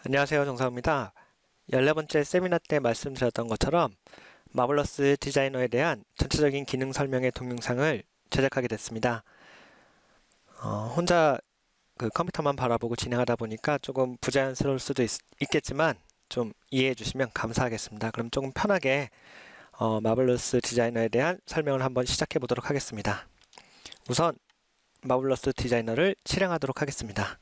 안녕하세요, 정사입니다. 14번째 세미나 때 말씀드렸던 것처럼 마블러스 디자이너에 대한 전체적인 기능 설명의 동영상을 제작하게 됐습니다. 혼자 그 컴퓨터만 바라보고 진행하다 보니까 조금 부자연스러울 수도 있겠지만 좀 이해해 주시면 감사하겠습니다. 그럼 조금 편하게 마블러스 디자이너에 대한 설명을 한번 시작해 보도록 하겠습니다. 우선 마블러스 디자이너를 실행하도록 하겠습니다.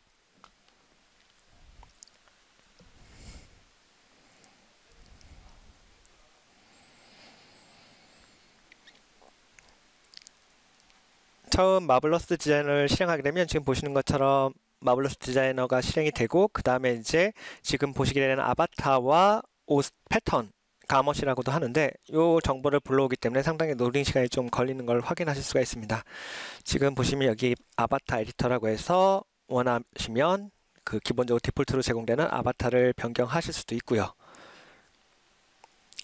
처음 마블러스 디자이너를 실행하게 되면 지금 보시는 것처럼 마블러스 디자이너가 실행이 되고 그 다음에 이제 지금 보시게 되는 아바타와 옷 패턴 가멋이라고도 하는데 이 정보를 불러오기 때문에 상당히 로딩 시간이 좀 걸리는 걸 확인하실 수가 있습니다. 지금 보시면 여기 아바타 에디터라고 해서 원하시면 그 기본적으로 디폴트로 제공되는 아바타를 변경하실 수도 있고요.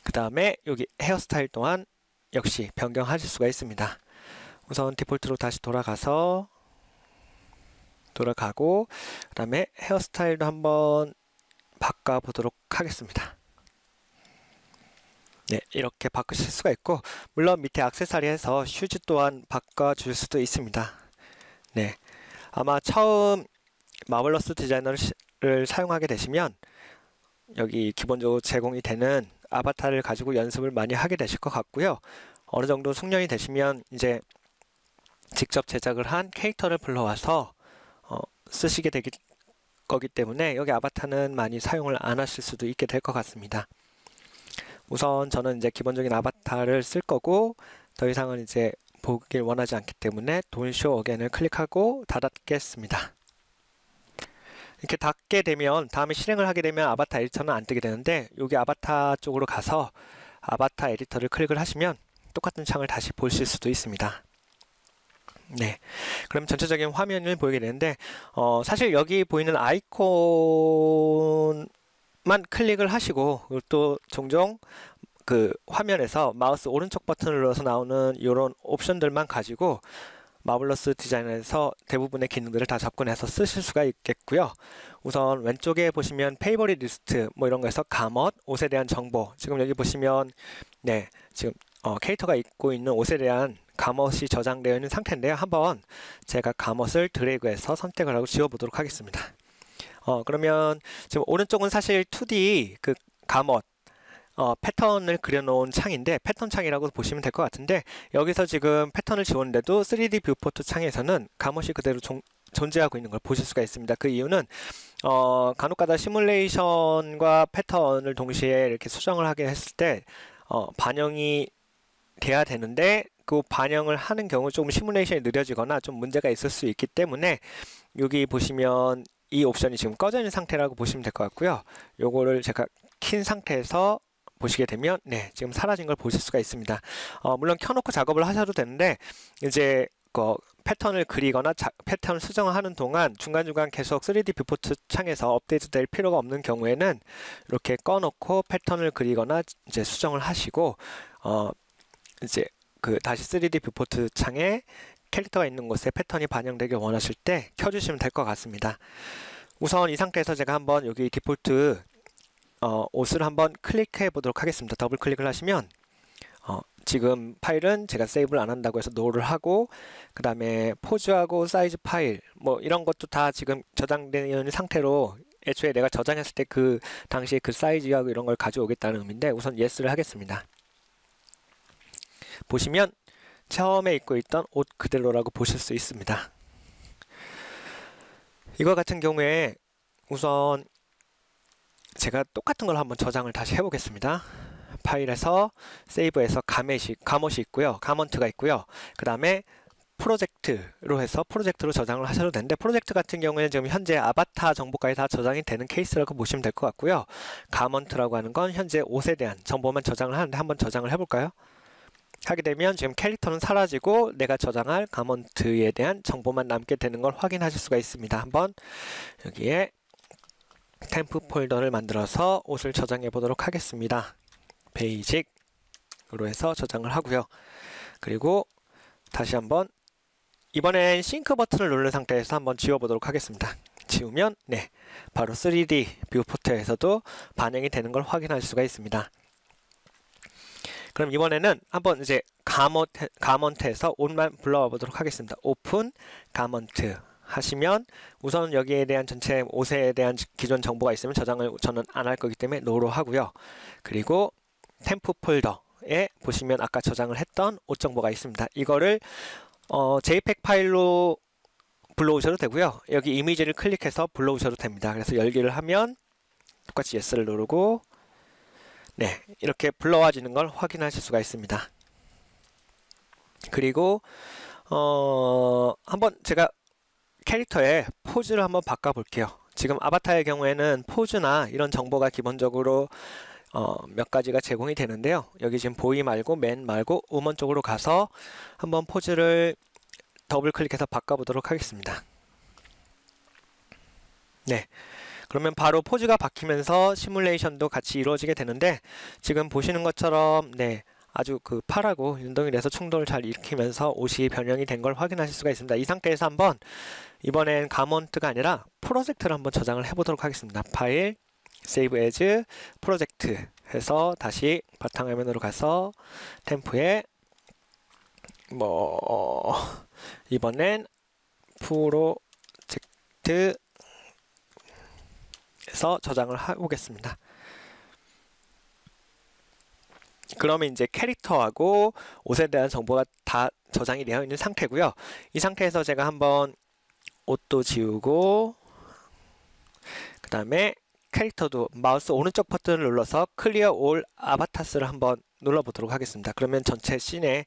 그 다음에 여기 헤어스타일 또한 역시 변경하실 수가 있습니다. 우선 디폴트로 다시 돌아가고 그 다음에 헤어스타일도 한번 바꿔보도록 하겠습니다. 네, 이렇게 바꾸실 수가 있고 물론 밑에 액세서리에서 슈즈 또한 바꿔줄 수도 있습니다. 네, 아마 처음 마블러스 디자이너를 사용하게 되시면 여기 기본적으로 제공이 되는 아바타를 가지고 연습을 많이 하게 되실 것 같고요. 어느 정도 숙련이 되시면 이제 직접 제작을 한 캐릭터를 불러와서 쓰시게 될 거기 때문에 여기 아바타는 많이 사용을 안 하실 수도 있게 될 것 같습니다. 우선 저는 이제 기본적인 아바타를 쓸 거고 더 이상은 이제 보길 원하지 않기 때문에 Don't Show Again을 클릭하고 닫았겠습니다. 이렇게 닫게 되면 다음에 실행을 하게 되면 아바타 에디터는 안 뜨게 되는데 여기 아바타 쪽으로 가서 아바타 에디터를 클릭을 하시면 똑같은 창을 다시 보실 수도 있습니다. 네, 그럼 전체적인 화면을 보이게 되는데 사실 여기 보이는 아이콘만 클릭을 하시고 또 종종 그 화면에서 마우스 오른쪽 버튼을 눌러서 나오는 이런 옵션들만 가지고 마블러스 디자이너에서 대부분의 기능들을 다 접근해서 쓰실 수가 있겠고요. 우선 왼쪽에 보시면 페이버릿 리스트 뭐 이런 거에서 가멋, 옷에 대한 정보, 지금 여기 보시면 네, 지금 캐릭터가 입고 있는 옷에 대한 가멋이 저장되어 있는 상태인데요. 한번 제가 가멋을 드래그해서 선택을 하고 지워보도록 하겠습니다. 그러면 지금 오른쪽은 사실 2D 그 가멋 패턴을 그려놓은 창인데 패턴 창이라고 보시면 될 것 같은데 여기서 지금 패턴을 지웠는데도 3D 뷰포트 창에서는 가멋이 그대로 존재하고 있는 걸 보실 수가 있습니다. 그 이유는 간혹가다 시뮬레이션과 패턴을 동시에 이렇게 수정을 하게 했을 때 반영이 돼야 되는데 그 반영을 하는 경우 조금 시뮬레이션이 느려지거나 좀 문제가 있을 수 있기 때문에 여기 보시면 이 옵션이 지금 꺼져 있는 상태라고 보시면 될 것 같고요. 요거를 제가 킨 상태에서 보시게 되면 네, 지금 사라진 걸 보실 수가 있습니다. 물론 켜놓고 작업을 하셔도 되는데 이제 패턴을 그리거나 패턴을 수정을 하는 동안 중간중간 계속 3D 뷰포트 창에서 업데이트 될 필요가 없는 경우에는 이렇게 꺼놓고 패턴을 그리거나 이제 수정을 하시고 이제 다시 3D 뷰포트 창에 캐릭터가 있는 곳에 패턴이 반영되길 원하실 때 켜주시면 될 것 같습니다. 우선 이 상태에서 제가 한번 여기 디폴트 옷을 한번 클릭해 보도록 하겠습니다. 더블 클릭을 하시면 지금 파일은 제가 세이브를 안 한다고 해서 노를 하고 그 다음에 포즈하고 사이즈 파일 뭐 이런 것도 다 지금 저장되어 있는 상태로 애초에 내가 저장했을 때 그 당시에 그 사이즈하고 이런 걸 가져오겠다는 의미인데 우선 예스를 하겠습니다. 보시면 처음에 입고 있던 옷 그대로라고 보실 수 있습니다. 이거 같은 경우에 우선 제가 똑같은 걸 한번 저장을 다시 해보겠습니다. 파일에서 세이브해서 가멋이 있고요. 가먼트가 있고요. 그 다음에 프로젝트로 해서 프로젝트로 저장을 하셔도 되는데 프로젝트 같은 경우에는 지금 현재 아바타 정보까지 다 저장이 되는 케이스라고 보시면 될 것 같고요. 가먼트라고 하는 건 현재 옷에 대한 정보만 저장을 하는데 한번 저장을 해볼까요? 하게 되면 지금 캐릭터는 사라지고 내가 저장할 가먼트에 대한 정보만 남게 되는 걸 확인하실 수가 있습니다. 한번 여기에 템프 폴더를 만들어서 옷을 저장해 보도록 하겠습니다. 베이직으로 해서 저장을 하고요. 그리고 다시 한번 이번엔 싱크 버튼을 누른 상태에서 한번 지워보도록 하겠습니다. 지우면 네, 바로 3D 뷰포트에서도 반영이 되는 걸 확인할 수가 있습니다. 그럼 이번에는 한번 이제 가먼트에서 옷만 불러와 보도록 하겠습니다. 오픈 가먼트 하시면 우선 여기에 대한 전체 옷에 대한 기존 정보가 있으면 저장을 저는 안 할 거기 때문에 노로 하고요. 그리고 템프 폴더에 보시면 아까 저장을 했던 옷 정보가 있습니다. 이거를 JPEG 파일로 불러오셔도 되고요. 여기 이미지를 클릭해서 불러오셔도 됩니다. 그래서 열기를 하면 똑같이 Yes를 누르고 네, 이렇게 불러와지는 걸 확인하실 수가 있습니다. 그리고 한번 제가 캐릭터의 포즈를 한번 바꿔 볼게요. 지금 아바타의 경우에는 포즈나 이런 정보가 기본적으로 몇 가지가 제공이 되는데요. 여기 지금 보이 말고 맨 말고 우먼 쪽으로 가서 한번 포즈를 더블 클릭해서 바꿔 보도록 하겠습니다. 네. 그러면 바로 포즈가 바뀌면서 시뮬레이션도 같이 이루어지게 되는데 지금 보시는 것처럼 네, 아주 그 팔하고 운동이 돼서 충돌을 잘 일으키면서 옷이 변형이 된 걸 확인하실 수가 있습니다. 이 상태에서 한번 이번엔 가먼트가 아니라 프로젝트를 한번 저장을 해보도록 하겠습니다. 파일, Save as, 프로젝트 해서 다시 바탕화면으로 가서 템프에 이번엔 프로젝트 해서 저장을 해보겠습니다. 그러면 이제 캐릭터하고 옷에 대한 정보가 다 저장이 되어 있는 상태고요. 이 상태에서 제가 한번 옷도 지우고 그 다음에 캐릭터도 마우스 오른쪽 버튼을 눌러서 클리어 올 아바타스를 한번 눌러보도록 하겠습니다. 그러면 전체 씬에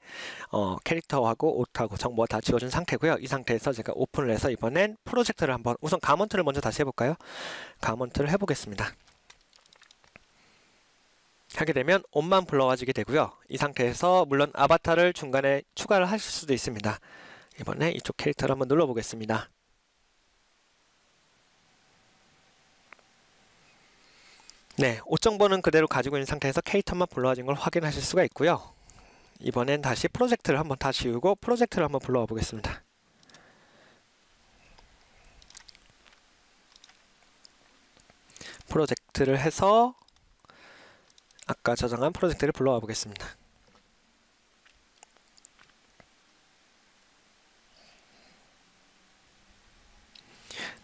캐릭터하고 옷하고 정보가 다 지워진 상태고요. 이 상태에서 제가 오픈을 해서 이번엔 프로젝트를 한번 우선 가먼트를 먼저 다시 해볼까요? 가먼트를 해보겠습니다. 하게 되면 옷만 불러와지게 되고요. 이 상태에서 물론 아바타를 중간에 추가를 하실 수도 있습니다. 이번에 이쪽 캐릭터를 한번 눌러보겠습니다. 네, 옷 정보는 그대로 가지고 있는 상태에서 캐릭터만 불러와진 걸 확인하실 수가 있고요. 이번엔 다시 프로젝트를 한번 다 지우고 프로젝트를 한번 불러와 보겠습니다. 프로젝트를 해서 아까 저장한 프로젝트를 불러와 보겠습니다.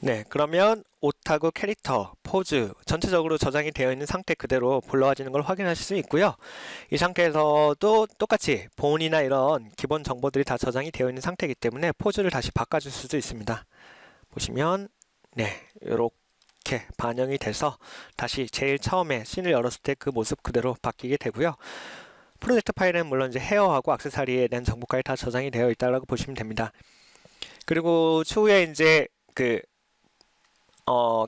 네, 그러면 옷하고 캐릭터, 포즈 전체적으로 저장이 되어 있는 상태 그대로 불러와지는 걸 확인하실 수 있고요. 이 상태에서도 똑같이 본이나 이런 기본 정보들이 다 저장이 되어 있는 상태이기 때문에 포즈를 다시 바꿔줄 수도 있습니다. 보시면 네, 이렇게 반영이 돼서 다시 제일 처음에 씬을 열었을 때 그 모습 그대로 바뀌게 되고요. 프로젝트 파일은 물론 이제 헤어하고 액세서리에 대한 정보까지 다 저장이 되어 있다고 보시면 됩니다. 그리고 추후에 이제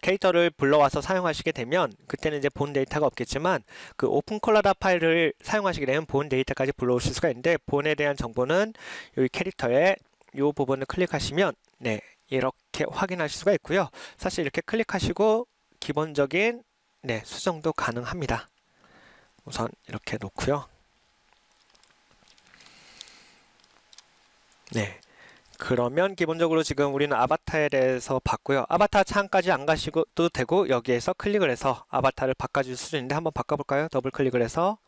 캐릭터를 불러와서 사용하시게 되면 그때는 이제 본 데이터가 없겠지만 그 오픈 컬러다 파일을 사용하시게 되면 본 데이터까지 불러오실 수가 있는데 본에 대한 정보는 여기 캐릭터의 이 부분을 클릭하시면 네, 이렇게 확인하실 수가 있고요. 사실 이렇게 클릭하시고 기본적인 네, 수정도 가능합니다. 우선 이렇게 놓고요. 네. 그러면 기본적으로 지금 우리는 아바타에 대해서 봤고요. 아바타 창까지 안 가시고도 되고 여기에서 클릭을 해서 아바타를 바꿔줄 수도 있는데 한번 바꿔볼까요? 더블 클릭을 해서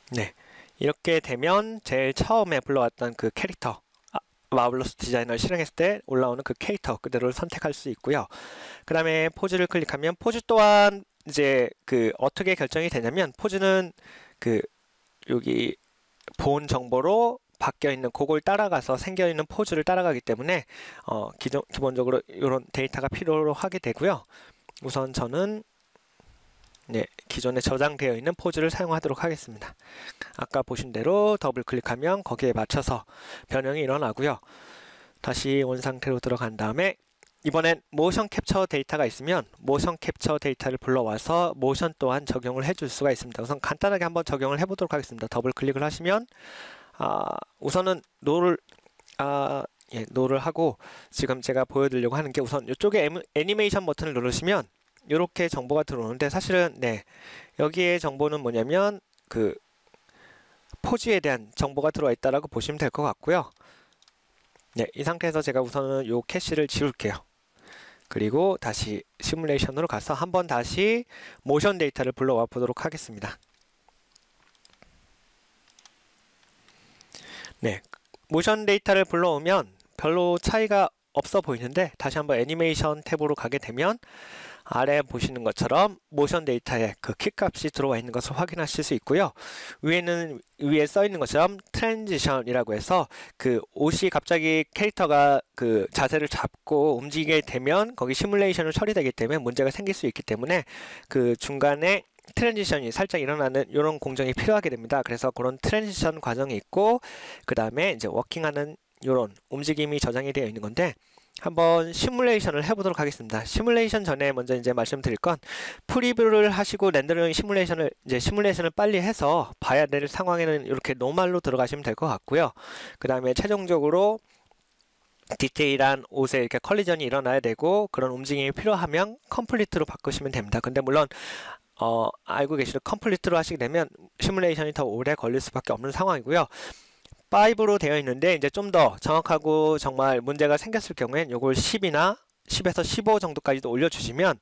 네, 이렇게 되면 제일 처음에 불러왔던 그 캐릭터 마블러스 디자이너를 실행했을 때 올라오는 그 캐릭터 그대로를 선택할 수 있고요. 그 다음에 포즈를 클릭하면 포즈 또한 이제 어떻게 결정이 되냐면 포즈는 여기 본 정보로 바뀌어 있는 그걸 따라가서 생겨 있는 포즈를 따라가기 때문에 기본적으로 이런 데이터가 필요로 하게 되고요. 우선 저는 네, 기존에 저장되어 있는 포즈를 사용하도록 하겠습니다. 아까 보신 대로 더블 클릭하면 거기에 맞춰서 변형이 일어나고요. 다시 원상태로 들어간 다음에 이번엔 모션 캡처 데이터가 있으면 모션 캡처 데이터를 불러와서 모션 또한 적용을 해줄 수가 있습니다. 우선 간단하게 한번 적용을 해보도록 하겠습니다. 더블 클릭을 하시면 우선은 노를 하고 지금 제가 보여드리려고 하는 게 우선 이쪽에 애니메이션 버튼을 누르시면 이렇게 정보가 들어오는데 사실은 네, 여기에 정보는 뭐냐면 포즈에 대한 정보가 들어와 있다라고 보시면 될 것 같고요. 네, 이 상태에서 제가 우선은 요 캐시를 지울게요. 그리고 다시 시뮬레이션으로 가서 한번 다시 모션 데이터를 불러와 보도록 하겠습니다. 네, 모션 데이터를 불러오면 별로 차이가 없어 보이는데 다시 한번 애니메이션 탭으로 가게 되면 아래 보시는 것처럼 모션 데이터에 그 키값이 들어와 있는 것을 확인하실 수 있고요. 위에 써 있는 것처럼 트랜지션이라고 해서 그 옷이 갑자기 캐릭터가 그 자세를 잡고 움직이게 되면 거기 시뮬레이션을 처리되기 때문에 문제가 생길 수 있기 때문에 그 중간에 트랜지션이 살짝 일어나는 이런 공정이 필요하게 됩니다. 그래서 그런 트랜지션 과정이 있고 그 다음에 이제 워킹하는 이런 움직임이 저장이 되어 있는 건데 한번 시뮬레이션을 해보도록 하겠습니다. 시뮬레이션 전에 먼저 이제 말씀드릴 건 프리뷰를 하시고 렌더링 시뮬레이션을 빨리 해서 봐야 될 상황에는 이렇게 노멀로 들어가시면 될 것 같고요. 그 다음에 최종적으로 디테일한 옷에 이렇게 컬리전이 일어나야 되고 그런 움직임이 필요하면 컴플리트로 바꾸시면 됩니다. 근데 물론 알고 계시는 컴플리트로 하시게 되면 시뮬레이션이 더 오래 걸릴 수밖에 없는 상황이고요. 5로 되어 있는데 이제 좀 더 정확하고 정말 문제가 생겼을 경우엔 요걸 10이나 10에서 15 정도까지도 올려주시면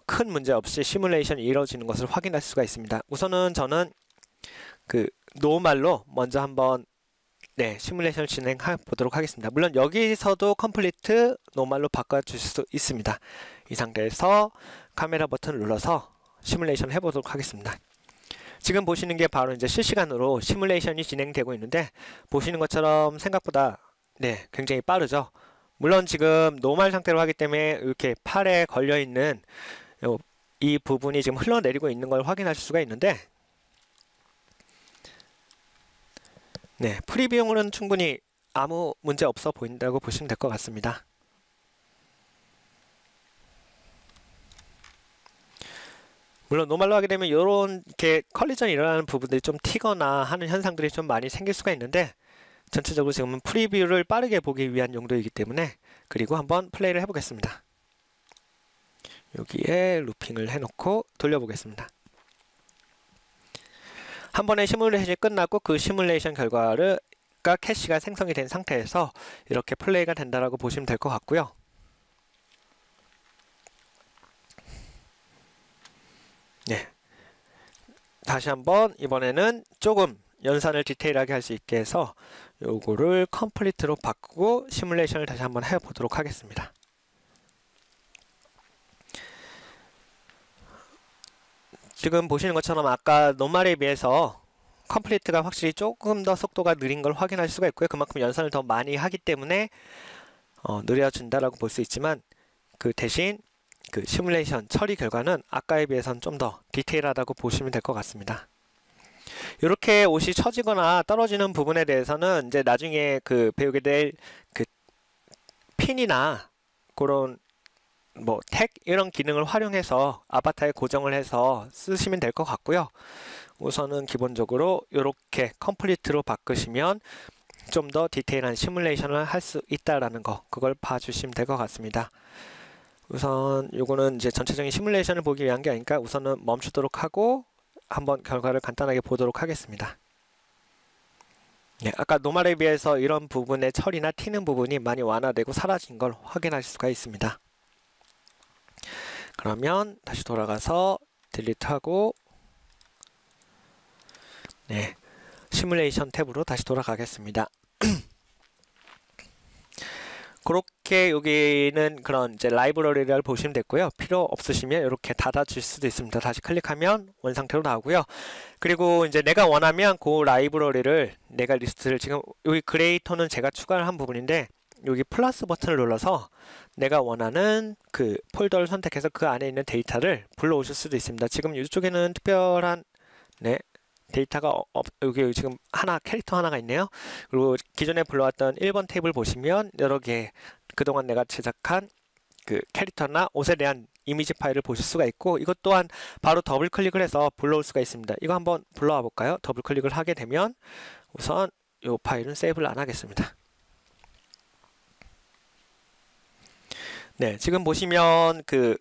큰 문제 없이 시뮬레이션이 이루어지는 것을 확인할 수가 있습니다. 우선은 저는 그 노멀로 먼저 한번 시뮬레이션을 진행해 보도록 하겠습니다. 물론 여기서도 컴플리트 노멀로 바꿔줄 수 있습니다. 이 상태에서 카메라 버튼을 눌러서 시뮬레이션 해보도록 하겠습니다. 지금 보시는 게 바로 이제 실시간으로 시뮬레이션이 진행되고 있는데 보시는 것처럼 생각보다 굉장히 빠르죠. 물론 지금 노멀 상태로 하기 때문에 이렇게 팔에 걸려 있는 이 부분이 지금 흘러내리고 있는 걸 확인하실 수가 있는데 프리뷰용으로는 충분히 아무 문제 없어 보인다고 보시면 될 것 같습니다. 물론 노멀로 하게 되면 이렇게 컬리전이 일어나는 부분들이 좀 튀거나 하는 현상들이 좀 많이 생길 수가 있는데 전체적으로 지금은 프리뷰를 빠르게 보기 위한 용도이기 때문에 그리고 한번 플레이를 해보겠습니다. 여기에 루핑을 해놓고 돌려보겠습니다. 한 번의 시뮬레이션이 끝났고 그 시뮬레이션 결과가 캐시가 생성이 된 상태에서 이렇게 플레이가 된다라고 보시면 될 것 같고요. 다시 한번 이번에는 조금 연산을 디테일하게 할 수 있게 해서 요거를 컴플리트로 바꾸고 시뮬레이션을 다시 한번 해보도록 하겠습니다. 지금 보시는 것처럼 아까 노멀에 비해서 컴플리트가 확실히 조금 더 속도가 느린 걸 확인할 수가 있고요. 그만큼 연산을 더 많이 하기 때문에 느려진다라고 볼 수 있지만 그 대신 그 시뮬레이션 처리 결과는 아까에 비해서는 좀 더 디테일하다고 보시면 될 것 같습니다. 이렇게 옷이 처지거나 떨어지는 부분에 대해서는 이제 나중에 그 배우게 될 그 핀이나 그런 택 이런 기능을 활용해서 아바타에 고정을 해서 쓰시면 될 것 같고요. 우선은 기본적으로 이렇게 컴플리트로 바꾸시면 좀 더 디테일한 시뮬레이션을 할 수 있다라는 거 그걸 봐주시면 될 것 같습니다. 우선 요거는 이제 전체적인 시뮬레이션을 보기 위한 게 아니니까 우선은 멈추도록 하고 한번 결과를 간단하게 보도록 하겠습니다. 아까 노멀에 비해서 이런 부분의 처리나 튀는 부분이 많이 완화되고 사라진 걸 확인할 수가 있습니다. 그러면 다시 돌아가서 딜리트하고 시뮬레이션 탭으로 다시 돌아가겠습니다. 그렇게 여기는 그런 이제 라이브러리를 보시면 됐고요. 필요 없으시면 이렇게 닫아줄 수도 있습니다. 다시 클릭하면 원상태로 나오고요. 그리고 이제 내가 원하면 그 라이브러리를 내가 리스트를 지금 여기 그레이터는 제가 추가를 한 부분인데 여기 플러스 버튼을 눌러서 내가 원하는 그 폴더를 선택해서 그 안에 있는 데이터를 불러오실 수도 있습니다. 지금 이쪽에는 특별한 데이터가 여기 지금 캐릭터 하나가 있네요. 그리고 기존에 불러왔던 1번 탭을 보시면 여러 개 그동안 내가 제작한 그 캐릭터나 옷에 대한 이미지 파일을 보실 수가 있고 이것 또한 바로 더블 클릭을 해서 불러올 수가 있습니다. 이거 한번 불러와 볼까요? 더블 클릭을 하게 되면 우선 이 파일은 세이브를 안 하겠습니다. 지금 보시면 그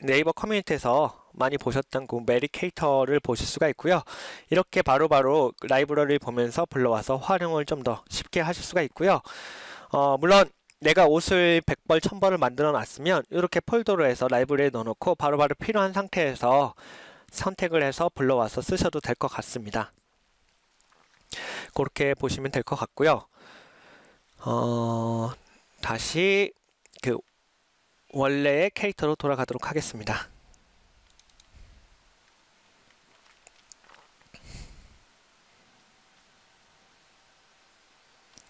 네이버 커뮤니티에서 많이 보셨던 그 메리 캐릭터를 보실 수가 있고요. 이렇게 바로바로 라이브러리를 보면서 불러와서 활용을 좀 더 쉽게 하실 수가 있고요. 물론 내가 옷을 100벌, 1000벌을 만들어 놨으면 이렇게 폴더로 해서 라이브러리에 넣어놓고 바로바로 필요한 상태에서 선택을 해서 불러와서 쓰셔도 될 것 같습니다. 그렇게 보시면 될 것 같고요. 다시 그 원래의 캐릭터로 돌아가도록 하겠습니다.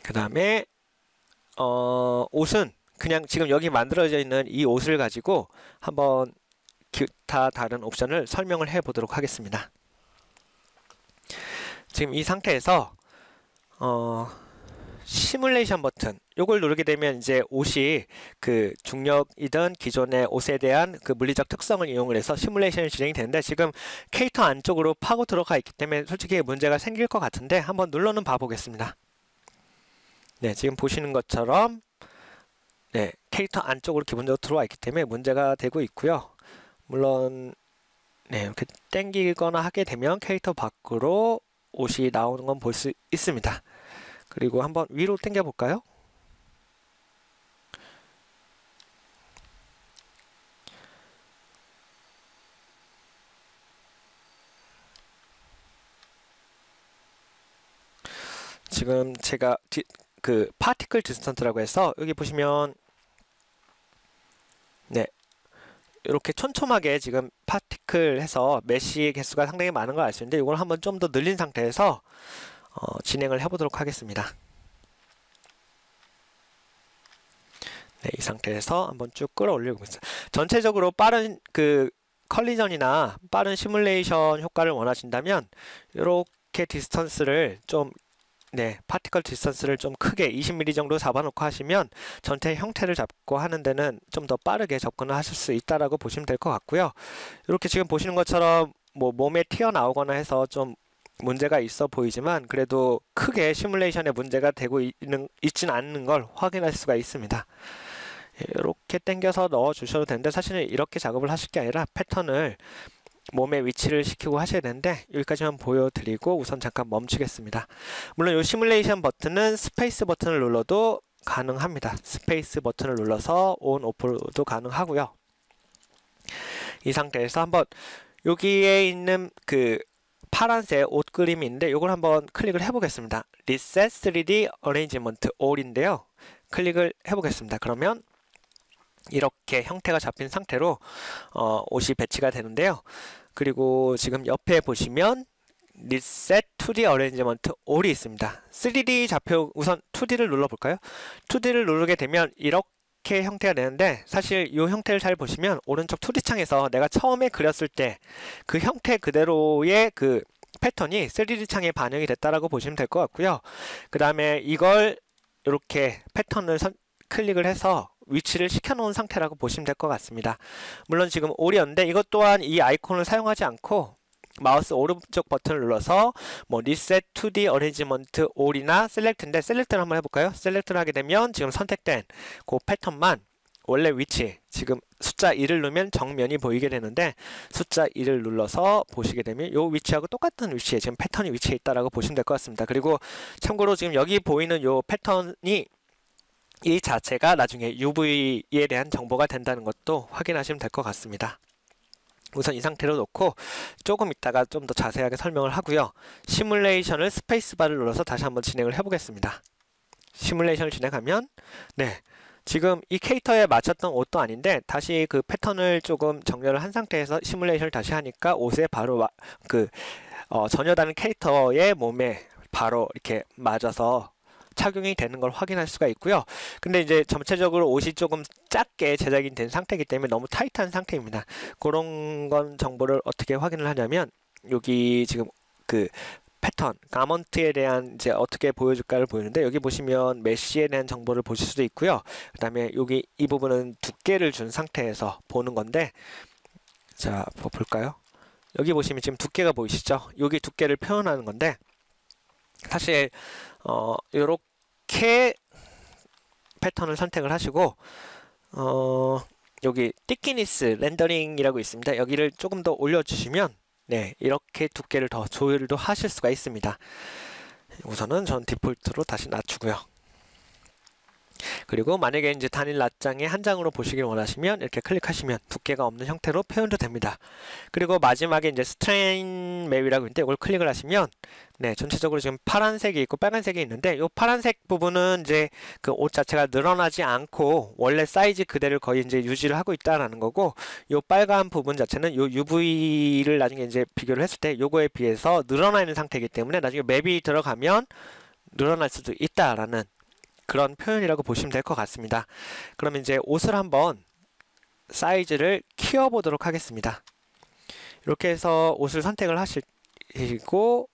그 다음에 옷은 그냥 지금 여기 만들어져 있는 이 옷을 가지고 한번 기타 다른 옵션을 설명을 해 보도록 하겠습니다. 지금 이 상태에서 시뮬레이션 버튼 요걸 누르게 되면 이제 옷이 그 중력이든 기존의 옷에 대한 그 물리적 특성을 이용을 해서 시뮬레이션이 진행이 되는데 지금 캐릭터 안쪽으로 파고 들어가 있기 때문에 솔직히 문제가 생길 것 같은데 한번 눌러는 봐 보겠습니다. 네, 지금 보시는 것처럼 네, 캐릭터 안쪽으로 기본적으로 들어와 있기 때문에 문제가 되고 있고요. 물론 네, 이렇게 당기거나 하게 되면 캐릭터 밖으로 옷이 나오는 건 볼 수 있습니다. 그리고 한번 위로 당겨 볼까요? 지금 제가 그 파티클 디스턴트라고 해서 여기 보시면 네, 이렇게 촘촘하게 지금 파티클 해서 메쉬의 개수가 상당히 많은 걸 알 수 있는데 이걸 한번 좀 더 늘린 상태에서 진행을 해보도록 하겠습니다. 네, 이 상태에서 한번 쭉 끌어올리고 있어요. 전체적으로 빠른 그 컬리전이나 빠른 시뮬레이션 효과를 원하신다면 이렇게 디스턴스를 좀 네, 파티클 디스턴스를 좀 크게 20mm 정도 잡아놓고 하시면 전체 형태를 잡고 하는 데는 좀 더 빠르게 접근을 하실 수 있다라고 보시면 될 것 같고요. 이렇게 지금 보시는 것처럼 뭐 몸에 튀어나오거나 해서 좀 문제가 있어 보이지만 그래도 크게 시뮬레이션에 문제가 되고 있지는 않는 걸 확인할 수가 있습니다. 이렇게 당겨서 넣어 주셔도 되는데 사실은 이렇게 작업을 하실 게 아니라 패턴을 몸에 위치를 시키고 하셔야 되는데 여기까지만 보여드리고 우선 잠깐 멈추겠습니다. 물론 이 시뮬레이션 버튼은 스페이스 버튼을 눌러도 가능합니다. 스페이스 버튼을 눌러서 온, 오프도 가능하고요. 이 상태에서 한번 여기에 있는 그 파란색 옷 그림인데 이걸 한번 클릭을 해보겠습니다. Reset 3D Arrangement All인데요. 클릭을 해보겠습니다. 그러면 이렇게 형태가 잡힌 상태로 옷이 배치가 되는데요. 그리고 지금 옆에 보시면 Reset 2D Arrangement All이 있습니다. 3D 좌표 우선 2D를 눌러볼까요? 2D를 누르게 되면 이렇게 형태가 되는데 사실 이 형태를 잘 보시면 오른쪽 2D 창에서 내가 처음에 그렸을 때 그 형태 그대로의 그 패턴이 3D 창에 반영이 됐다라고 보시면 될 것 같고요. 그 다음에 이걸 이렇게 패턴을 클릭을 해서 위치를 시켜놓은 상태라고 보시면 될 것 같습니다. 물론 지금 올이었는데 이것 또한 이 아이콘을 사용하지 않고 마우스 오른쪽 버튼을 눌러서 뭐 Reset 2D Arrangement All이나 Select인데 셀렉트를 한번 해볼까요? 셀렉트를 하게 되면 지금 선택된 그 패턴만 원래 위치 지금 숫자 2를 누르면 정면이 보이게 되는데 숫자 2를 눌러서 보시게 되면 이 위치하고 똑같은 위치에 지금 패턴이 위치해 있다라고 보시면 될 것 같습니다. 그리고 참고로 지금 여기 보이는 이 패턴이 이 자체가 나중에 UV에 대한 정보가 된다는 것도 확인하시면 될 것 같습니다. 우선 이 상태로 놓고 조금 있다가 좀 더 자세하게 설명을 하고요. 시뮬레이션을 스페이스바를 눌러서 다시 한번 진행을 해보겠습니다. 시뮬레이션을 진행하면 네, 지금 이 캐릭터에 맞췄던 옷도 아닌데 다시 그 패턴을 조금 정렬을 한 상태에서 시뮬레이션을 다시 하니까 옷에 바로 전혀 다른 캐릭터의 몸에 바로 이렇게 맞아서 착용이 되는 걸 확인할 수가 있고요. 근데 이제 전체적으로 옷이 조금 작게 제작이 된 상태이기 때문에 너무 타이트한 상태입니다. 그런 건 정보를 어떻게 확인을 하냐면 여기 지금 그 패턴, 가먼트에 대한 이제 어떻게 보여줄까를 보이는데 여기 보시면 메쉬에 대한 정보를 보실 수도 있고요. 그 다음에 여기 이 부분은 두께를 준 상태에서 보는 건데 자, 볼까요? 여기 보시면 지금 두께가 보이시죠? 여기 두께를 표현하는 건데 사실 이렇게 패턴을 선택을 하시고 여기 띠끼니스 렌더링이라고 있습니다. 여기를 조금 더 올려주시면 네, 이렇게 두께를 더 조율도 하실 수가 있습니다. 우선은 전 디폴트로 다시 낮추고요. 그리고 만약에 이제 단일 낱장의 한 장으로 보시길 원하시면 이렇게 클릭하시면 두께가 없는 형태로 표현도 됩니다. 그리고 마지막에 이제 스트레인 맵이라고 있는데 이걸 클릭을 하시면 네, 전체적으로 지금 파란색이 있고 빨간색이 있는데 이 파란색 부분은 이제 그 옷 자체가 늘어나지 않고 원래 사이즈 그대로 거의 이제 유지를 하고 있다라는 거고, 이 빨간 부분 자체는 이 UV를 나중에 이제 비교를 했을 때 요거에 비해서 늘어나 있는 상태이기 때문에 나중에 맵이 들어가면 늘어날 수도 있다라는 그런 표현이라고 보시면 될 것 같습니다. 그럼 이제 옷을 한번 사이즈를 키워보도록 하겠습니다. 이렇게 해서 옷을 선택을 하시고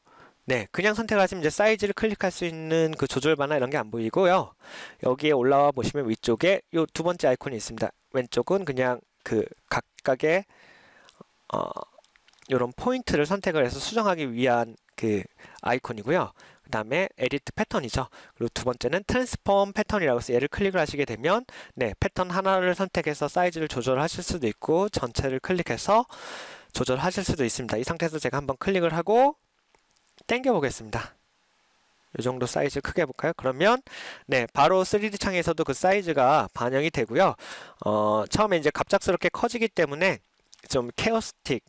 네, 그냥 선택하시면 이제 사이즈를 클릭할 수 있는 그 조절 바나 이런 게 안 보이고요. 여기에 올라와 보시면 위쪽에 이 두 번째 아이콘이 있습니다. 왼쪽은 그냥 그 각각의 이런 포인트를 선택을 해서 수정하기 위한 그 아이콘이고요. 그 다음에 에디트 패턴이죠. 그리고 두 번째는 트랜스폼 패턴이라고 해서 얘를 클릭을 하시게 되면 네, 패턴 하나를 선택해서 사이즈를 조절하실 수도 있고 전체를 클릭해서 조절하실 수도 있습니다. 이 상태에서 제가 한번 클릭을 하고 당겨 보겠습니다. 이 정도 사이즈 크게 해볼까요? 그러면 네, 바로 3D 창에서도 그 사이즈가 반영이 되고요. 처음에 이제 갑작스럽게 커지기 때문에 좀 케오스틱,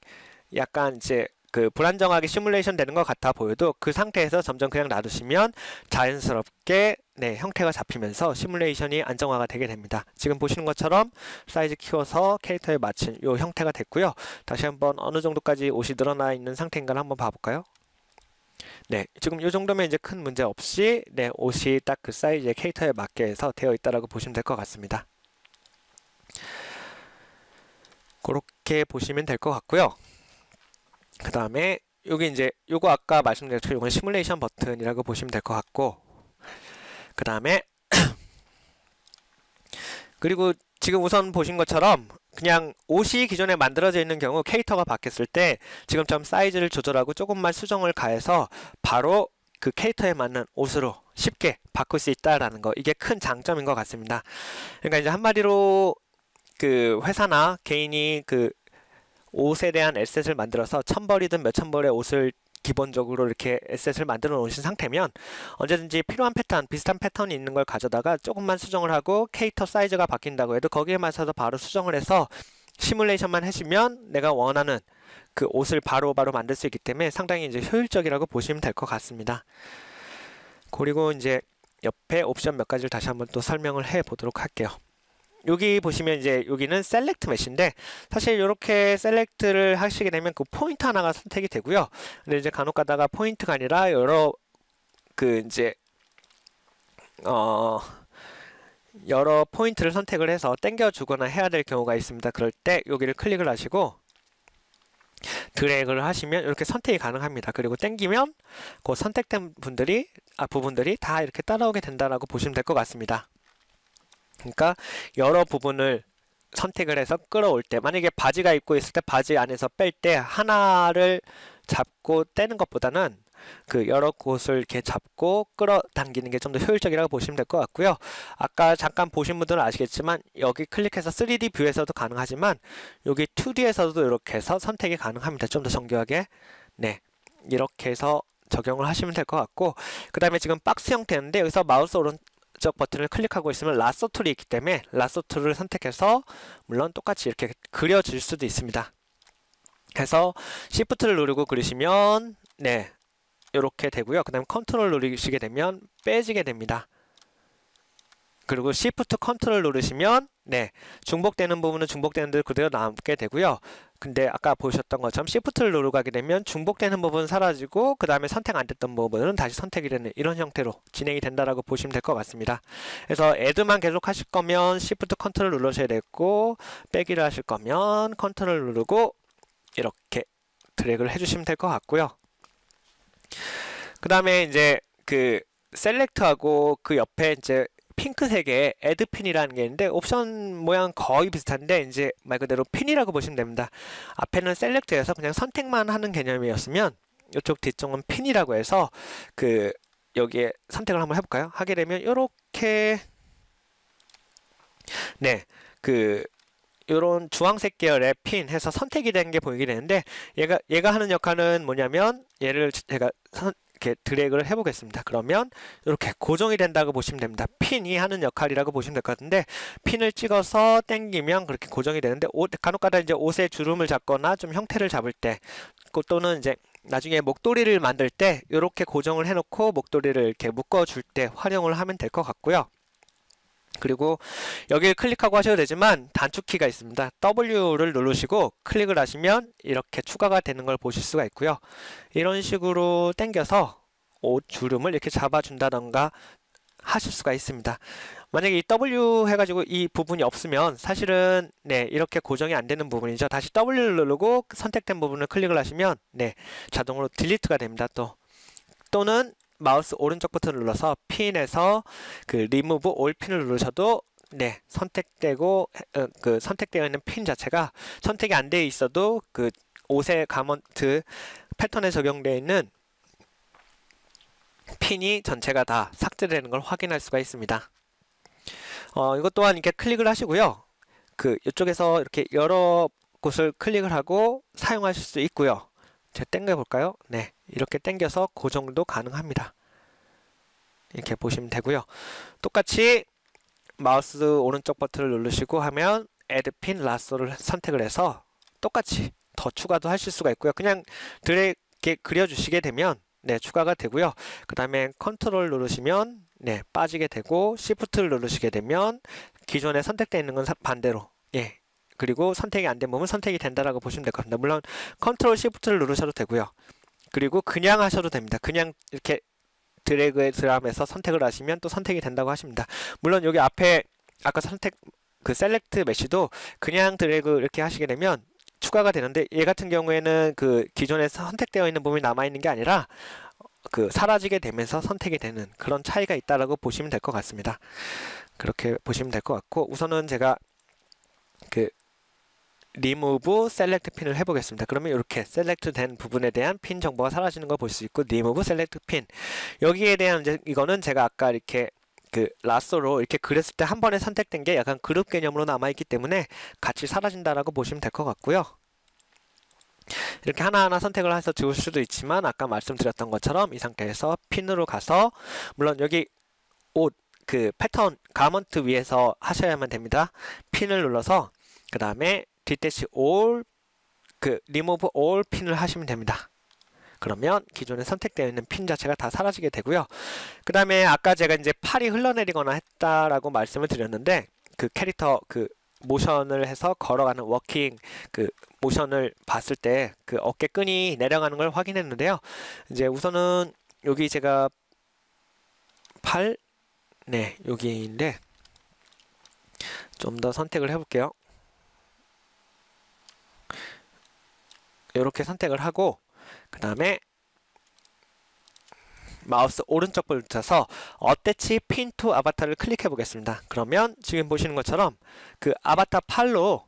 약간 이제 그 불안정하게 시뮬레이션 되는 것 같아 보여도 그 상태에서 점점 그냥 놔두시면 자연스럽게 네, 형태가 잡히면서 시뮬레이션이 안정화가 되게 됩니다. 지금 보시는 것처럼 사이즈 키워서 캐릭터에 맞춘 이 형태가 됐고요. 다시 한번 어느 정도까지 옷이 늘어나 있는 상태인가를 한번 봐볼까요? 네, 지금 이 정도면 이제 큰 문제 없이 네, 옷이 딱 그 사이즈의 캐릭터에 맞게 해서 되어 있다라고 보시면 될 것 같습니다. 그렇게 보시면 될 것 같고요. 그 다음에 여기 이제 요거 아까 말씀드렸죠. 이건 시뮬레이션 버튼이라고 보시면 될 것 같고, 그 다음에 그리고 지금 우선 보신 것처럼 그냥 옷이 기존에 만들어져 있는 경우 캐릭터가 바뀌었을 때 지금처럼 사이즈를 조절하고 조금만 수정을 가해서 바로 그 캐릭터에 맞는 옷으로 쉽게 바꿀 수 있다라는 거, 이게 큰 장점인 것 같습니다. 그러니까 이제 한마디로 그 회사나 개인이 그 옷에 대한 에셋을 만들어서 1000벌이든 몇천 벌의 옷을 기본적으로 이렇게 에셋을 만들어 놓으신 상태면 언제든지 필요한 패턴, 비슷한 패턴이 있는 걸 가져다가 조금만 수정을 하고 캐릭터 사이즈가 바뀐다고 해도 거기에 맞춰서 바로 수정을 해서 시뮬레이션만 하시면 내가 원하는 그 옷을 바로바로 만들 수 있기 때문에 상당히 이제 효율적이라고 보시면 될 것 같습니다. 그리고 이제 옆에 옵션 몇 가지를 다시 한번 또 설명을 해 보도록 할게요. 여기 보시면 이제 여기는 셀렉트 메시인데 사실 이렇게 셀렉트를 하시게 되면 그 포인트 하나가 선택이 되고요. 근데 이제 간혹 가다가 포인트가 아니라 여러 그 이제 여러 포인트를 선택을 해서 당겨 주거나 해야 될 경우가 있습니다. 그럴 때 여기를 클릭을 하시고 드래그를 하시면 이렇게 선택이 가능합니다. 그리고 당기면 그 선택된 부분들이 다 이렇게 따라오게 된다라고 보시면 될 것 같습니다. 그러니까 여러 부분을 선택을 해서 끌어올 때, 만약에 바지가 입고 있을 때 바지 안에서 뺄 때 하나를 잡고 떼는 것보다는 그 여러 곳을 이렇게 잡고 끌어당기는 게 좀 더 효율적이라고 보시면 될 것 같고요. 아까 잠깐 보신 분들은 아시겠지만 여기 클릭해서 3D 뷰에서도 가능하지만 여기 2D에서도 이렇게 해서 선택이 가능합니다. 좀 더 정교하게 네, 이렇게 해서 적용을 하시면 될 것 같고, 그 다음에 지금 박스 형태인데 여기서 마우스 오른쪽 버튼을 클릭하고 있으면 라소 툴이 있기 때문에 라소 툴을 선택해서 물론 똑같이 이렇게 그려질 수도 있습니다. 그래서 Shift를 누르고 그리시면 네, 이렇게 되고요. 그 다음에 컨트롤 누르시게 되면 빼지게 됩니다. 그리고 Shift 컨트롤 누르시면 네, 중복되는 부분은 중복되는 대로 그대로 남게 되고요. 근데 아까 보셨던 것처럼 Shift를 누르고 하게 되면 중복되는 부분은 사라지고 그 다음에 선택 안 됐던 부분은 다시 선택이 되는 이런 형태로 진행이 된다라고 보시면 될 것 같습니다. 그래서 Add만 계속 하실 거면 Shift 컨트롤 누르셔야 되고, 빼기를 하실 거면 컨트롤 누르고 이렇게 드래그를 해주시면 될 것 같고요. 그 다음에 이제 그 셀렉트하고 그 옆에 이제 핑크색의 애드 핀이라는 게 있는데 옵션 모양 거의 비슷한데 이제 말 그대로 핀이라고 보시면 됩니다. 앞에는 셀렉트여서 그냥 선택만 하는 개념이었으면 이쪽 뒤쪽은 핀이라고 해서 그 여기에 선택을 한번 해볼까요? 하게 되면 이렇게 네, 그 이런 주황색 계열의 핀 해서 선택이 된 게 보이게 되는데 얘가 하는 역할은 뭐냐면 얘를 제가 이렇게 드래그를 해보겠습니다. 그러면 이렇게 고정이 된다고 보시면 됩니다. 핀이 하는 역할이라고 보시면 될 것 같은데 핀을 찍어서 당기면 그렇게 고정이 되는데 간혹가다 이제 옷에 주름을 잡거나 좀 형태를 잡을 때 또는 이제 나중에 목도리를 만들 때 이렇게 고정을 해놓고 목도리를 이렇게 묶어줄 때 활용을 하면 될 것 같고요. 그리고 여기를 클릭하고 하셔도 되지만 단축키가 있습니다. W를 누르시고 클릭을 하시면 이렇게 추가가 되는 걸 보실 수가 있고요. 이런 식으로 당겨서 옷 주름을 이렇게 잡아준다던가 하실 수가 있습니다. 만약에 이 W 해가지고 이 부분이 없으면 사실은 네 이렇게 고정이 안 되는 부분이죠. 다시 W를 누르고 선택된 부분을 클릭을 하시면 네 자동으로 딜리트가 됩니다. 또는 마우스 오른쪽 버튼을 눌러서 핀에서 그 리무브 올 핀을 누르셔도 네 선택되고 그 선택되어 있는 핀 자체가 선택이 안 되어 있어도 그 옷의 가먼트 패턴에 적용되어 있는 핀이 전체가 다 삭제되는 걸 확인할 수가 있습니다. 이것 또한 이렇게 클릭을 하시고요. 그 이쪽에서 이렇게 여러 곳을 클릭을 하고 사용하실 수 있고요. 제가 당겨 볼까요? 네, 이렇게 당겨서 고정도 가능합니다. 이렇게 보시면 되고요. 똑같이 마우스 오른쪽 버튼을 누르시고 하면 Add Pin 라쏘를 선택을 해서 똑같이 더 추가도 하실 수가 있고요. 그냥 드래그 그려주시게 되면 네 추가가 되고요. 그 다음에 컨트롤 누르시면 네 빠지게 되고 Shift를 누르시게 되면 기존에 선택되어 있는 건 반대로 예 그리고 선택이 안 된 부분 선택이 된다라고 보시면 될 것 같습니다. 물론 컨트롤 Shift를 누르셔도 되고요. 그리고 그냥 하셔도 됩니다. 그냥 이렇게 드래그에 드랍해서 선택을 하시면 또 선택이 된다고 하십니다. 물론 여기 앞에 아까 선택 그 셀렉트 메쉬도 그냥 드래그 이렇게 하시게 되면 추가가 되는데 얘 같은 경우에는 그 기존에 선택되어 있는 부분이 남아 있는 게 아니라 그 사라지게 되면서 선택이 되는 그런 차이가 있다라고 보시면 될 것 같습니다. 그렇게 보시면 될 것 같고 우선은 제가 그 리무브 셀렉트 핀을 해보겠습니다. 그러면 이렇게 셀렉트 된 부분에 대한 핀 정보가 사라지는 걸 볼 수 있고 리무브 셀렉트 핀 여기에 대한 이거는 제가 아까 이렇게 그 라쏘로 이렇게 그렸을 때 한 번에 선택된 게 약간 그룹 개념으로 남아있기 때문에 같이 사라진다라고 보시면 될 것 같고요. 이렇게 하나하나 선택을 해서 지울 수도 있지만 아까 말씀드렸던 것처럼 이 상태에서 핀으로 가서 물론 여기 옷 그 패턴 가먼트 위에서 하셔야만 됩니다. 핀을 눌러서 그 다음에 디태치 올 그 리무브 올 핀을 하시면 됩니다. 그러면 기존에 선택되어 있는 핀 자체가 다 사라지게 되고요. 그 다음에 아까 제가 이제 팔이 흘러내리거나 했다라고 말씀을 드렸는데 그 캐릭터 그 모션을 해서 걸어가는 워킹 그 모션을 봤을 때 그 어깨끈이 내려가는 걸 확인했는데요. 이제 우선은 여기 제가 팔 네 여기인데 좀 더 선택을 해볼게요. 이렇게 선택을 하고 그 다음에 마우스 오른쪽 버튼을 눌러서 어태치 핀 투 아바타를 클릭해 보겠습니다. 그러면 지금 보시는 것처럼 그 아바타 팔로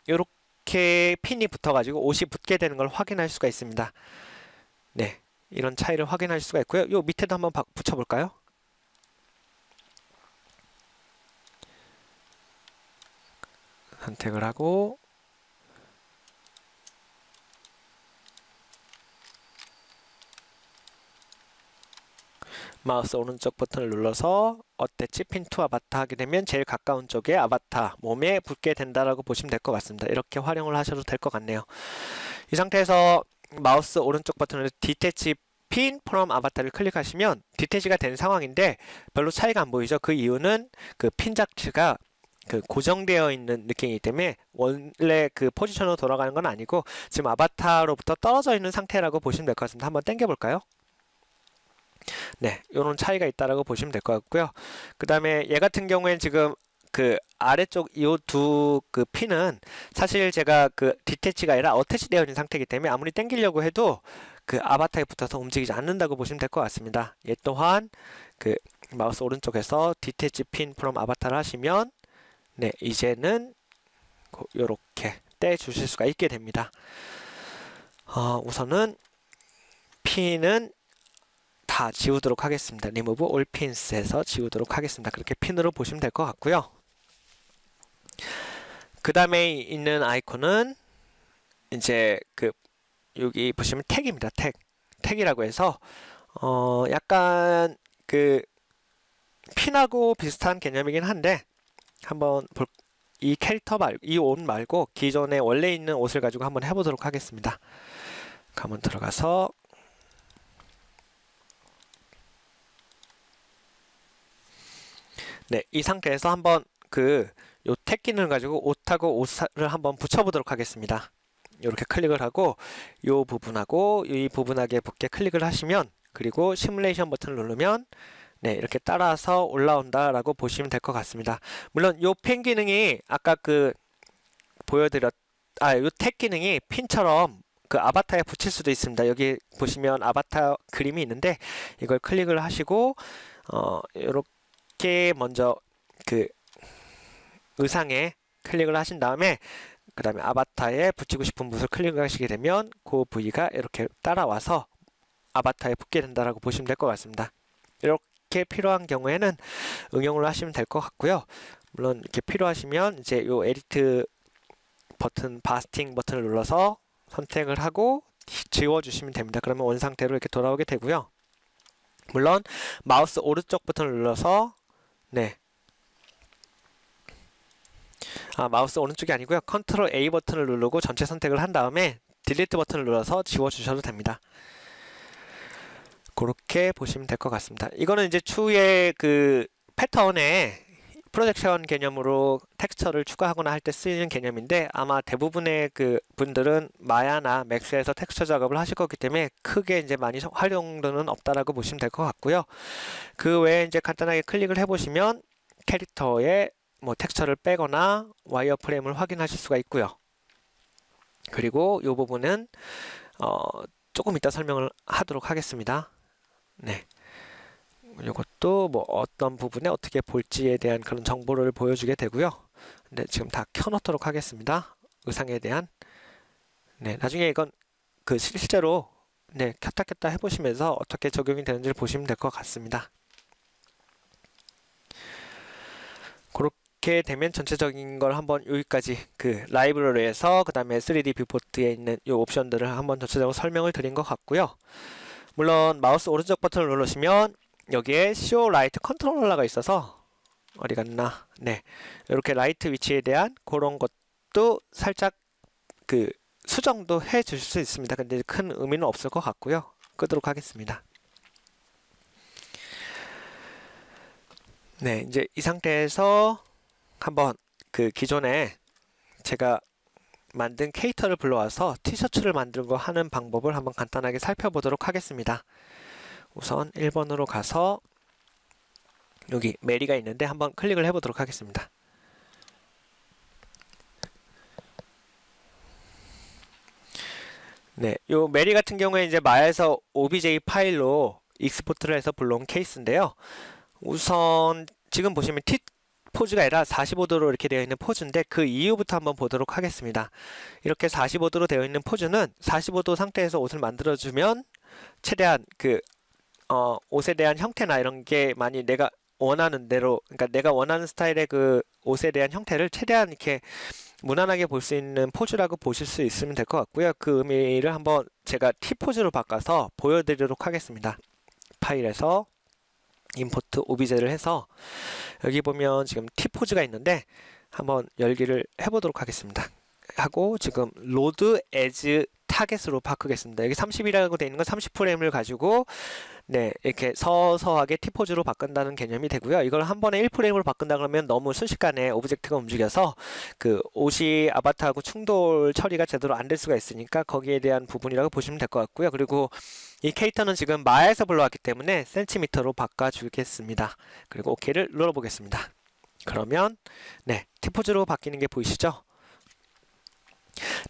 이렇게 핀이 붙어 가지고 옷이 붙게 되는 걸 확인할 수가 있습니다. 네, 이런 차이를 확인할 수가 있고요. 요 밑에도 한번 붙여 볼까요? 선택을 하고 마우스 오른쪽 버튼을 눌러서 어태치 핀 투 아바타 하게 되면 제일 가까운 쪽에 아바타 몸에 붙게 된다라고 보시면 될 것 같습니다. 이렇게 활용을 하셔도 될 것 같네요. 이 상태에서 마우스 오른쪽 버튼을 디태치 핀 프롬 아바타를 클릭하시면 디태치가 된 상황인데 별로 차이가 안 보이죠. 그 이유는 그 핀 자체가 그 고정되어 있는 느낌이기 때문에 원래 그 포지션으로 돌아가는 건 아니고 지금 아바타로부터 떨어져 있는 상태라고 보시면 될 것 같습니다. 한번 당겨 볼까요? 네, 이런 차이가 있다라고 보시면 될 것 같고요. 그 다음에 얘 같은 경우에는 지금 그 아래쪽 이 두 그 핀은 사실 제가 그 디태치가 아니라 어태치 되어 있는 상태이기 때문에 아무리 당기려고 해도 그 아바타에 붙어서 움직이지 않는다고 보시면 될 것 같습니다. 얘 또한 그 마우스 오른쪽에서 디태치 핀 프롬 아바타를 하시면 네, 이제는 이렇게 떼 주실 수가 있게 됩니다. 우선은 핀은 다 지우도록 하겠습니다. Remove all pins에서 지우도록 하겠습니다. 그렇게 핀으로 보시면 될 것 같고요. 그 다음에 있는 아이콘은 이제 그 여기 보시면 택입니다. 택이라고 해서 약간 그 핀하고 비슷한 개념이긴 한데 한번 이 캐릭터 말고 이 옷 말고 기존에 원래 있는 옷을 가지고 한번 해보도록 하겠습니다. 한번 들어가서 네, 이 상태에서 한번 요 택 기능을 가지고 옷하고 옷을 한번 붙여보도록 하겠습니다. 이렇게 클릭을 하고 이 부분하고 이 부분하게 붙게 클릭을 하시면, 그리고 시뮬레이션 버튼을 누르면 네, 이렇게 따라서 올라온다 라고 보시면 될 것 같습니다. 물론 요 펜 기능이 아까 요 택 기능이 핀처럼 그 아바타에 붙일 수도 있습니다. 여기 보시면 아바타 그림이 있는데 이걸 클릭을 하시고 이렇게 먼저 그 의상에 클릭을 하신 다음에 그 다음에 아바타에 붙이고 싶은 붓을 클릭하시게 되면 그 부위가 이렇게 따라와서 아바타에 붙게 된다라고 보시면 될 것 같습니다. 이렇게 필요한 경우에는 응용을 하시면 될 것 같고요. 물론 이렇게 필요하시면 이제 요 에디트 버튼, 바스팅 버튼을 눌러서 선택을 하고 지워주시면 됩니다. 그러면 원상태로 이렇게 돌아오게 되고요. 물론 마우스 오른쪽 버튼을 눌러서 마우스 오른쪽이 아니고요. 컨트롤 A 버튼을 누르고 전체 선택을 한 다음에 딜리트 버튼을 눌러서 지워주셔도 됩니다. 그렇게 보시면 될 것 같습니다. 이거는 이제 추후에 그 패턴에 프로젝션 개념으로 텍스처를 추가하거나 할 때 쓰이는 개념인데, 아마 대부분의 그 분들은 마야나 맥스에서 텍스처 작업을 하실 거기 때문에 크게 이제 많이 활용도는 없다라고 보시면 될 것 같고요. 그 외에 이제 간단하게 클릭을 해보시면 캐릭터에 뭐 텍스처를 빼거나 와이어프레임을 확인하실 수가 있고요. 그리고 이 부분은 조금 이따 설명을 하도록 하겠습니다. 네. 이것도 뭐 어떤 부분에 어떻게 볼지에 대한 그런 정보를 보여주게 되고요. 근데 지금 다 켜놓도록 하겠습니다. 의상에 대한. 네, 나중에 이건 실제로 켰다 켰다 해보시면서 어떻게 적용이 되는지를 보시면 될 것 같습니다. 그렇게 되면 전체적인 걸 한번 여기까지 라이브러리에서 그 다음에 3D 뷰포트에 있는 이 옵션들을 한번 전체적으로 설명을 드린 것 같고요. 물론 마우스 오른쪽 버튼을 누르시면 여기에 Show Light 컨트롤러가 있어서 어디 갔나? 네, 이렇게 라이트 위치에 대한 그런 것도 살짝 수정도 해 주실 수 있습니다. 근데 큰 의미는 없을 것 같고요. 끄도록 하겠습니다. 네, 이제 이 상태에서 한번 기존에 제가 만든 캐릭터를 불러와서 티셔츠를 만들고 하는 방법을 한번 간단하게 살펴보도록 하겠습니다. 우선 1번으로 가서 여기 메리가 있는데 한번 클릭을 해보도록 하겠습니다. 네, 요 메리 같은 경우에 이제 마야에서 OBJ 파일로 익스포트를 해서 불러온 케이스인데요. 우선 지금 보시면 T 포즈가 아니라 45도로 이렇게 되어 있는 포즈인데 그 이유부터 한번 보도록 하겠습니다. 이렇게 45도로 되어 있는 포즈는 45도 상태에서 옷을 만들어주면 최대한 옷에 대한 형태나 이런 게 많이 내가 원하는 대로, 그러니까 내가 원하는 스타일의 옷에 대한 형태를 최대한 이렇게 무난하게 볼 수 있는 포즈라고 보실 수 있으면 될 것 같고요. 그 의미를 한번 제가 T 포즈로 바꿔서 보여드리도록 하겠습니다. 파일에서 임포트 오비제를 해서 여기 보면 지금 T 포즈가 있는데 한번 열기를 해보도록 하겠습니다. 하고 지금 로드 에즈 타겟으로 바꾸겠습니다. 여기 30이라고 되어 있는 건 30프레임을 가지고 이렇게 서서하게 T포즈로 바꾼다는 개념이 되고요. 이걸 한 번에 1프레임으로 바꾼다 그러면 너무 순식간에 오브젝트가 움직여서 옷이 아바타하고 충돌 처리가 제대로 안 될 수가 있으니까 거기에 대한 부분이라고 보시면 될 것 같고요. 그리고 이 캐릭터는 지금 마야에서 불러왔기 때문에 센티미터로 바꿔주겠습니다. 그리고 OK를 눌러보겠습니다. 그러면 T포즈로 바뀌는 게 보이시죠?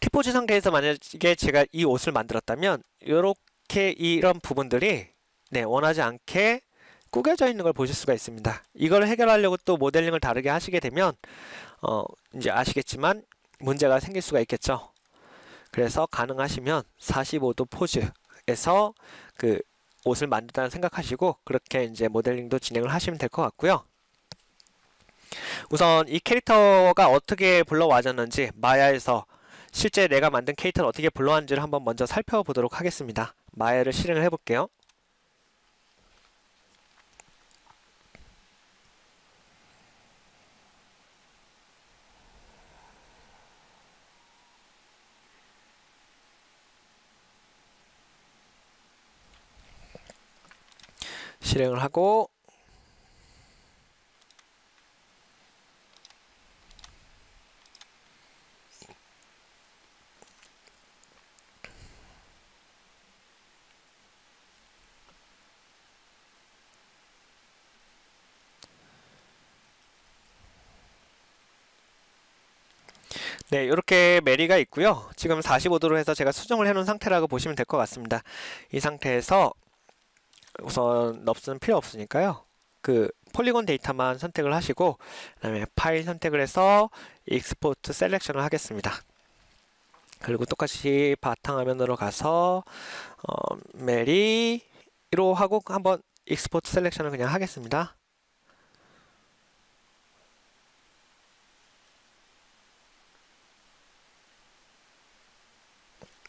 T포즈 상태에서 만약에 제가 이 옷을 만들었다면 이렇게 이런 부분들이 원하지 않게 구겨져 있는 걸 보실 수가 있습니다. 이걸 해결하려고 또 모델링을 다르게 하시게 되면 이제 아시겠지만 문제가 생길 수가 있겠죠. 그래서 가능하시면 45도 포즈에서 옷을 만든다는 생각하시고 그렇게 이제 모델링도 진행을 하시면 될 것 같고요. 우선 이 캐릭터가 어떻게 불러와졌는지 마야에서 실제 내가 만든 캐릭터를 어떻게 불러왔는지를 한번 먼저 살펴보도록 하겠습니다. 마야를 실행을 해볼게요. 실행을 하고 네, 이렇게 메리가 있고요. 지금 45도로 해서 제가 수정을 해놓은 상태라고 보시면 될 것 같습니다. 이 상태에서 우선 넙스는 필요 없으니까요. 그 폴리곤 데이터만 선택을 하시고 그다음에 파일 선택을 해서 익스포트 셀렉션을 하겠습니다. 그리고 똑같이 바탕화면으로 가서 메리로 하고 한번 익스포트 셀렉션을 그냥 하겠습니다.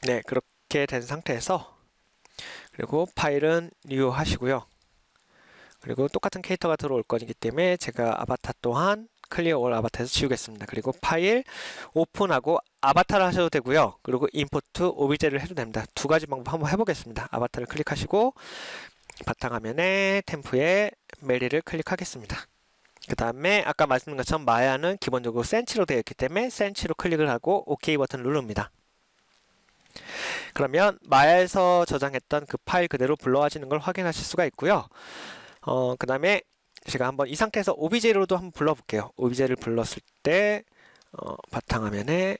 네, 그렇게 된 상태에서 그리고 파일은 new 하시고요. 그리고 똑같은 캐릭터가 들어올 거기 때문에 제가 아바타 또한 클리어 올 아바타에서 지우겠습니다. 그리고 파일 오픈하고 아바타를 하셔도 되고요. 그리고 임포트 오비제를 해도 됩니다. 두 가지 방법 한번 해보겠습니다. 아바타를 클릭하시고 바탕화면에 템프에 메리를 클릭하겠습니다. 그 다음에 아까 말씀드린 것처럼 마야는 기본적으로 센치로 되어 있기 때문에 센치로 클릭을 하고 OK 버튼 누릅니다. 그러면 마야에서 저장했던 그 파일 그대로 불러와지는 걸 확인하실 수가 있고요. 그 다음에 제가 한번 이 상태에서 OBJ로도 한번 불러볼게요. OBJ를 불렀을 때 바탕화면에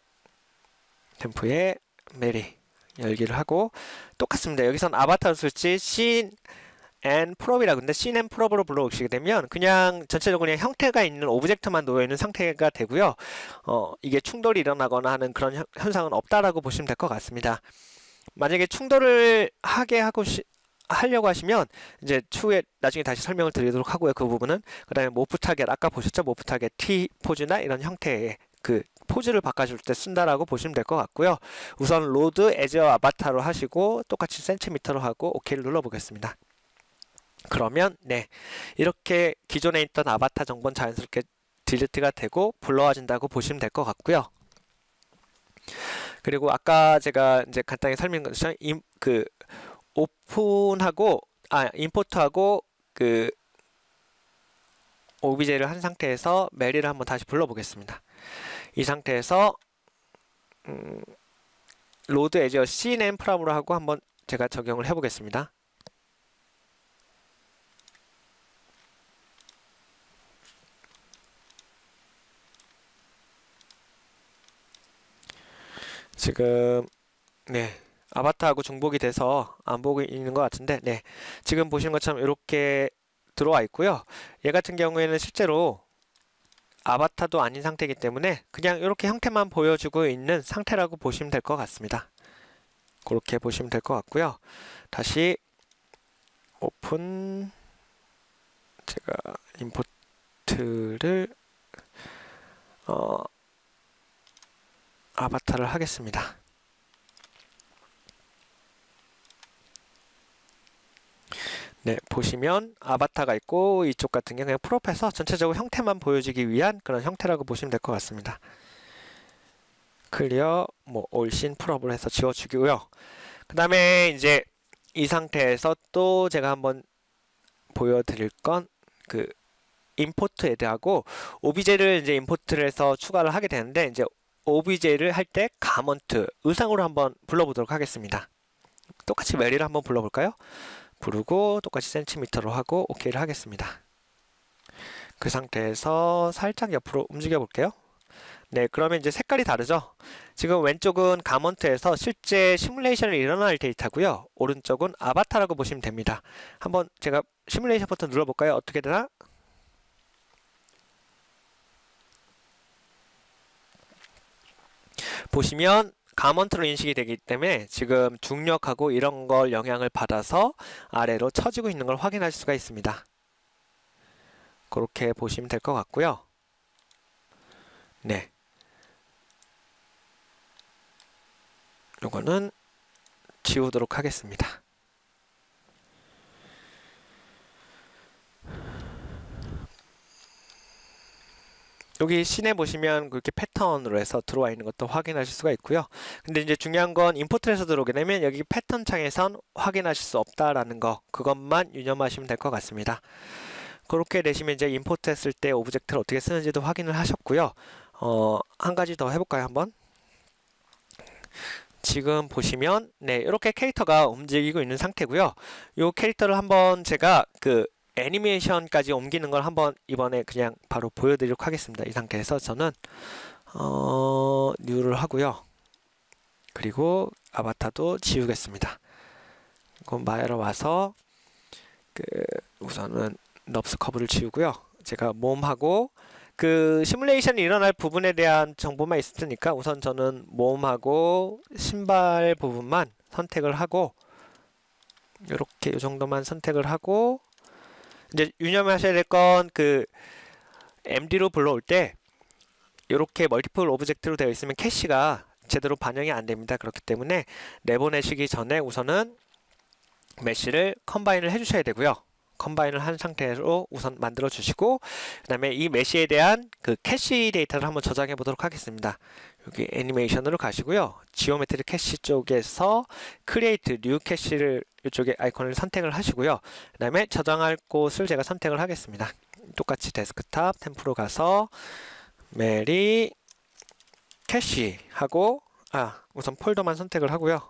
템프에 메리 열기를 하고 똑같습니다. 여기선 아바타를 쓸지 씬 앤 프롭이라고 근데 씬 앤 프롭으로 불러오시게 되면 그냥 전체적으로 그냥 형태가 있는 오브젝트만 놓여있는 상태가 되고요. 이게 충돌이 일어나거나 하는 그런 현상은 없다라고 보시면 될 것 같습니다. 만약에 충돌을 하려고 하시면 이제 추후에 나중에 다시 설명을 드리도록 하고요. 그 부분은 그 다음에 모프 타겟 아까 보셨죠? 모프 타겟 T 포즈나 이런 형태의 그 포즈를 바꿔줄 때 쓴다라고 보시면 될 것 같고요. 우선 로드 에즈 아바타로 하시고 똑같이 센티미터로 하고 OK를 눌러보겠습니다. 그러면 네, 이렇게 기존에 있던 아바타 정보는 자연스럽게 딜리트가 되고 불러와진다고 보시면 될 것 같고요. 그리고 아까 제가 이제 간단히 설명한 것처럼 오픈하고 임포트하고 그 OBJ를 한 상태에서 메리를 한번 다시 불러보겠습니다. 이 상태에서 로드 에지어 CNN 프람으로 하고 한번 제가 적용을 해보겠습니다. 지금 네, 아바타하고 중복이 돼서 안 보고 있는 것 같은데 네, 지금 보시는 것처럼 이렇게 들어와 있고요. 얘 같은 경우에는 실제로 아바타도 아닌 상태이기 때문에 그냥 이렇게 형태만 보여주고 있는 상태라고 보시면 될 것 같습니다. 그렇게 보시면 될 것 같고요. 다시 오픈 제가 임포트를 아바타를 하겠습니다. 네, 보시면 아바타가 있고 이쪽 같은 경우 그냥 프롭해서 전체적으로 형태만 보여주기 위한 그런 형태라고 보시면 될 것 같습니다. 클리어 올씬 프롭을 해서 지워주고요. 그 다음에 이제 이 상태에서 또 제가 한번 보여드릴 건 그 임포트 에드하고 OBJ를 이제 임포트를 해서 추가를 하게 되는데 이제 OBJ를 할 때 가먼트 의상으로 한번 불러보도록 하겠습니다. 똑같이 메리를 한번 불러볼까요? 부르고 똑같이 센티미터로 하고 OK를 하겠습니다. 그 상태에서 살짝 옆으로 움직여 볼게요. 네, 그러면 이제 색깔이 다르죠? 지금 왼쪽은 가먼트에서 실제 시뮬레이션이 일어날 데이터고요. 오른쪽은 아바타라고 보시면 됩니다. 한번 제가 시뮬레이션 버튼 눌러볼까요? 어떻게 되나? 보시면 가먼트로 인식이 되기 때문에 지금 중력하고 이런 걸 영향을 받아서 아래로 처지고 있는 걸 확인할 수가 있습니다. 그렇게 보시면 될 것 같고요. 네. 요거는 지우도록 하겠습니다. 여기 씬에 보시면 그렇게 패턴으로 해서 들어와 있는 것도 확인하실 수가 있고요. 근데 이제 중요한 건 임포트에서 들어오게 되면 여기 패턴 창에선 확인하실 수 없다라는 거, 그것만 유념하시면 될 것 같습니다. 그렇게 되시면 이제 임포트 했을 때 오브젝트를 어떻게 쓰는지도 확인을 하셨고요. 한 가지 더 해볼까요, 한번? 지금 보시면 네, 이렇게 캐릭터가 움직이고 있는 상태고요. 이 캐릭터를 한번 제가 그 애니메이션까지 옮기는 걸 한번 이번에 그냥 바로 보여드리도록 하겠습니다. 이 상태에서 저는 뉴를 하고요. 그리고 아바타도 지우겠습니다. 그럼 마야로 와서 우선은 넙스 커브를 지우고요. 제가 몸하고 그 시뮬레이션이 일어날 부분에 대한 정보만 있으니까 우선 저는 몸하고 신발 부분만 선택을 하고 이렇게 이 정도만 선택을 하고 이제 유념하셔야 될 건 그 MD로 불러올 때 이렇게 멀티플 오브젝트로 되어 있으면 캐시가 제대로 반영이 안 됩니다. 그렇기 때문에 내보내시기 전에 우선은 메쉬를 컴바인을 해주셔야 되고요. 컴바인을 한 상태로 우선 만들어 주시고 그 다음에 이 메쉬에 대한 그 캐시 데이터를 한번 저장해 보도록 하겠습니다. 여기 애니메이션으로 가시고요. 지오메트리 캐시 쪽에서 크리에이트 뉴 캐시를 이쪽에 아이콘을 선택을 하시고요. 그 다음에 저장할 곳을 제가 선택을 하겠습니다. 똑같이 데스크탑 템프로 가서 메리 캐시 하고 우선 폴더만 선택을 하고요.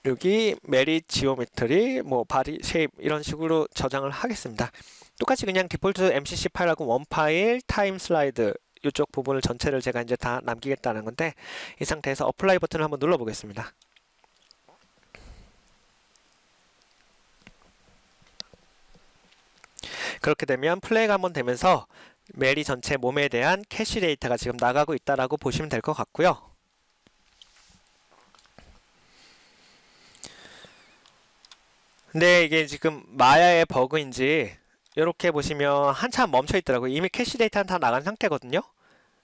여기 메리 지오메트리 뭐 바디 쉐입 이런 식으로 저장을 하겠습니다. 똑같이 그냥 디폴트 MCC 파일하고 원 파일 타임 슬라이드 이쪽 부분을 전체를 제가 이제 다 남기겠다는 건데 이 상태에서 어플라이 버튼을 한번 눌러 보겠습니다. 그렇게 되면 플레이가 한번 되면서 메리 전체 몸에 대한 캐시 데이터가 지금 나가고 있다라고 보시면 될 것 같고요. 근데 이게 지금 마야의 버그인지 이렇게 보시면 한참 멈춰 있더라고요. 이미 캐시 데이터는 다 나간 상태거든요.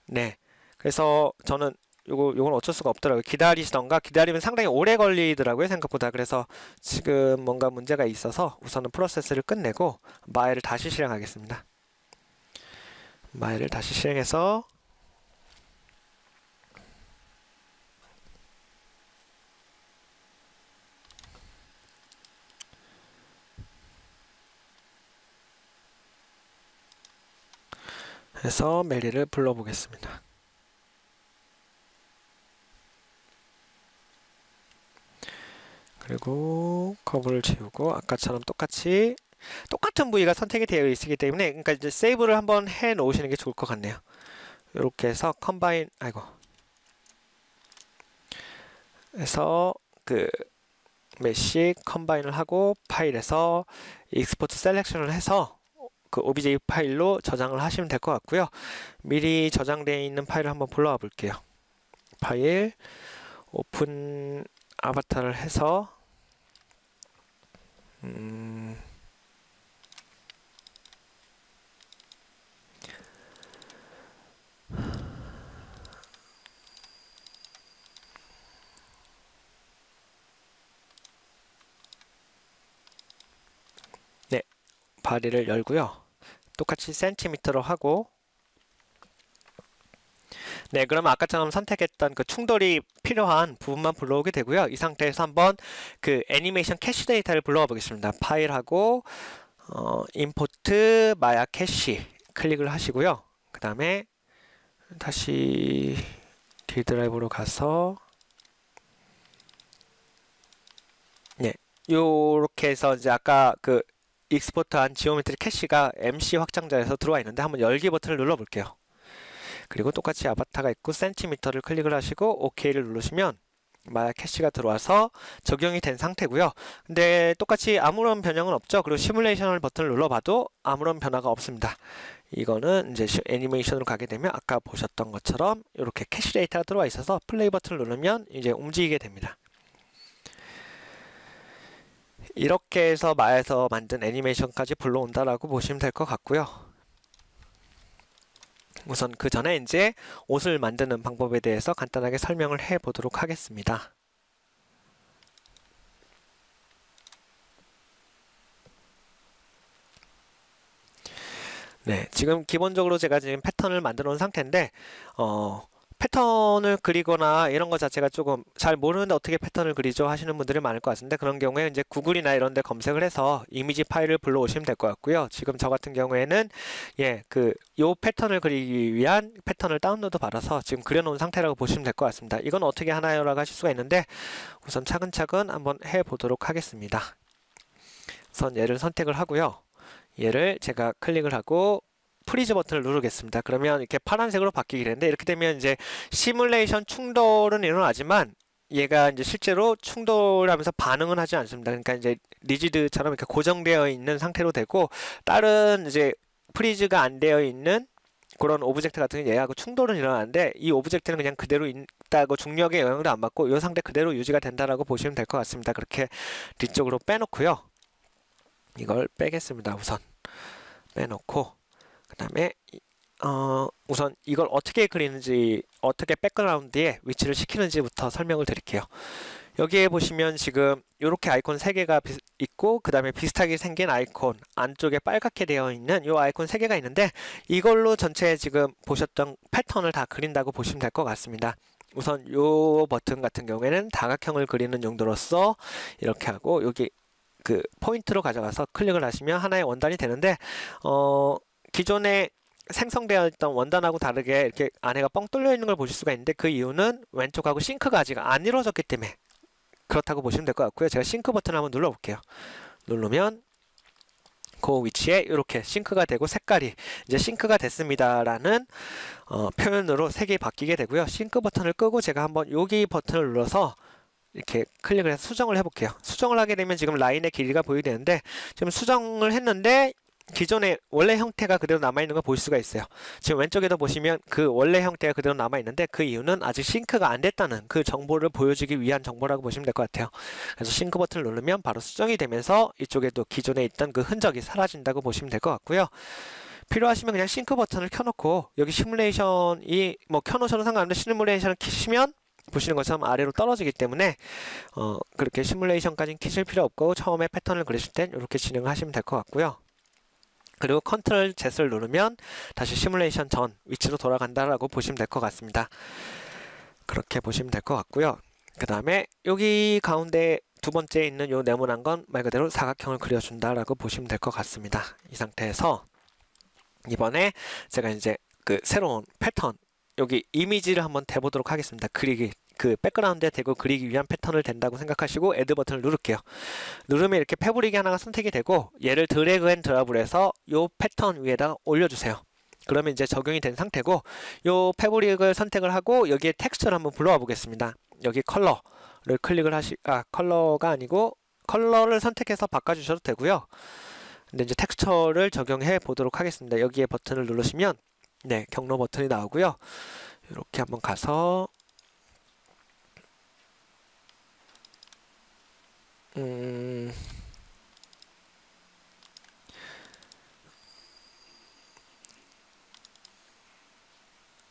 네. 그래서 저는 요건 어쩔 수가 없더라고요. 기다리시던가 기다리면 상당히 오래 걸리더라고요. 생각보다. 그래서 지금 뭔가 문제가 있어서 우선은 프로세스를 끝내고 마야를 다시 실행하겠습니다. 마야를 다시 실행해서 해서 메리를 불러보겠습니다. 그리고 커브를 지우고 아까처럼 똑같은 부위가 선택이 되어 있기 때문에 그러니까 이제 세이브를 한번 해 놓으시는 게 좋을 것 같네요. 이렇게 해서 컴바인 해서 그 메쉬 컴바인을 하고 파일에서 익스포트 셀렉션을 해서 그 OBJ 파일로 저장을 하시면 될 것 같고요. 미리 저장되어 있는 파일을 한번 불러와 볼게요. 파일 오픈 아바타를 해서 네, 바디를 열고요. 똑같이 센티미터로 하고 네, 그러면 아까처럼 선택했던 그 충돌이 필요한 부분만 불러오게 되고요. 이 상태에서 한번 그 애니메이션 캐시 데이터를 불러와 보겠습니다. 파일하고 임포트 마야 캐시 클릭을 하시고요. 그 다음에 다시 D 드라이브로 가서 네, 요렇게 해서 이제 아까 그 익스포트한 지오메트리 캐시가 MC 확장자에서 들어와 있는데 한번 열기 버튼을 눌러 볼게요. 그리고 똑같이 아바타가 있고 센티미터를 클릭을 하시고 OK를 누르시면 마야 캐시가 들어와서 적용이 된 상태고요. 근데 똑같이 아무런 변형은 없죠. 그리고 시뮬레이션 버튼을 눌러봐도 아무런 변화가 없습니다. 이거는 이제 애니메이션으로 가게 되면 아까 보셨던 것처럼 이렇게 캐시 데이터가 들어와 있어서 플레이 버튼을 누르면 이제 움직이게 됩니다. 이렇게 해서 마야에서 만든 애니메이션까지 불러온다라고 보시면 될 것 같고요. 우선 그 전에 이제 옷을 만드는 방법에 대해서 간단하게 설명을 해 보도록 하겠습니다. 네, 지금 기본적으로 제가 지금 패턴을 만들어 놓은 상태인데 패턴을 그리거나 이런 것 자체가 조금 잘 모르는데 어떻게 패턴을 그리죠 하시는 분들이 많을 것 같은데, 그런 경우에 이제 구글이나 이런 데 검색을 해서 이미지 파일을 불러오시면 될 것 같고요. 지금 저 같은 경우에는 요 패턴을 그리기 위한 패턴을 다운로드 받아서 지금 그려놓은 상태라고 보시면 될 것 같습니다. 이건 어떻게 하나요? 라고 하실 수가 있는데, 우선 차근차근 한번 해보도록 하겠습니다. 우선 얘를 선택을 하고요. 얘를 제가 클릭을 하고 프리즈 버튼을 누르겠습니다. 그러면 이렇게 파란색으로 바뀌게 되는데, 이렇게 되면 이제 시뮬레이션 충돌은 일어나지만 얘가 이제 실제로 충돌하면서 반응은 하지 않습니다. 그러니까 이제 리지드처럼 이렇게 고정되어 있는 상태로 되고, 다른 이제 프리즈가 안 되어 있는 그런 오브젝트 같은 경우 얘하고 충돌은 일어나는데, 이 오브젝트는 그냥 그대로 있다고 중력의 영향도 안 받고 이 상태 그대로 유지가 된다라고 보시면 될 것 같습니다. 그렇게 뒤쪽으로 빼놓고요. 이걸 빼겠습니다. 우선 빼놓고, 그 다음에 우선 이걸 어떻게 그리는지, 어떻게 백그라운드에 위치를 시키는지부터 설명을 드릴게요. 여기에 보시면 지금 이렇게 아이콘 3개가 있고, 그 다음에 비슷하게 생긴 아이콘, 안쪽에 빨갛게 되어 있는 이 아이콘 3개가 있는데, 이걸로 전체 지금 보셨던 패턴을 다 그린다고 보시면 될 것 같습니다. 우선 이 버튼 같은 경우에는 다각형을 그리는 용도로서 이렇게 하고, 여기 그 포인트로 가져가서 클릭을 하시면 하나의 원단이 되는데, 기존에 생성되어 있던 원단하고 다르게 이렇게 안에가 뻥 뚫려 있는 걸 보실 수가 있는데, 그 이유는 왼쪽하고 싱크가 아직 안 이루어졌기 때문에 그렇다고 보시면 될 것 같고요. 제가 싱크 버튼을 한번 눌러 볼게요. 누르면 그 위치에 이렇게 싱크가 되고, 색깔이 이제 싱크가 됐습니다라는 표현으로 색이 바뀌게 되고요. 싱크 버튼을 끄고 제가 한번 여기 버튼을 눌러서 이렇게 클릭을 해서 수정을 해볼게요. 수정을 하게 되면 지금 라인의 길이가 보이게 되는데, 지금 수정을 했는데 기존의 원래 형태가 그대로 남아있는 걸 볼 수가 있어요. 지금 왼쪽에도 보시면 그 원래 형태가 그대로 남아있는데, 그 이유는 아직 싱크가 안 됐다는 그 정보를 보여주기 위한 정보라고 보시면 될 것 같아요. 그래서 싱크 버튼을 누르면 바로 수정이 되면서 이쪽에도 기존에 있던 그 흔적이 사라진다고 보시면 될 것 같고요. 필요하시면 그냥 싱크 버튼을 켜놓고, 여기 시뮬레이션이 뭐 켜놓으셔도 상관없는데 시뮬레이션을 키시면 보시는 것처럼 아래로 떨어지기 때문에 그렇게 시뮬레이션까지는 키실 필요 없고, 처음에 패턴을 그리실 땐 이렇게 진행을 하시면 될 것 같고요. 그리고 컨트롤 Z를 누르면 다시 시뮬레이션 전 위치로 돌아간다라고 보시면 될 것 같습니다. 그렇게 보시면 될 것 같고요. 그 다음에 여기 가운데 두 번째 있는 요 네모난 건 말 그대로 사각형을 그려준다라고 보시면 될 것 같습니다. 이 상태에서 이번에 제가 이제 그 새로운 패턴, 여기 이미지를 한번 대보도록 하겠습니다. 그리기, 그 백그라운드에 대고 그리기 위한 패턴을 된다고 생각하시고 애드 버튼을 누를게요. 누르면 이렇게 패브릭이 하나가 선택이 되고, 얘를 드래그 앤 드랍을 해서 요 패턴 위에다가 올려주세요. 그러면 이제 적용이 된 상태고, 요 패브릭을 선택을 하고 여기에 텍스처를 한번 불러와 보겠습니다. 여기 컬러를 클릭을 컬러가 아니고 컬러를 선택해서 바꿔주셔도 되고요. 근데 이제 텍스처를 적용해 보도록 하겠습니다. 여기에 버튼을 누르시면 네, 경로 버튼이 나오고요. 이렇게 한번 가서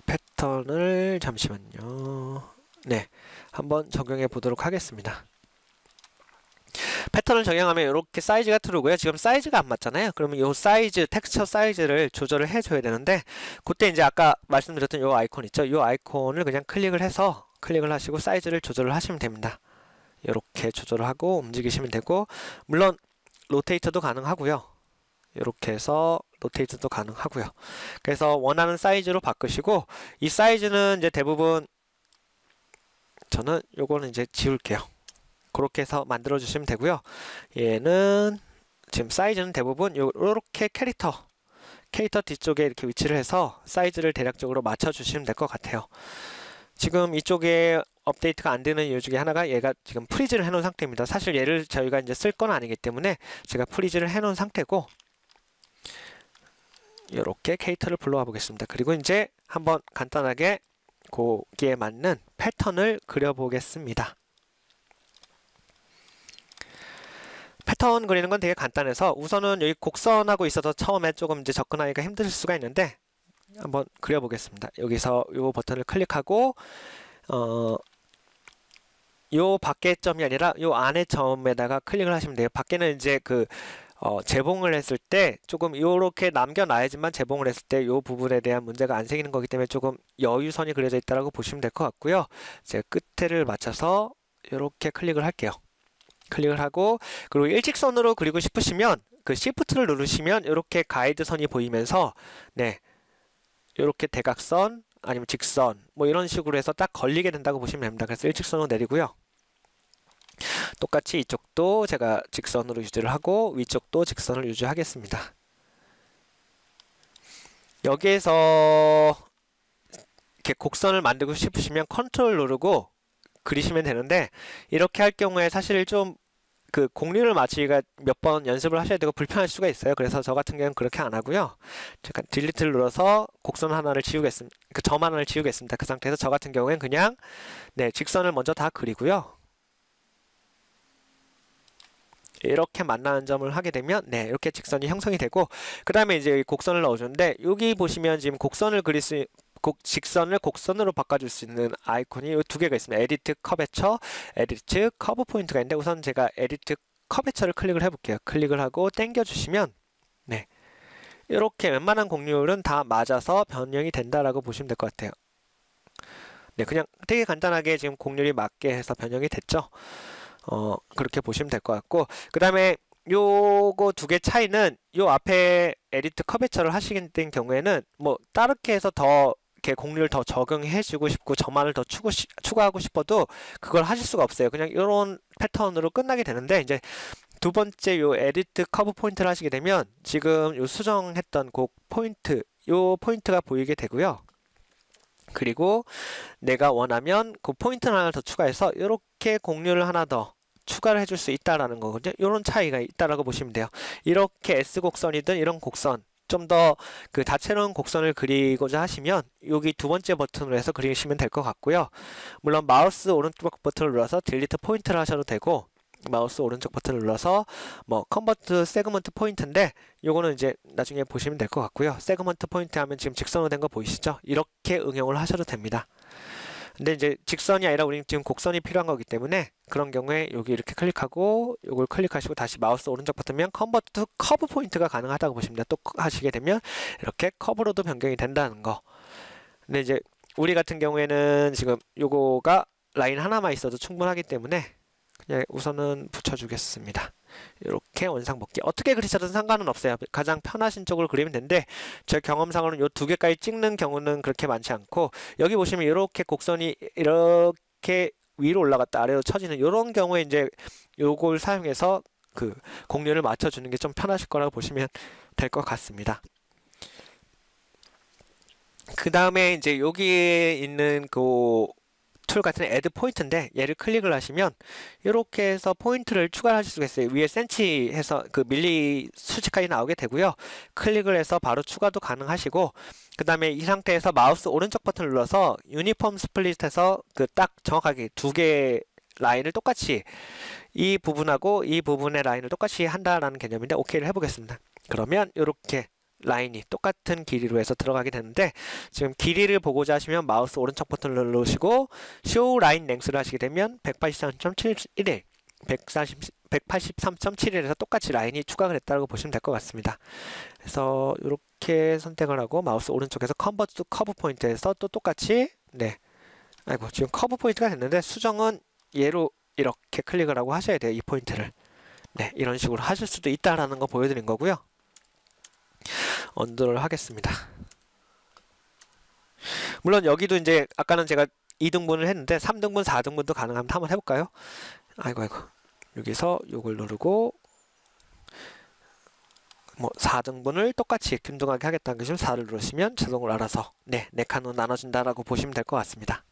패턴을 잠시만요. 네, 한번 적용해 보도록 하겠습니다. 패턴을 적용하면 이렇게 사이즈가 들어오고요. 지금 사이즈가 안 맞잖아요. 그러면 이 사이즈, 텍스처 사이즈를 조절을 해줘야 되는데, 그때 이제 아까 말씀드렸던 이 아이콘 있죠? 이 아이콘을 그냥 클릭을 해서 클릭을 하시고 사이즈를 조절을 하시면 됩니다. 이렇게 조절을 하고 움직이시면 되고, 물론 로테이트도 가능하고요. 이렇게 해서 로테이트도 가능하고요. 그래서 원하는 사이즈로 바꾸시고, 이 사이즈는 이제 대부분 저는 요거는 이제 지울게요. 그렇게 해서 만들어 주시면 되고요. 얘는 지금 사이즈는 대부분 요렇게 캐릭터 뒤쪽에 이렇게 위치를 해서 사이즈를 대략적으로 맞춰 주시면 될 것 같아요. 지금 이쪽에 업데이트가 안 되는 이유 중에 하나가 얘가 지금 프리즈를 해 놓은 상태입니다. 사실 얘를 저희가 이제 쓸 건 아니기 때문에 제가 프리즈를 해 놓은 상태고, 이렇게 캐릭터를 불러와 보겠습니다. 그리고 이제 한번 간단하게 거기에 맞는 패턴을 그려 보겠습니다. 패턴 그리는 건 되게 간단해서, 우선은 여기 곡선하고 있어서 처음에 조금 이제 접근하기가 힘들 수가 있는데, 한번 그려보겠습니다. 여기서 요 버튼을 클릭하고 요 밖에 점이 아니라 요 안에 점에다가 클릭을 하시면 돼요. 밖에는 이제 재봉을 했을 때 조금 요렇게 남겨놔야지만 재봉을 했을 때 요 부분에 대한 문제가 안 생기는 거기 때문에 조금 여유선이 그려져 있다라고 보시면 될 것 같고요. 제가 끝에를 맞춰서 요렇게 클릭을 할게요. 클릭을 하고, 그리고 일직선으로 그리고 싶으시면 그 Shift를 누르시면 이렇게 가이드선이 보이면서 네, 이렇게 대각선 아니면 직선 뭐 이런 식으로 해서 딱 걸리게 된다고 보시면 됩니다. 그래서 일직선으로 내리고요. 똑같이 이쪽도 제가 직선으로 유지를 하고 위쪽도 직선을 유지하겠습니다. 여기에서 이렇게 곡선을 만들고 싶으시면 컨트롤 누르고 그리시면 되는데, 이렇게 할 경우에 사실 좀 그 곡률을 맞추기가 몇 번 연습을 하셔야 되고 불편할 수가 있어요. 그래서 저 같은 경우는 그렇게 안 하고요. 잠깐 딜리트를 눌러서 곡선 하나를 지우겠습니다. 그 점 하나를 지우겠습니다. 그 상태에서 저 같은 경우엔 그냥 네, 직선을 먼저 다 그리고요. 이렇게 만나는 점을 하게 되면 네, 이렇게 직선이 형성이 되고, 그 다음에 이제 곡선을 넣어주는데, 여기 보시면 지금 곡선을 그릴 수 직선을 곡선으로 바꿔줄 수 있는 아이콘이 이 두 개가 있습니다. 에디트 커베처, 에디트 커브 포인트가 있는데, 우선 제가 에디트 커베처를 클릭을 해볼게요. 클릭을 하고 당겨주시면 네, 이렇게 웬만한 곡률은 다 맞아서 변형이 된다라고 보시면 될 것 같아요. 네, 그냥 되게 간단하게 지금 곡률이 맞게 해서 변형이 됐죠. 그렇게 보시면 될 것 같고, 그 다음에 요거 두 개 차이는 요 앞에 에디트 커베처를 하시게 된 경우에는 뭐 다르게 해서 더 이렇게 곡률을 더 적용해주고 싶고 점안을 더 추가하고 싶어도 그걸 하실 수가 없어요. 그냥 이런 패턴으로 끝나게 되는데, 이제 두 번째 요 에디트 커브 포인트를 하시게 되면 지금 요 수정했던 곡 포인트, 요 포인트가 보이게 되고요. 그리고 내가 원하면 그 포인트 하나 더 추가해서 이렇게 곡률을 하나 더 추가를 해줄 수 있다라는 거거든요. 이런 차이가 있다라고 보시면 돼요. 이렇게 S 곡선이든 이런 곡선, 좀 더 그 다채로운 곡선을 그리고자 하시면 여기 두 번째 버튼으로 해서 그리시면 될 것 같고요. 물론 마우스 오른쪽 버튼을 눌러서 딜리트 포인트를 하셔도 되고, 마우스 오른쪽 버튼을 눌러서 뭐 컨버트 세그먼트 포인트인데 요거는 이제 나중에 보시면 될 것 같고요. 세그먼트 포인트 하면 지금 직선으로 된 거 보이시죠? 이렇게 응용을 하셔도 됩니다. 근데 이제 직선이 아니라 우리는 지금 곡선이 필요한 거기 때문에 그런 경우에 여기 이렇게 클릭하고 요걸 클릭하시고 다시 마우스 오른쪽 버튼면 컨버트 커브 포인트가 가능하다고 보시면 돼요. 또 하시게 되면 이렇게 커브로도 변경이 된다는 거. 근데 이제 우리 같은 경우에는 지금 요거가 라인 하나만 있어도 충분하기 때문에 그냥 우선은 붙여주겠습니다. 이렇게 원상복귀. 어떻게 그리셔도 상관은 없어요. 가장 편하신 쪽으로 그리면 되는데, 제 경험상으로는 이 두 개까지 찍는 경우는 그렇게 많지 않고, 여기 보시면 이렇게 곡선이 이렇게 위로 올라갔다 아래로 처지는 이런 경우에 이제 요걸 사용해서 그 곡률을 맞춰주는 게 좀 편하실 거라고 보시면 될 것 같습니다. 그 다음에 이제 여기에 있는 그 툴 같은 애드 포인트인데, 얘를 클릭을 하시면 이렇게 해서 포인트를 추가하실 수가 있어요. 위에 센치 해서 그 밀리 수치까지 나오게 되고요. 클릭을 해서 바로 추가도 가능하시고, 그 다음에 이 상태에서 마우스 오른쪽 버튼을 눌러서 유니폼 스플릿해서 그 딱 정확하게 두 개의 라인을 똑같이, 이 부분하고 이 부분의 라인을 똑같이 한다라는 개념인데, 오케이를 해보겠습니다. 그러면 이렇게 라인이 똑같은 길이로 해서 들어가게 되는데, 지금 길이를 보고자 하시면 마우스 오른쪽 버튼을 누르시고 Show Line Length를 하시게 되면 183.71, 183.71에서 똑같이 라인이 추가가 됐다고 보시면 될 것 같습니다. 그래서 이렇게 선택을 하고 마우스 오른쪽에서 Convert to Curve 포인트에서 또 똑같이 네, 아이고 지금 커브 포인트가 됐는데 수정은 얘로 이렇게 클릭을 하고 하셔야 돼요. 이 포인트를. 네, 이런 식으로 하실 수도 있다라는 거 보여드린 거고요. 언더를 하겠습니다. 물론 여기도 이제 아까는 제가 2등분을 했는데 3등분, 4등분도 가능하면 한번 해볼까요? 아이고 여기서 요걸 누르고 뭐 4등분을 똑같이 균등하게 하겠다는 것이면 4를 누르시면 자동으로 알아서 네 칸으로 나눠준다라고 보시면 될 것 같습니다.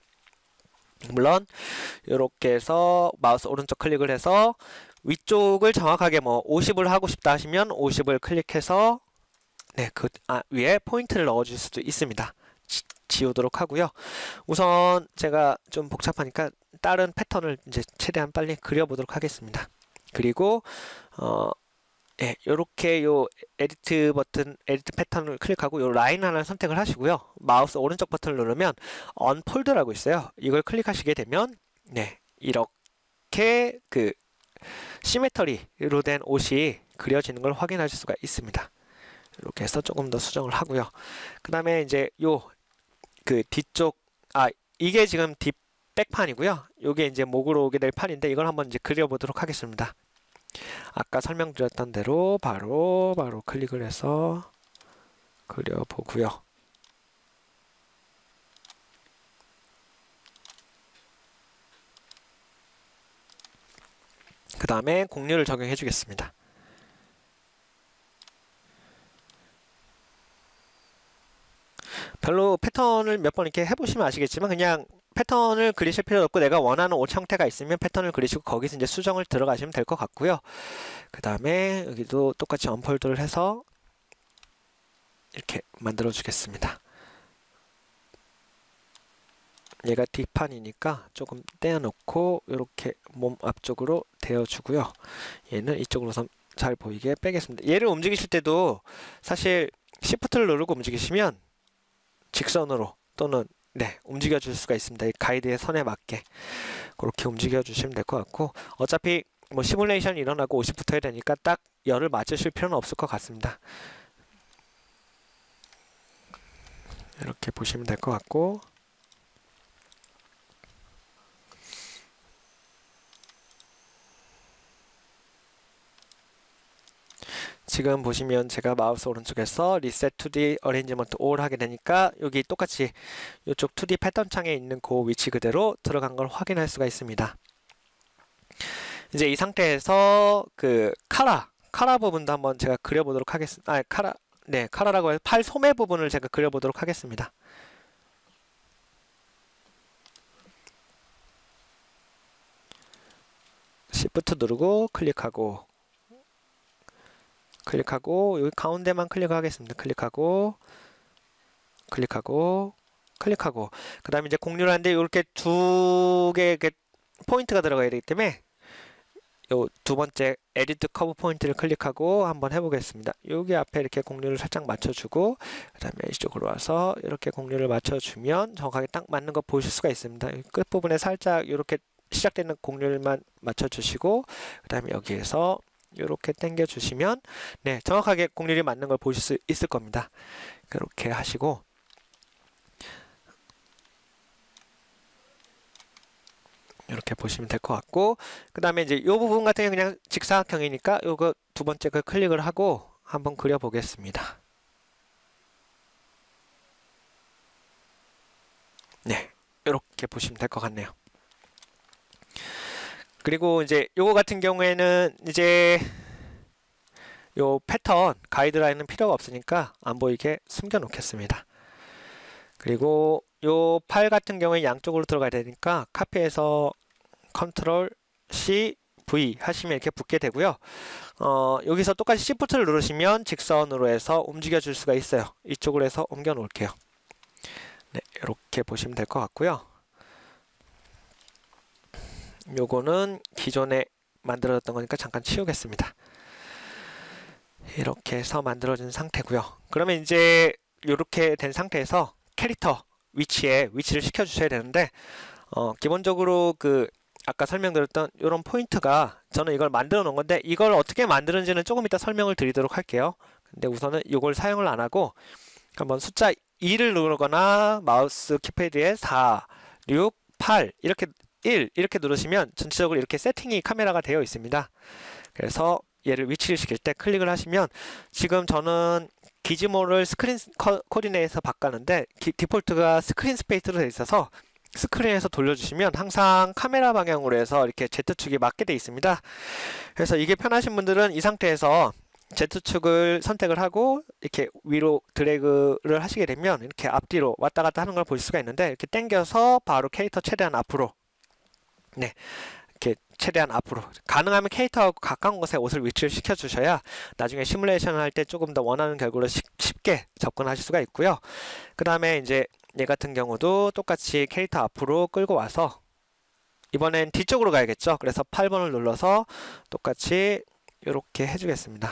물론 이렇게 해서 마우스 오른쪽 클릭을 해서 위쪽을 정확하게 뭐 50을 하고 싶다 하시면 50을 클릭해서 네, 위에 포인트를 넣어줄 수도 있습니다. 지우도록 하고요. 우선 제가 좀 복잡하니까 다른 패턴을 이제 최대한 빨리 그려보도록 하겠습니다. 그리고 네, 요렇게 요 에디트 버튼, 에디트 패턴을 클릭하고 요 라인 하나를 선택을 하시고요. 마우스 오른쪽 버튼을 누르면 언폴드라고 있어요. 이걸 클릭하시게 되면 네, 이렇게 그 시메터리로 된 옷이 그려지는 걸 확인하실 수가 있습니다. 이렇게 해서 조금 더 수정을 하고요. 그 다음에 이제 요 그 뒤쪽, 이게 지금 뒷백판이고요. 요게 이제 목으로 오게 될 판인데 이걸 한번 이제 그려보도록 하겠습니다. 아까 설명드렸던 대로 바로 클릭을 해서 그려보고요. 그 다음에 공률을 적용해 주겠습니다. 별로 패턴을 몇 번 이렇게 해보시면 아시겠지만 그냥 패턴을 그리실 필요 없고 내가 원하는 옷 형태가 있으면 패턴을 그리시고 거기서 이제 수정을 들어가시면 될 것 같고요. 그 다음에 여기도 똑같이 언폴드를 해서 이렇게 만들어 주겠습니다. 얘가 뒷판이니까 조금 떼어놓고 이렇게 몸 앞쪽으로 대어주고요. 얘는 이쪽으로 잘 보이게 빼겠습니다. 얘를 움직이실 때도 사실 Shift를 누르고 움직이시면 직선으로 또는 움직여 줄 수가 있습니다. 이 가이드의 선에 맞게 그렇게 움직여 주시면 될 것 같고, 어차피 뭐 시뮬레이션이 일어나고 옷이 붙어야 되니까 딱 열을 맞추실 필요는 없을 것 같습니다. 이렇게 보시면 될 것 같고, 지금 보시면 제가 마우스 오른쪽에서 Reset 2D Arrangement All 하게 되니까 여기 똑같이 이쪽 2D 패턴 창에 있는 그 위치 그대로 들어간 걸 확인할 수가 있습니다. 이제 이 상태에서 그 카라 부분도 한번 제가 그려보도록 하겠습니다. 카라라고 해서 팔 소매 부분을 제가 그려보도록 하겠습니다. Shift 누르고 클릭하고 여기 가운데만 클릭하겠습니다. 클릭하고 그 다음에 이제 공유를 하는데 이렇게 두 개의 포인트가 들어가야 되기 때문에 요 두 번째 에디트 커브 포인트를 클릭하고 한번 해보겠습니다. 여기 앞에 이렇게 공유를 살짝 맞춰주고 그 다음에 이쪽으로 와서 이렇게 공유를 맞춰주면 정확하게 딱 맞는 거 보실 수가 있습니다. 끝부분에 살짝 이렇게 시작되는 공률만 맞춰주시고 그 다음에 여기에서 이렇게 당겨 주시면 정확하게 공률이 맞는 걸 보실 수 있을 겁니다. 그렇게 하시고 이렇게 보시면 될 것 같고, 그 다음에 이제 이 부분 같은 경우는 그냥 직사각형이니까 요거 두 번째 그 클릭을 하고 한번 그려 보겠습니다. 이렇게 보시면 될 것 같네요. 그리고 이제 요거 같은 경우에는 이제 요 패턴 가이드라인은 필요가 없으니까 안 보이게 숨겨 놓겠습니다. 그리고 요 팔 같은 경우에 양쪽으로 들어가야 되니까 카피해서 컨트롤 C V 하시면 이렇게 붙게 되고요. 여기서 똑같이 Shift를 누르시면 직선으로 해서 움직여 줄 수가 있어요. 이쪽으로 해서 옮겨 놓을게요. 이렇게 보시면 될 것 같고요. 요거는 기존에 만들어졌던 거니까 잠깐 치우겠습니다. 이렇게 해서 만들어진 상태고요. 그러면 이제 이렇게 된 상태에서 캐릭터 위치를 시켜 주셔야 되는데 기본적으로 그 아까 설명드렸던 이런 포인트가 저는 이걸 만들어 놓은 건데 이걸 어떻게 만드는지는 조금 이따 설명을 드리도록 할게요. 근데 우선은 이걸 사용을 안 하고 한번 숫자 2를 누르거나 마우스 키패드에 4, 6, 8 이렇게 1 이렇게 누르시면 전체적으로 이렇게 세팅이 카메라가 되어 있습니다. 그래서 얘를 위치를 시킬 때 클릭을 하시면 지금 저는 기즈모를 스크린 코디네이트에서 바꿨는데 디폴트가 스크린 스페이스로 되어 있어서 스크린에서 돌려주시면 항상 카메라 방향으로 해서 이렇게 Z축이 맞게 되어 있습니다. 그래서 이게 편하신 분들은 이 상태에서 Z축을 선택을 하고 이렇게 위로 드래그를 하시게 되면 이렇게 앞뒤로 왔다 갔다 하는 걸 볼 수가 있는데 이렇게 당겨서 바로 캐릭터 최대한 앞으로 이렇게 최대한 앞으로 가능하면 캐릭터하고 가까운 곳에 옷을 위치를 시켜 주셔야 나중에 시뮬레이션을 할 때 조금 더 원하는 결과를 쉽게 접근하실 수가 있고요. 그 다음에 이제 얘 같은 경우도 똑같이 캐릭터 앞으로 끌고 와서 이번엔 뒤쪽으로 가야겠죠. 그래서 8번을 눌러서 똑같이 이렇게 해주겠습니다.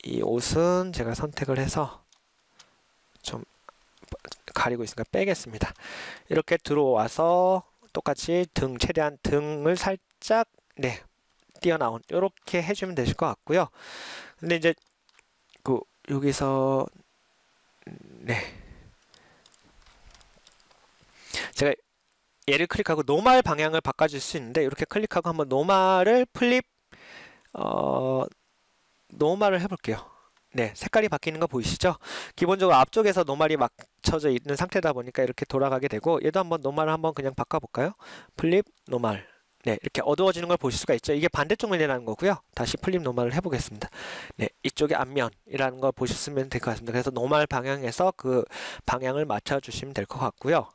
이 옷은 제가 선택을 해서 좀 가리고 있으니까 빼겠습니다. 이렇게 들어와서 똑같이 최대한 등을 살짝 띄어나온 이렇게 해주면 되실 것 같고요. 근데 이제 여기서 제가 얘를 클릭하고 노멀 방향을 바꿔줄 수 있는데 이렇게 클릭하고 한번 노멀을 노멀을 해볼게요. 색깔이 바뀌는 거 보이시죠? 기본적으로 앞쪽에서 노멀이 맞춰져 있는 상태다 보니까 이렇게 돌아가게 되고, 얘도 한번 노멀을 한번 그냥 바꿔볼까요? 플립 노멀. 이렇게 어두워지는 걸 보실 수가 있죠. 이게 반대쪽 면이라는 거고요. 다시 플립 노멀을 해보겠습니다. 이쪽이 앞면이라는 걸 보셨으면 될 것 같습니다. 그래서 노멀 방향에서 그 방향을 맞춰주시면 될 것 같고요.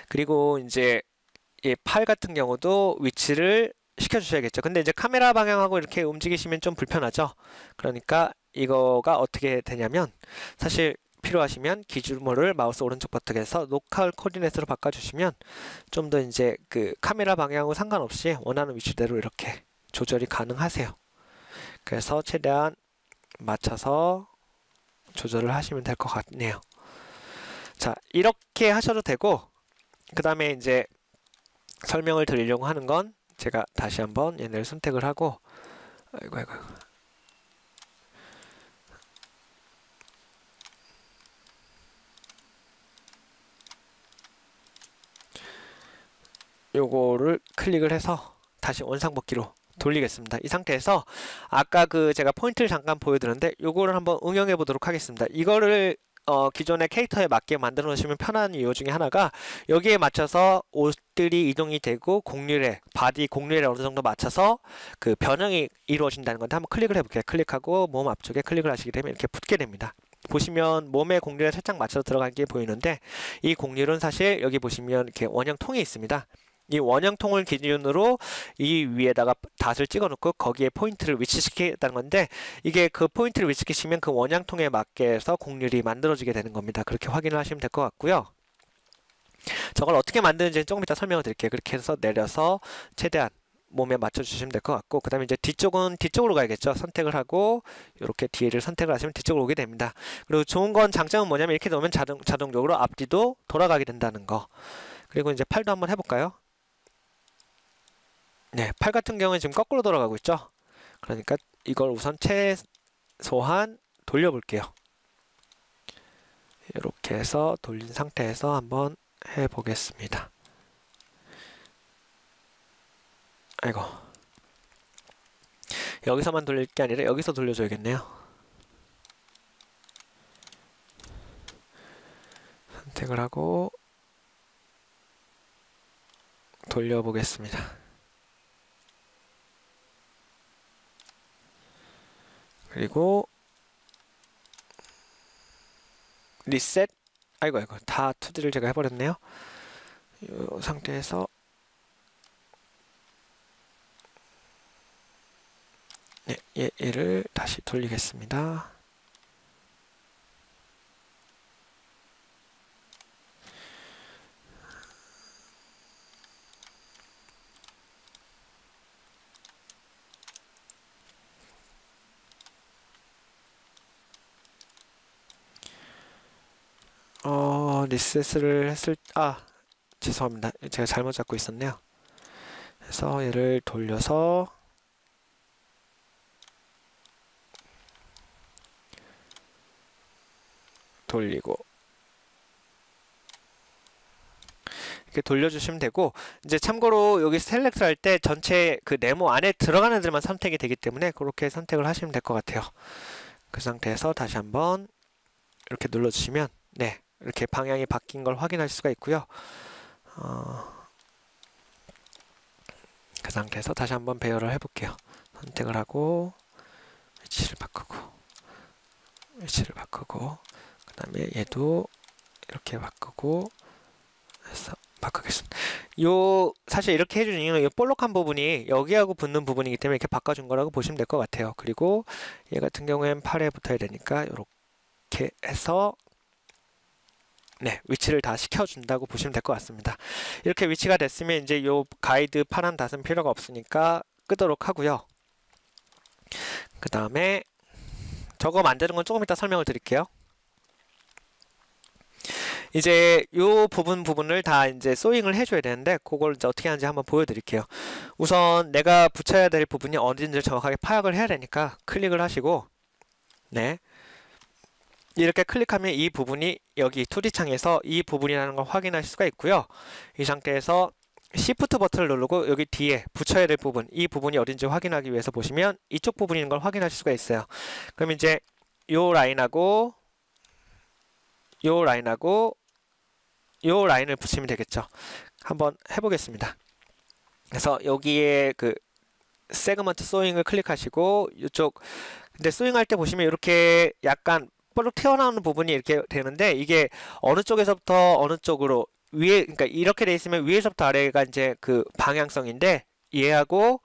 그리고 이제 이 팔 같은 경우도 위치를 시켜주셔야겠죠. 근데 이제 카메라 방향하고 이렇게 움직이시면 좀 불편하죠. 그러니까 이거가 어떻게 되냐면, 사실 필요하시면 기준모를 마우스 오른쪽 버튼에서 로컬 코디네이트로 바꿔주시면 좀 더 이제 그 카메라 방향하고 상관없이 원하는 위치대로 이렇게 조절이 가능하세요. 그래서 최대한 맞춰서 조절을 하시면 될 것 같네요. 자, 이렇게 하셔도 되고, 그 다음에 이제 설명을 드리려고 하는 건, 제가 다시 한번 얘네를 선택을 하고, 아이고 요거를 클릭을 해서 다시 원상복귀로 돌리겠습니다. 이 상태에서 아까 제가 포인트를 잠깐 보여드렸는데 요거를 한번 응용해 보도록 하겠습니다. 이거를 기존의 캐릭터에 맞게 만들어 놓으시면 편한 이유 중에 하나가, 여기에 맞춰서 옷들이 이동이 되고 바디 곡률에 어느 정도 맞춰서 그 변형이 이루어진다는 건데, 한번 클릭을 해볼게요. 클릭하고 몸 앞쪽에 클릭을 하시게 되면 이렇게 붙게 됩니다. 보시면 몸의 곡률에 살짝 맞춰서 들어간 게 보이는데, 이 곡률은 사실 여기 보시면 이렇게 원형통이 있습니다. 이 원형통을 기준으로 이 위에다가 닷을 찍어 놓고 거기에 포인트를 위치시키겠다는 건데, 이게 그 포인트를 위치시키시면 그 원형통에 맞게 해서 곡률이 만들어지게 되는 겁니다. 그렇게 확인을 하시면 될 것 같고요. 저걸 어떻게 만드는지 조금 이따 설명을 드릴게요. 그렇게 해서 내려서 최대한 몸에 맞춰 주시면 될 것 같고, 그 다음에 이제 뒤쪽은 뒤쪽으로 가야겠죠. 선택을 하고 이렇게 뒤를 선택을 하시면 뒤쪽으로 오게 됩니다. 그리고 좋은 건, 장점은 뭐냐면 이렇게 놓으면 자동적으로 앞뒤도 돌아가게 된다는 거. 그리고 이제 팔도 한번 해볼까요? 팔 같은 경우는 지금 거꾸로 돌아가고 있죠. 그러니까 이걸 우선 최소한 돌려볼게요. 이렇게 해서 돌린 상태에서 한번 해보겠습니다. 아이고, 여기서만 돌릴 게 아니라 여기서 돌려줘야겠네요. 선택을 하고 돌려보겠습니다. 그리고 리셋. 아이고 다 2D를 제가 해버렸네요. 이 상태에서 얘를 다시 돌리겠습니다. 리셋을 죄송합니다. 제가 잘못 잡고 있었네요. 그래서 얘를 돌려서 돌리고 이렇게 돌려주시면 되고, 이제 참고로 여기 셀렉트 할 때 전체 그 네모 안에 들어가는 애들만 선택이 되기 때문에 그렇게 선택을 하시면 될 것 같아요. 그 상태에서 다시 한번 이렇게 눌러주시면 이렇게 방향이 바뀐 걸 확인할 수가 있고요. 그 상태에서 다시 한번 배열을 해볼게요. 선택을 하고 위치를 바꾸고 그 다음에 얘도 이렇게 바꾸고 해서 바꾸겠습니다. 사실 이렇게 해주는 이유는 이 볼록한 부분이 여기하고 붙는 부분이기 때문에 이렇게 바꿔준 거라고 보시면 될 것 같아요. 그리고 얘 같은 경우에는 팔에 붙어야 되니까 이렇게 해서 위치를 다 시켜준다고 보시면 될 것 같습니다. 이렇게 위치가 됐으면 이제 요 가이드 파란 닷은 필요가 없으니까 끄도록 하고요. 그 다음에 저거 만드는 건 조금 이따 설명을 드릴게요. 이제 요 부분을 다 이제 소잉을 해줘야 되는데 그걸 이제 어떻게 하는지 한번 보여드릴게요. 우선 내가 붙여야 될 부분이 어딘지를 정확하게 파악을 해야 되니까 클릭을 하시고, 네, 이렇게 클릭하면 이 부분이 여기 2D 창에서 이 부분이라는 걸 확인하실 수가 있고요. 이 상태에서 Shift 버튼을 누르고 여기 뒤에 붙여야 될 부분, 이 부분이 어딘지 확인하기 위해서 보시면 이쪽 부분인 걸 확인하실 수가 있어요. 그럼 이제 요 라인하고 요 라인을 붙이면 되겠죠. 한번 해보겠습니다. 그래서 여기에 그 세그먼트 소잉을 클릭하시고 이쪽, 근데 소잉 할 때 보시면 이렇게 약간 뻘록 튀어나오는 부분이 이렇게 되는데 이게 어느 쪽에서부터 어느 쪽으로 위에, 그러니까 이렇게 돼 있으면 위에서부터 아래가 이제 그 방향성인데 얘하고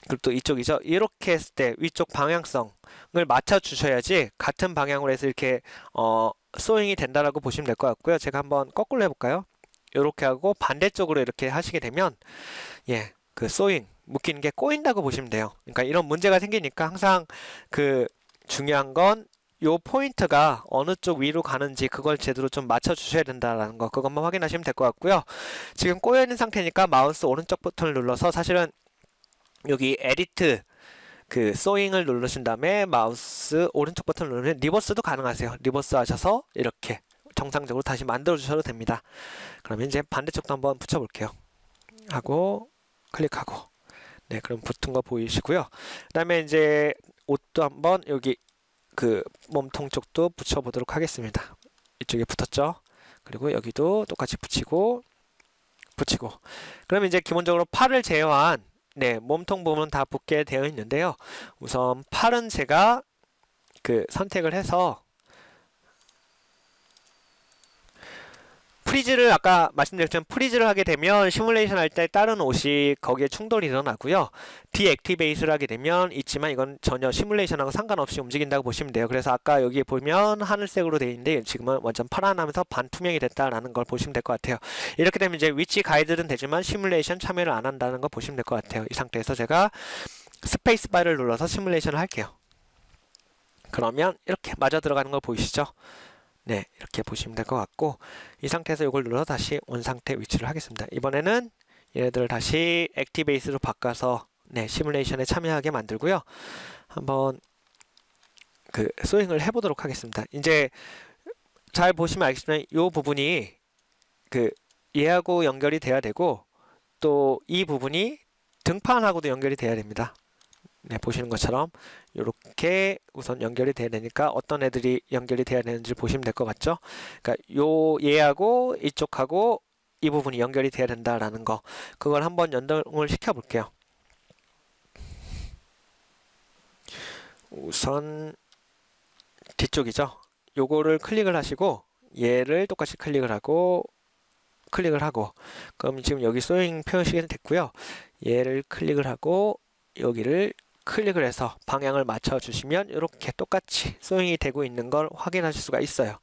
그리고 또 이쪽이죠. 이렇게 했을 때 위쪽 방향성을 맞춰 주셔야지 같은 방향으로 해서 이렇게 소잉이 된다라고 보시면 될 것 같고요. 제가 한번 거꾸로 해볼까요? 이렇게 하고 반대쪽으로 이렇게 하시게 되면 예, 그 소잉 묶이는 게 꼬인다고 보시면 돼요. 그러니까 이런 문제가 생기니까 항상 그 중요한 건 요 포인트가 어느 쪽 위로 가는지 그걸 제대로 좀 맞춰 주셔야 된다라는 거, 그것만 확인하시면 될 것 같고요. 지금 꼬여 있는 상태니까 마우스 오른쪽 버튼을 눌러서 사실은 여기 에디트 그 소잉을 누르신 다음에 마우스 오른쪽 버튼을 누르면 리버스도 가능하세요. 리버스 하셔서 이렇게 정상적으로 다시 만들어 주셔도 됩니다. 그러면 이제 반대쪽도 한번 붙여 볼게요. 하고 클릭하고, 네, 그럼 붙은 거 보이시고요. 그 다음에 이제 옷도 한번 여기 그 몸통 쪽도 붙여 보도록 하겠습니다. 이쪽에 붙었죠. 그리고 여기도 똑같이 붙이고 그러면 이제 기본적으로 팔을 제어한, 네, 몸통 부분은 다 붙게 되어 있는데요. 우선 팔은 제가 그 선택을 해서 프리즈를, 아까 말씀드렸지만 프리즈를 하게 되면 시뮬레이션 할 때 다른 옷이 거기에 충돌이 일어나고요. 디액티베이트를 하게 되면 있지만 이건 전혀 시뮬레이션하고 상관없이 움직인다고 보시면 돼요. 그래서 아까 여기 보면 하늘색으로 되어 있는데 지금은 완전 파란하면서 반투명이 됐다라는 걸 보시면 될 것 같아요. 이렇게 되면 이제 위치 가이드는 되지만 시뮬레이션 참여를 안 한다는 거 보시면 될 것 같아요. 이 상태에서 제가 스페이스바를 눌러서 시뮬레이션을 할게요. 그러면 이렇게 맞아 들어가는 거 보이시죠? 네, 이렇게 보시면 될 것 같고, 이 상태에서 이걸 눌러서 다시 원상태 위치를 하겠습니다. 이번에는 얘네들을 다시 액티베이스로 바꿔서 네, 시뮬레이션에 참여하게 만들고요. 한번 그 소잉을 해보도록 하겠습니다. 이제 잘 보시면 알겠지만 이 부분이 그 얘하고 연결이 돼야 되고 또 이 부분이 등판하고도 연결이 돼야 됩니다. 네, 보시는 것처럼 이렇게 우선 연결이 돼야 되니까 어떤 애들이 연결이 돼야 되는지 보시면 될 것 같죠? 그러니까 요 얘하고 이쪽하고 이 부분이 연결이 돼야 된다라는 거, 그걸 한번 연동을 시켜 볼게요. 우선 뒤쪽이죠. 요거를 클릭을 하시고 얘를 똑같이 클릭을 하고 그럼 지금 여기 소잉 표시가 됐고요. 얘를 클릭을 하고 여기를 클릭을 해서 방향을 맞춰 주시면 이렇게 똑같이 소잉이 되고 있는 걸 확인하실 수가 있어요.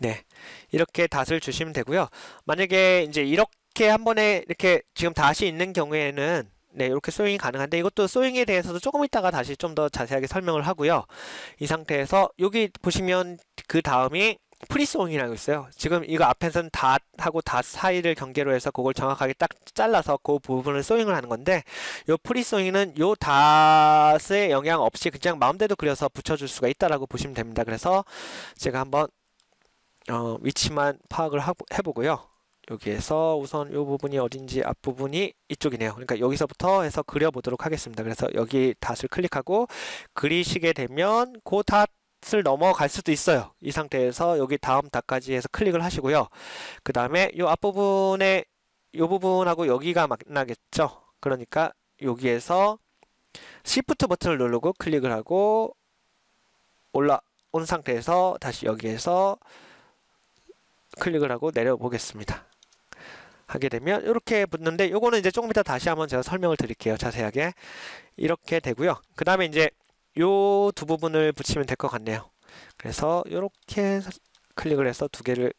네, 이렇게 닷을 주시면 되고요. 만약에 이제 이렇게 한 번에 이렇게 지금 닷이 있는 경우에는 네, 이렇게 소잉이 가능한데 이것도 소잉에 대해서도 조금 이따가 다시 좀 더 자세하게 설명을 하고요. 이 상태에서 여기 보시면 그 다음이 프리소잉이라고 있어요. 지금 이거 앞에서는 닷하고 닷 사이를 경계로 해서 그걸 정확하게 딱 잘라서 그 부분을 소잉을 하는 건데, 요 프리소잉은 요 닷의 영향 없이 그냥 마음대로 그려서 붙여줄 수가 있다라고 보시면 됩니다. 그래서 제가 한번 위치만 파악을 해보고요. 여기에서 우선 이 부분이 어딘지, 앞부분이 이쪽이네요. 그러니까 여기서부터 해서 그려보도록 하겠습니다. 그래서 여기 닷을 클릭하고 그리시게 되면 그 닷을 넘어갈 수도 있어요. 이 상태에서 여기 다음 닷까지 해서 클릭을 하시고요. 그 다음에 이 앞부분에 이 부분하고 여기가 만나겠죠. 그러니까 여기에서 Shift 버튼을 누르고 클릭을 하고 올라온 상태에서 다시 여기에서 클릭을 하고 내려보겠습니다. 하게 되면 이렇게 붙는데, 요거는 이제 조금 이따 다시 한번 제가 설명을 드릴게요. 자세하게. 이렇게 되고요. 그 다음에 이제 요 두 부분을 붙이면 될 것 같네요. 그래서 이렇게 클릭을 해서 두 개를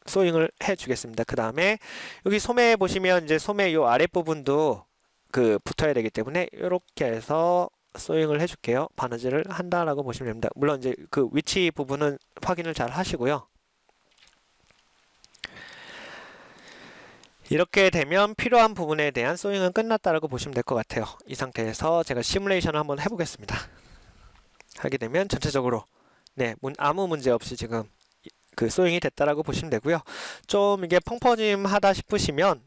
소잉을 해 주겠습니다. 그 다음에 여기 소매 보시면 이제 소매 요 아랫부분도 그 붙어야 되기 때문에 이렇게 해서 소잉을 해줄게요. 바느질을 한다라고 보시면 됩니다. 물론 이제 그 위치 부분은 확인을 잘 하시고요. 이렇게 되면 필요한 부분에 대한 소잉은 끝났다라고 보시면 될 것 같아요. 이 상태에서 제가 시뮬레이션을 한번 해보겠습니다. 하게 되면 전체적으로 네, 아무 문제 없이 지금 그 소잉이 됐다라고 보시면 되고요. 좀 이게 펑퍼짐하다 싶으시면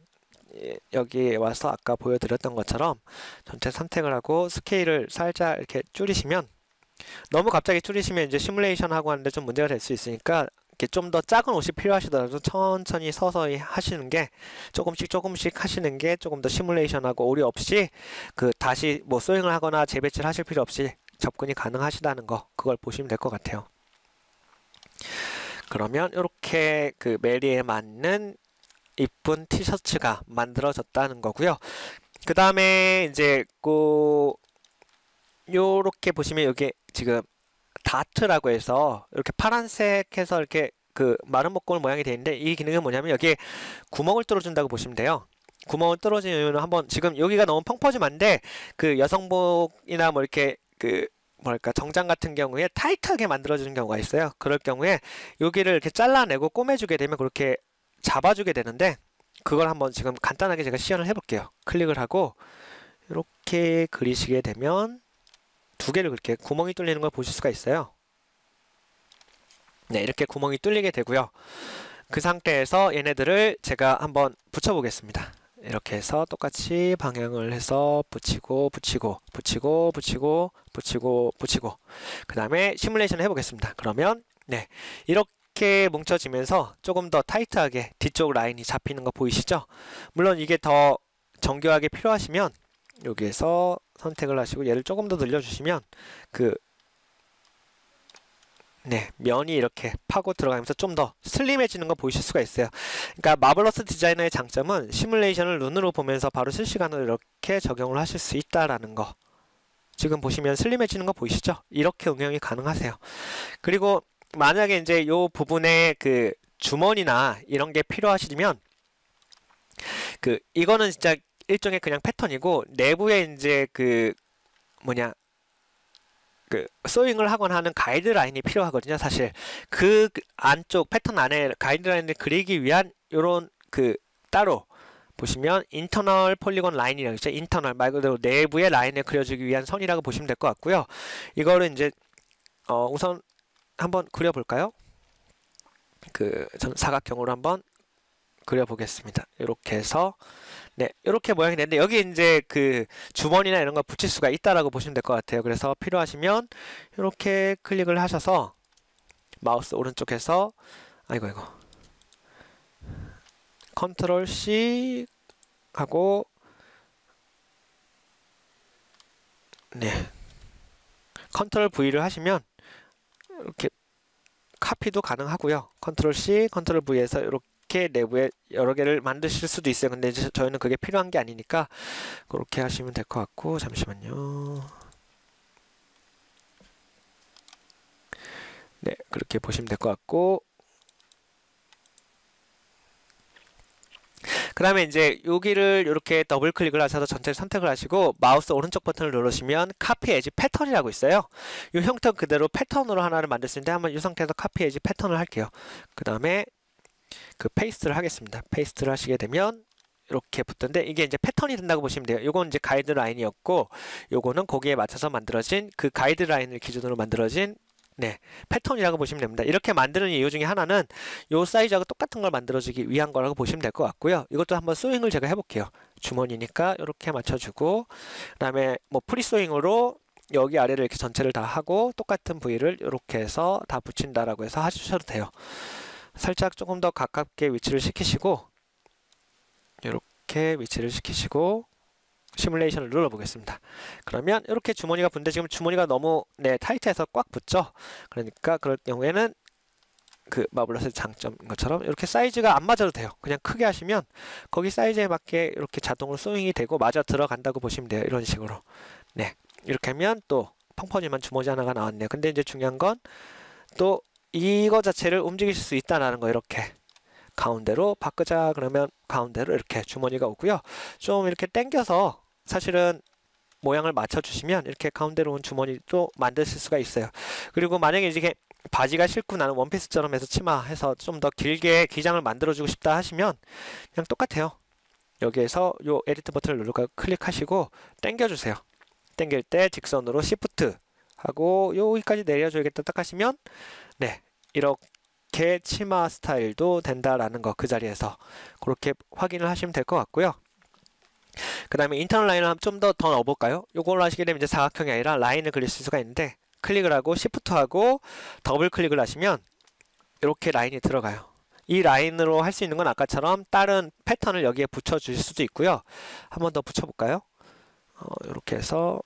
여기 와서 아까 보여드렸던 것처럼 전체 선택을 하고 스케일을 살짝 이렇게 줄이시면, 너무 갑자기 줄이시면 이제 시뮬레이션 하고 하는데 좀 문제가 될 수 있으니까 좀 더 작은 옷이 필요하시더라도 천천히 서서히 하시는 게, 조금씩 하시는 게 조금 더 시뮬레이션하고 오류 없이 그 다시 뭐 소잉을 하거나 재배치를 하실 필요 없이 접근이 가능하시다는 거, 그걸 보시면 될 것 같아요. 그러면 이렇게 그 메리에 맞는 이쁜 티셔츠가 만들어졌다는 거고요. 그 다음에 이제 요렇게 보시면 여기 지금 다트라고 해서 이렇게 파란색 해서 이렇게 그 마른 목골 모양이 되어 있는데, 이 기능은 뭐냐면 여기에 구멍을 뚫어준다고 보시면 돼요. 구멍을 뚫어주는 이유는, 한번 지금 여기가 너무 펑퍼짐한데 그 여성복이나 뭐 이렇게 그 뭐랄까 정장 같은 경우에 타이트하게 만들어주는 경우가 있어요. 그럴 경우에 여기를 이렇게 잘라내고 꼬매주게 되면 그렇게 잡아주게 되는데, 그걸 한번 지금 간단하게 제가 시연을 해볼게요. 클릭을 하고 이렇게 그리시게 되면 두 개를 그렇게 구멍이 뚫리는 걸 보실 수가 있어요. 네, 이렇게 구멍이 뚫리게 되고요. 그 상태에서 얘네들을 제가 한번 붙여보겠습니다. 이렇게 해서 똑같이 방향을 해서 붙이고 그 다음에 시뮬레이션을 해보겠습니다. 그러면 네, 이렇게 뭉쳐지면서 조금 더 타이트하게 뒤쪽 라인이 잡히는 거 보이시죠? 물론 이게 더 정교하게 필요하시면 여기에서 선택을 하시고 얘를 조금 더 늘려주시면 면이 이렇게 파고 들어가면서 좀 더 슬림해지는 거 보이실 수가 있어요. 그러니까 마블러스 디자이너의 장점은 시뮬레이션을 눈으로 보면서 바로 실시간으로 이렇게 적용을 하실 수 있다라는 거. 지금 보시면 슬림해지는 거 보이시죠? 이렇게 응용이 가능하세요. 그리고 만약에 이제 요 부분에 그 주머니나 이런 게 필요하시면 이거는 진짜 일종의 그냥 패턴이고, 내부에 이제 소잉을 하거나 하는 가이드라인이 필요하거든요. 사실 그 안쪽 패턴 안에 가이드라인을 그리기 위한 요런 따로 보시면 인터널 폴리곤 라인이라고 있죠. 인터널 말 그대로 내부의 라인을 그려주기 위한 선이라고 보시면 될 것 같고요. 이거를 이제 우선 한번 그려볼까요? 저는 사각형으로 한번 그려보겠습니다. 이렇게 해서 네, 이렇게 모양이 되는데, 여기 이제 주머니나 이런 거 붙일 수가 있다라고 보시면 될 것 같아요. 그래서 필요하시면 이렇게 클릭을 하셔서 마우스 오른쪽에서 컨트롤 C 하고 컨트롤 V를 하시면 이렇게 카피도 가능하고요. 컨트롤 C, 컨트롤 V에서 이렇게 내부에 여러 개를 만드실 수도 있어요. 근데 이제 저희는 그게 필요한 게 아니니까 그렇게 하시면 될 것 같고, 잠시만요. 네, 그렇게 보시면 될 것 같고, 그 다음에 이제 여기를 이렇게 더블 클릭을 하셔서 전체를 선택을 하시고 마우스 오른쪽 버튼을 누르시면 카피 에지 패턴이라고 있어요. 이 형태 그대로 패턴으로 하나를 만들 수 있는데, 한번 이 상태에서 카피 에지 패턴을 할게요. 그 다음에 페이스트를 하겠습니다. 페이스트를 하시게 되면 이렇게 붙던데, 이게 이제 패턴이 된다고 보시면 돼요. 요건 이제 가이드라인이었고, 요거는 거기에 맞춰서 만들어진 가이드라인을 기준으로 만들어진 패턴이라고 보시면 됩니다. 이렇게 만드는 이유 중에 하나는 요 사이즈하고 똑같은 걸 만들어주기 위한 거라고 보시면 될 것 같고요. 이것도 한번 소잉을 제가 해볼게요. 주머니니까 이렇게 맞춰주고, 그 다음에 뭐 프리소잉으로 여기 아래를 이렇게 전체를 다 하고 똑같은 부위를 이렇게 해서 다 붙인다라고 해서 하셔도 돼요. 살짝 조금 더 가깝게 위치를 시키시고, 이렇게 위치를 시키시고 시뮬레이션을 눌러보겠습니다. 그러면 이렇게 주머니가 붙는데, 지금 주머니가 너무 타이트해서 꽉 붙죠. 그러니까 그럴 경우에는 마블러스의 장점인 것처럼 이렇게 사이즈가 안 맞아도 돼요. 그냥 크게 하시면 거기 사이즈에 맞게 이렇게 자동으로 소잉이 되고 맞아 들어간다고 보시면 돼요. 이런 식으로. 이렇게 하면 또 펑퍼짐한 주머니 하나가 나왔네요. 근데 이제 중요한 건 또 이거 자체를 움직이실 수 있다는 거. 이렇게 가운데로 바꾸자 그러면 가운데로 이렇게 주머니가 오고요. 좀 이렇게 당겨서, 사실은 모양을 맞춰주시면 이렇게 가운데로 온 주머니도 만드실 수가 있어요. 그리고 만약에 이게 바지가 싫고 나는 원피스처럼 해서 치마 해서 좀 더 길게 기장을 만들어주고 싶다 하시면 그냥 똑같아요. 여기에서 요 에디트 버튼을 누르고 클릭하시고 당겨주세요. 당길 때 직선으로 Shift 하고 여기까지 내려줘야겠다 딱 하시면 네, 이렇게 치마 스타일도 된다라는 거 그 자리에서 그렇게 확인을 하시면 될 것 같고요. 그 다음에 인터널 라인을 좀 더 넣어볼까요? 요걸로 하시게 되면 이제 사각형이 아니라 라인을 그리실 수가 있는데 클릭을 하고 Shift 하고 더블 클릭을 하시면 이렇게 라인이 들어가요. 이 라인으로 할 수 있는 건 아까처럼 다른 패턴을 여기에 붙여 주실 수도 있고요. 한 번 더 붙여 볼까요? 이렇게 해서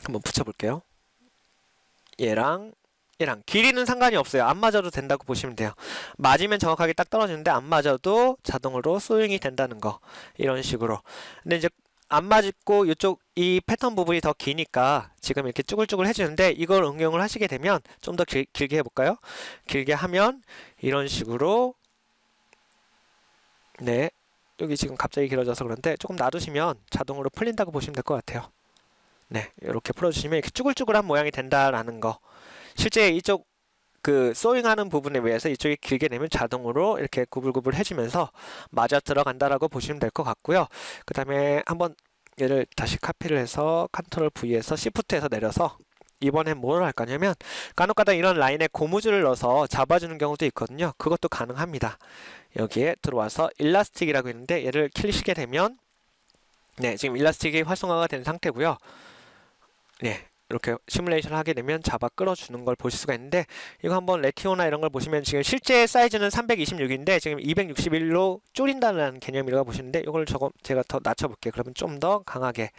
한번 붙여 볼게요. 얘랑 길이는 상관이 없어요. 안 맞아도 된다고 보시면 돼요. 맞으면 정확하게 딱 떨어지는데 안 맞아도 자동으로 소잉이 된다는 거. 이런 식으로. 근데 이제 안 맞고 이쪽 이 패턴 부분이 더 기니까 지금 이렇게 쭈글쭈글 해주는데 이걸 응용을 하시게 되면 좀 더 길게 해볼까요? 길게 하면 이런 식으로 네, 여기 지금 갑자기 길어져서 그런데 조금 놔두시면 자동으로 풀린다고 보시면 될 것 같아요. 네, 이렇게 풀어주시면 이렇게 쭈글쭈글한 모양이 된다라는 거. 실제 이쪽 그 소잉하는 부분에 의해서 이쪽이 길게 되면 자동으로 이렇게 구불구불 해지면서 맞아 들어간다라고 보시면 될 것 같고요. 그 다음에 한번 얘를 다시 카피를 해서 컨트롤 V에서 Shift에서 내려서 이번엔 뭘 할 거냐면 간혹가다 이런 라인에 고무줄을 넣어서 잡아주는 경우도 있거든요. 그것도 가능합니다. 여기에 들어와서 일라스틱이라고 있는데 얘를 클릭하게 되면 네, 지금 일라스틱이 활성화가 된 상태고요. 네, 이렇게 시뮬레이션을 하게 되면 잡아 끌어주는 걸 보실 수가 있는데 이거 한번 레티오나 이런 걸 보시면 지금 실제 사이즈는 326인데 지금 261로 줄인다는 개념이라고 보시는데 이걸 제가 더 낮춰볼게요. 그러면 좀 더 강하게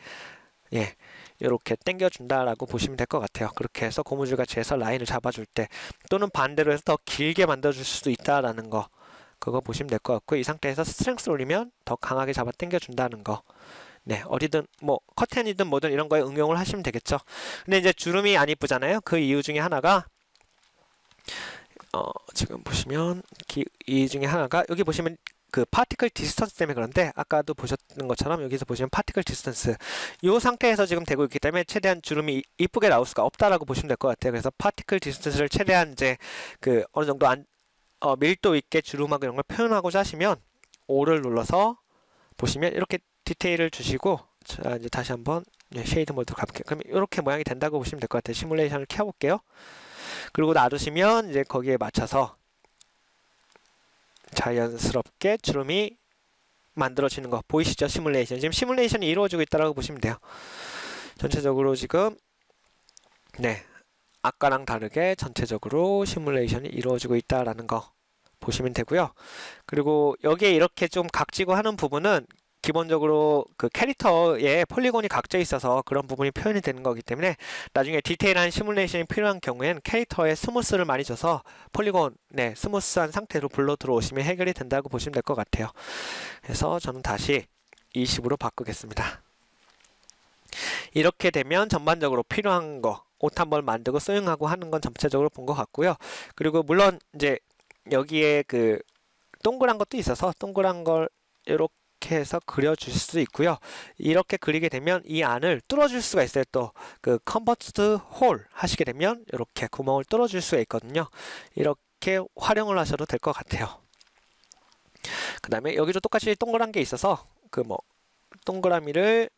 예, 이렇게 당겨준다라고 보시면 될 것 같아요. 그렇게 해서 고무줄같이 해서 라인을 잡아줄 때 또는 반대로 해서 더 길게 만들어줄 수도 있다라는 거 그거 보시면 될 것 같고 이 상태에서 스트렝스를 올리면 더 강하게 잡아 당겨준다는 거 네, 어디든 뭐 커튼이든 뭐든 이런 거에 응용을 하시면 되겠죠. 근데 이제 주름이 안 이쁘잖아요. 그 이유 중에 하나가 지금 보시면 이 중에 하나가 여기 보시면 그 파티클 디스턴스 때문에 그런데 아까도 보셨던 것처럼 여기서 보시면 파티클 디스턴스 이 상태에서 지금 되고 있기 때문에 최대한 주름이 이쁘게 나올 수가 없다라고 보시면 될 것 같아요. 그래서 파티클 디스턴스를 최대한 이제 그 어느 정도 밀도 있게 주름하고 이런 걸 표현하고자 하시면 5를 눌러서 보시면 이렇게 디테일을 주시고 자 이제 다시 한번 쉐이드 모드로 가볼게요. 그럼 이렇게 모양이 된다고 보시면 될 것 같아요. 시뮬레이션을 켜볼게요. 그리고 놔두시면 이제 거기에 맞춰서 자연스럽게 주름이 만들어지는 거 보이시죠? 시뮬레이션 지금 시뮬레이션이 이루어지고 있다고 보시면 돼요. 전체적으로 지금 네 아까랑 다르게 전체적으로 시뮬레이션이 이루어지고 있다라는 거 보시면 되고요. 그리고 여기에 이렇게 좀 각지고 하는 부분은 기본적으로 그 캐릭터에 폴리곤이 각져 있어서 그런 부분이 표현이 되는 거기 때문에 나중에 디테일한 시뮬레이션이 필요한 경우엔 캐릭터에 스무스를 많이 줘서 폴리곤 네 스무스한 상태로 불러 들어오시면 해결이 된다고 보시면 될 것 같아요. 그래서 저는 다시 20으로 바꾸겠습니다. 이렇게 되면 전반적으로 필요한 거 옷 한 벌 만들고 소잉하고 하는 건 전체적으로 본 것 같고요. 그리고 물론 이제 여기에 그 동그란 것도 있어서 동그란 걸 이렇게 해서 그려줄 수도 있고요. 이렇게 그리게 되면 이 안을 뚫어줄 수가 있어요. 또 그 컨버트 홀 하시게 되면 이렇게 구멍을 뚫어줄 수가 있거든요. 이렇게 활용을 하셔도 될 것 같아요. 그 다음에 여기도 똑같이 동그란 게 있어서 그 뭐 동그라미를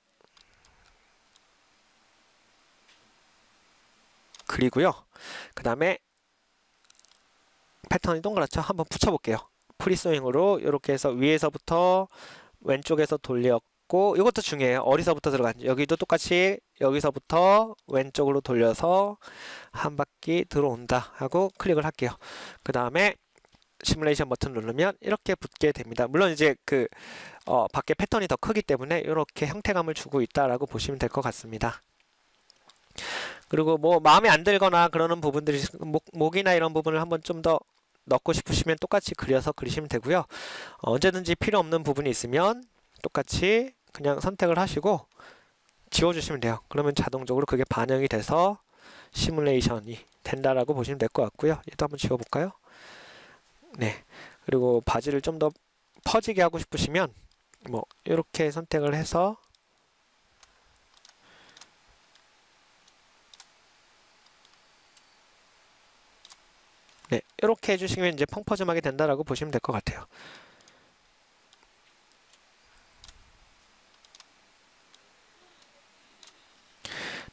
그리고요. 그 다음에 패턴이 동그랗죠? 한번 붙여볼게요. 프리소잉으로 이렇게 해서 위에서부터 왼쪽에서 돌렸고 이것도 중요해요. 어디서부터 들어간지 여기도 똑같이 여기서부터 왼쪽으로 돌려서 한 바퀴 들어온다 하고 클릭을 할게요. 그 다음에 시뮬레이션 버튼 누르면 이렇게 붙게 됩니다. 물론 이제 그 밖에 패턴이 더 크기 때문에 이렇게 형태감을 주고 있다라고 보시면 될 것 같습니다. 그리고 뭐 마음에 안 들거나 그러는 부분들이 목이나 이런 부분을 한번 좀 더 넣고 싶으시면 똑같이 그려서 그리시면 되고요. 언제든지 필요 없는 부분이 있으면 똑같이 그냥 선택을 하시고 지워주시면 돼요. 그러면 자동적으로 그게 반영이 돼서 시뮬레이션이 된다라고 보시면 될 것 같고요. 얘도 한번 지워볼까요? 네. 그리고 바지를 좀 더 퍼지게 하고 싶으시면 뭐 이렇게 선택을 해서 네, 이렇게 해주시면 이제 펑퍼짐하게 된다라고 보시면 될 것 같아요.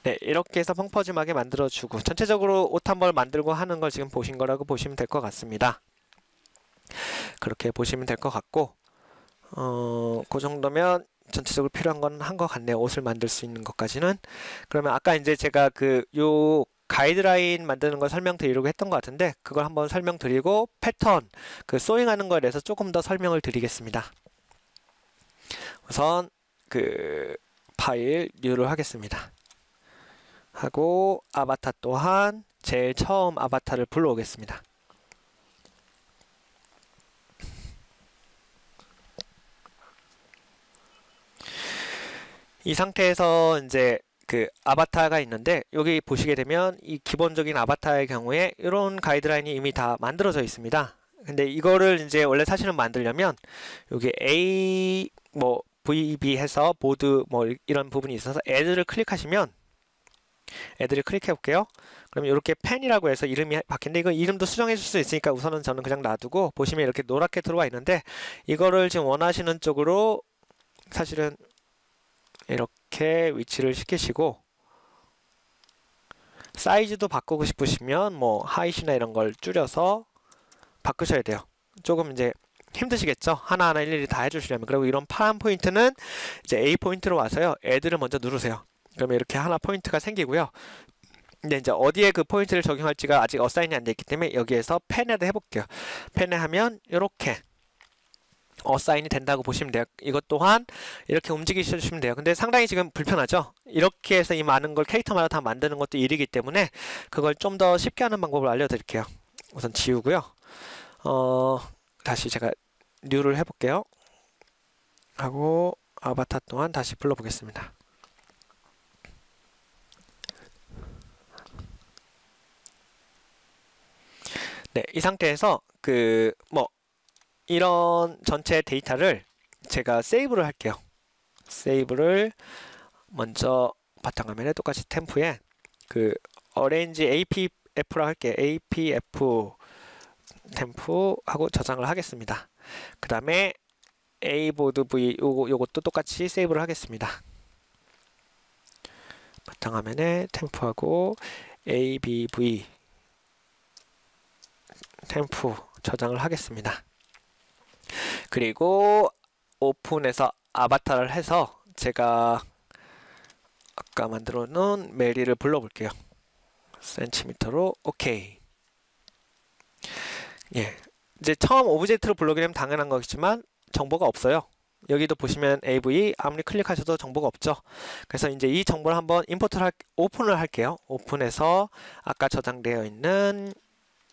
네, 이렇게 해서 펑퍼짐하게 만들어주고 전체적으로 옷 한 벌 만들고 하는 걸 지금 보신 거라고 보시면 될 것 같습니다. 그렇게 보시면 될 것 같고 그 정도면 전체적으로 필요한 건 한 것 같네요. 옷을 만들 수 있는 것까지는. 그러면 아까 이제 제가 요 가이드라인 만드는 걸 설명드리려고 했던 것 같은데 그걸 한번 설명드리고 패턴, 소잉하는 거에 대해서 조금 더 설명을 드리겠습니다. 우선 파일 뉴를 하겠습니다. 하고 아바타 또한 제일 처음 아바타를 불러오겠습니다. 이 상태에서 이제 아바타가 있는데 여기 보시게 되면 이 기본적인 아바타의 경우에 이런 가이드라인이 이미 다 만들어져 있습니다. 근데 이거를 이제 원래 사실은 만들려면 여기 A 뭐 VB 해서 보드 뭐 이런 부분이 있어서 애드를 클릭하시면 애들을 클릭해 볼게요. 그럼 이렇게 펜이라고 해서 이름이 바뀌는데 이거 이름도 수정해 줄 수 있으니까 우선은 저는 그냥 놔두고 보시면 이렇게 노랗게 들어와 있는데 이거를 지금 원하시는 쪽으로 사실은 이렇게 위치를 시키시고 사이즈도 바꾸고 싶으시면 뭐 하이시나 이런 걸 줄여서 바꾸셔야 돼요. 조금 이제 힘드시겠죠? 하나하나 일일이 다 해주시려면. 그리고 이런 파란 포인트는 이제 A 포인트로 와서요. 애들을 먼저 누르세요. 그러면 이렇게 하나 포인트가 생기고요. 근데 이제 어디에 그 포인트를 적용할지가 아직 어사인이 안 돼 있기 때문에 여기에서 펜에다 해볼게요. 펜에 하면 이렇게 어사인이 된다고 보시면 돼요. 이것 또한 이렇게 움직이셔주시면 돼요. 근데 상당히 지금 불편하죠? 이렇게 해서 이 많은 걸 캐릭터마다 다 만드는 것도 일이기 때문에 그걸 좀 더 쉽게 하는 방법을 알려드릴게요. 우선 지우고요. 다시 제가 뉴를 해볼게요. 하고 아바타 또한 다시 불러보겠습니다. 네, 이 상태에서 이런 전체 데이터를 제가 세이브를 할게요. 세이브를 먼저 바탕화면에 똑같이 템프에 어레인지 APF라고 할게요. APF 템프 하고 저장을 하겠습니다. 그 다음에 A보드 V 요것도 똑같이 세이브를 하겠습니다. 바탕화면에 템프하고 ABV 템프 저장을 하겠습니다. 그리고 오픈해서 아바타를 해서 제가 아까 만들어 놓은 메리를 불러볼게요. 센티미터로 오케이. 예, 이제 처음 오브젝트로 불러오게 되면 당연한 거겠지만 정보가 없어요. 여기도 보시면 AV 아무리 클릭하셔도 정보가 없죠. 그래서 이제 이 정보를 한번 오픈을 할게요. 오픈해서 아까 저장되어 있는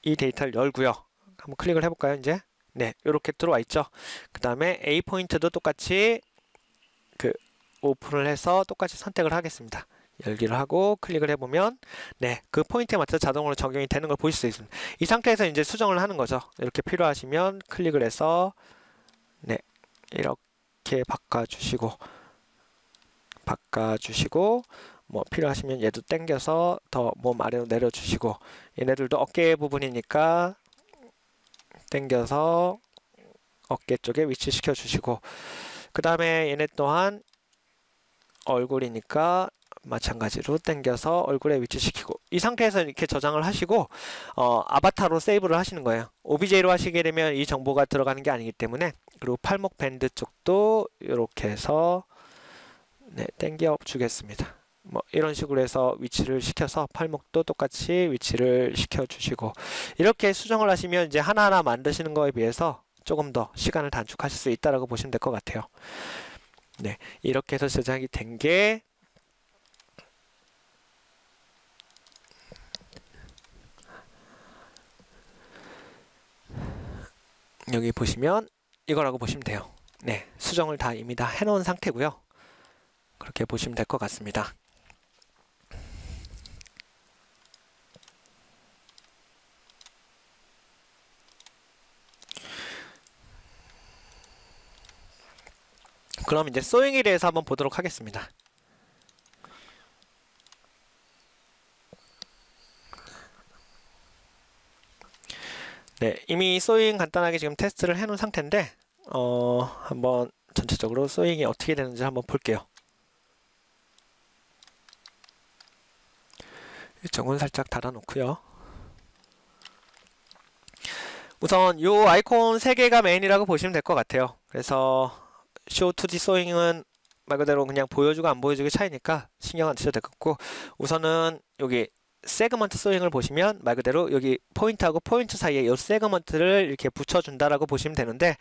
이 데이터를 열고요. 한번 클릭을 해볼까요? 이제 네, 이렇게 들어와 있죠. 그 다음에 A 포인트도 똑같이 오픈을 해서 똑같이 선택을 하겠습니다. 열기를 하고 클릭을 해보면 네, 그 포인트에 맞춰서 자동으로 적용이 되는 걸 보실 수 있습니다. 이 상태에서 이제 수정을 하는 거죠. 이렇게 필요하시면 클릭을 해서 네, 이렇게 바꿔주시고 뭐 필요하시면 얘도 당겨서 더 몸 아래로 내려주시고 얘네들도 어깨 부분이니까 당겨서 어깨 쪽에 위치시켜 주시고 그 다음에 얘네 또한 얼굴이니까 마찬가지로 당겨서 얼굴에 위치시키고 이 상태에서 이렇게 저장을 하시고 아바타로 세이브를 하시는 거예요. OBJ로 하시게 되면 이 정보가 들어가는 게 아니기 때문에 그리고 팔목 밴드 쪽도 이렇게 해서 네, 당겨 주겠습니다. 뭐 이런 식으로 해서 위치를 시켜서 팔목도 똑같이 위치를 시켜 주시고 이렇게 수정을 하시면 이제 하나하나 만드시는 거에 비해서 조금 더 시간을 단축하실 수 있다라고 보시면 될 것 같아요. 네, 이렇게 해서 제작이 된 게 여기 보시면 이거라고 보시면 돼요. 네, 수정을 다 이미 다 해놓은 상태고요. 그렇게 보시면 될 것 같습니다. 그럼 이제 소잉에 대해서 한번 보도록 하겠습니다. 네, 이미 소잉 간단하게 지금 테스트를 해놓은 상태인데 한번 전체적으로 소잉이 어떻게 되는지 한번 볼게요. 일정은 살짝 닫아놓고요. 우선 이 아이콘 3개가 메인이라고 보시면 될 것 같아요. 그래서 Show 2D 소잉은 말 그대로 그냥 보여주고 안 보여주기 차이니까 신경 안 쓰셔도 될 것 같고, 우선은 여기 세그먼트 소잉을 보시면 말 그대로 여기 포인트하고 포인트 사이에 이 세그먼트를 이렇게 붙여준다라고 보시면 되는데,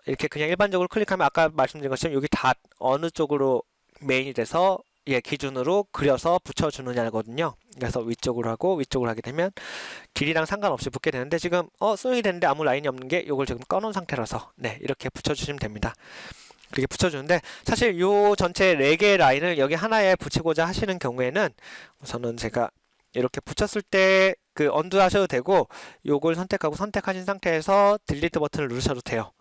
이렇게 그냥 일반적으로 클릭하면 아까 말씀드린 것처럼 여기 닷 어느 쪽으로 메인이 돼서 기준으로 그려서 붙여주느냐거든요. 그래서 위쪽으로 하고 위쪽으로 하게 되면 길이랑 상관없이 붙게 되는데, 지금 소잉이 되는데 아무 라인이 없는 게 이걸 지금 꺼놓은 상태라서 이렇게 붙여주시면 됩니다. 그렇게 붙여주는데, 사실 요 전체 4개의 라인을 여기 하나에 붙이고자 하시는 경우에는 우선은 제가 이렇게 붙였을 때 그 언두 하셔도 되고, 요걸 선택하고 선택하신 상태에서 딜리트 버튼을 누르셔도 돼요.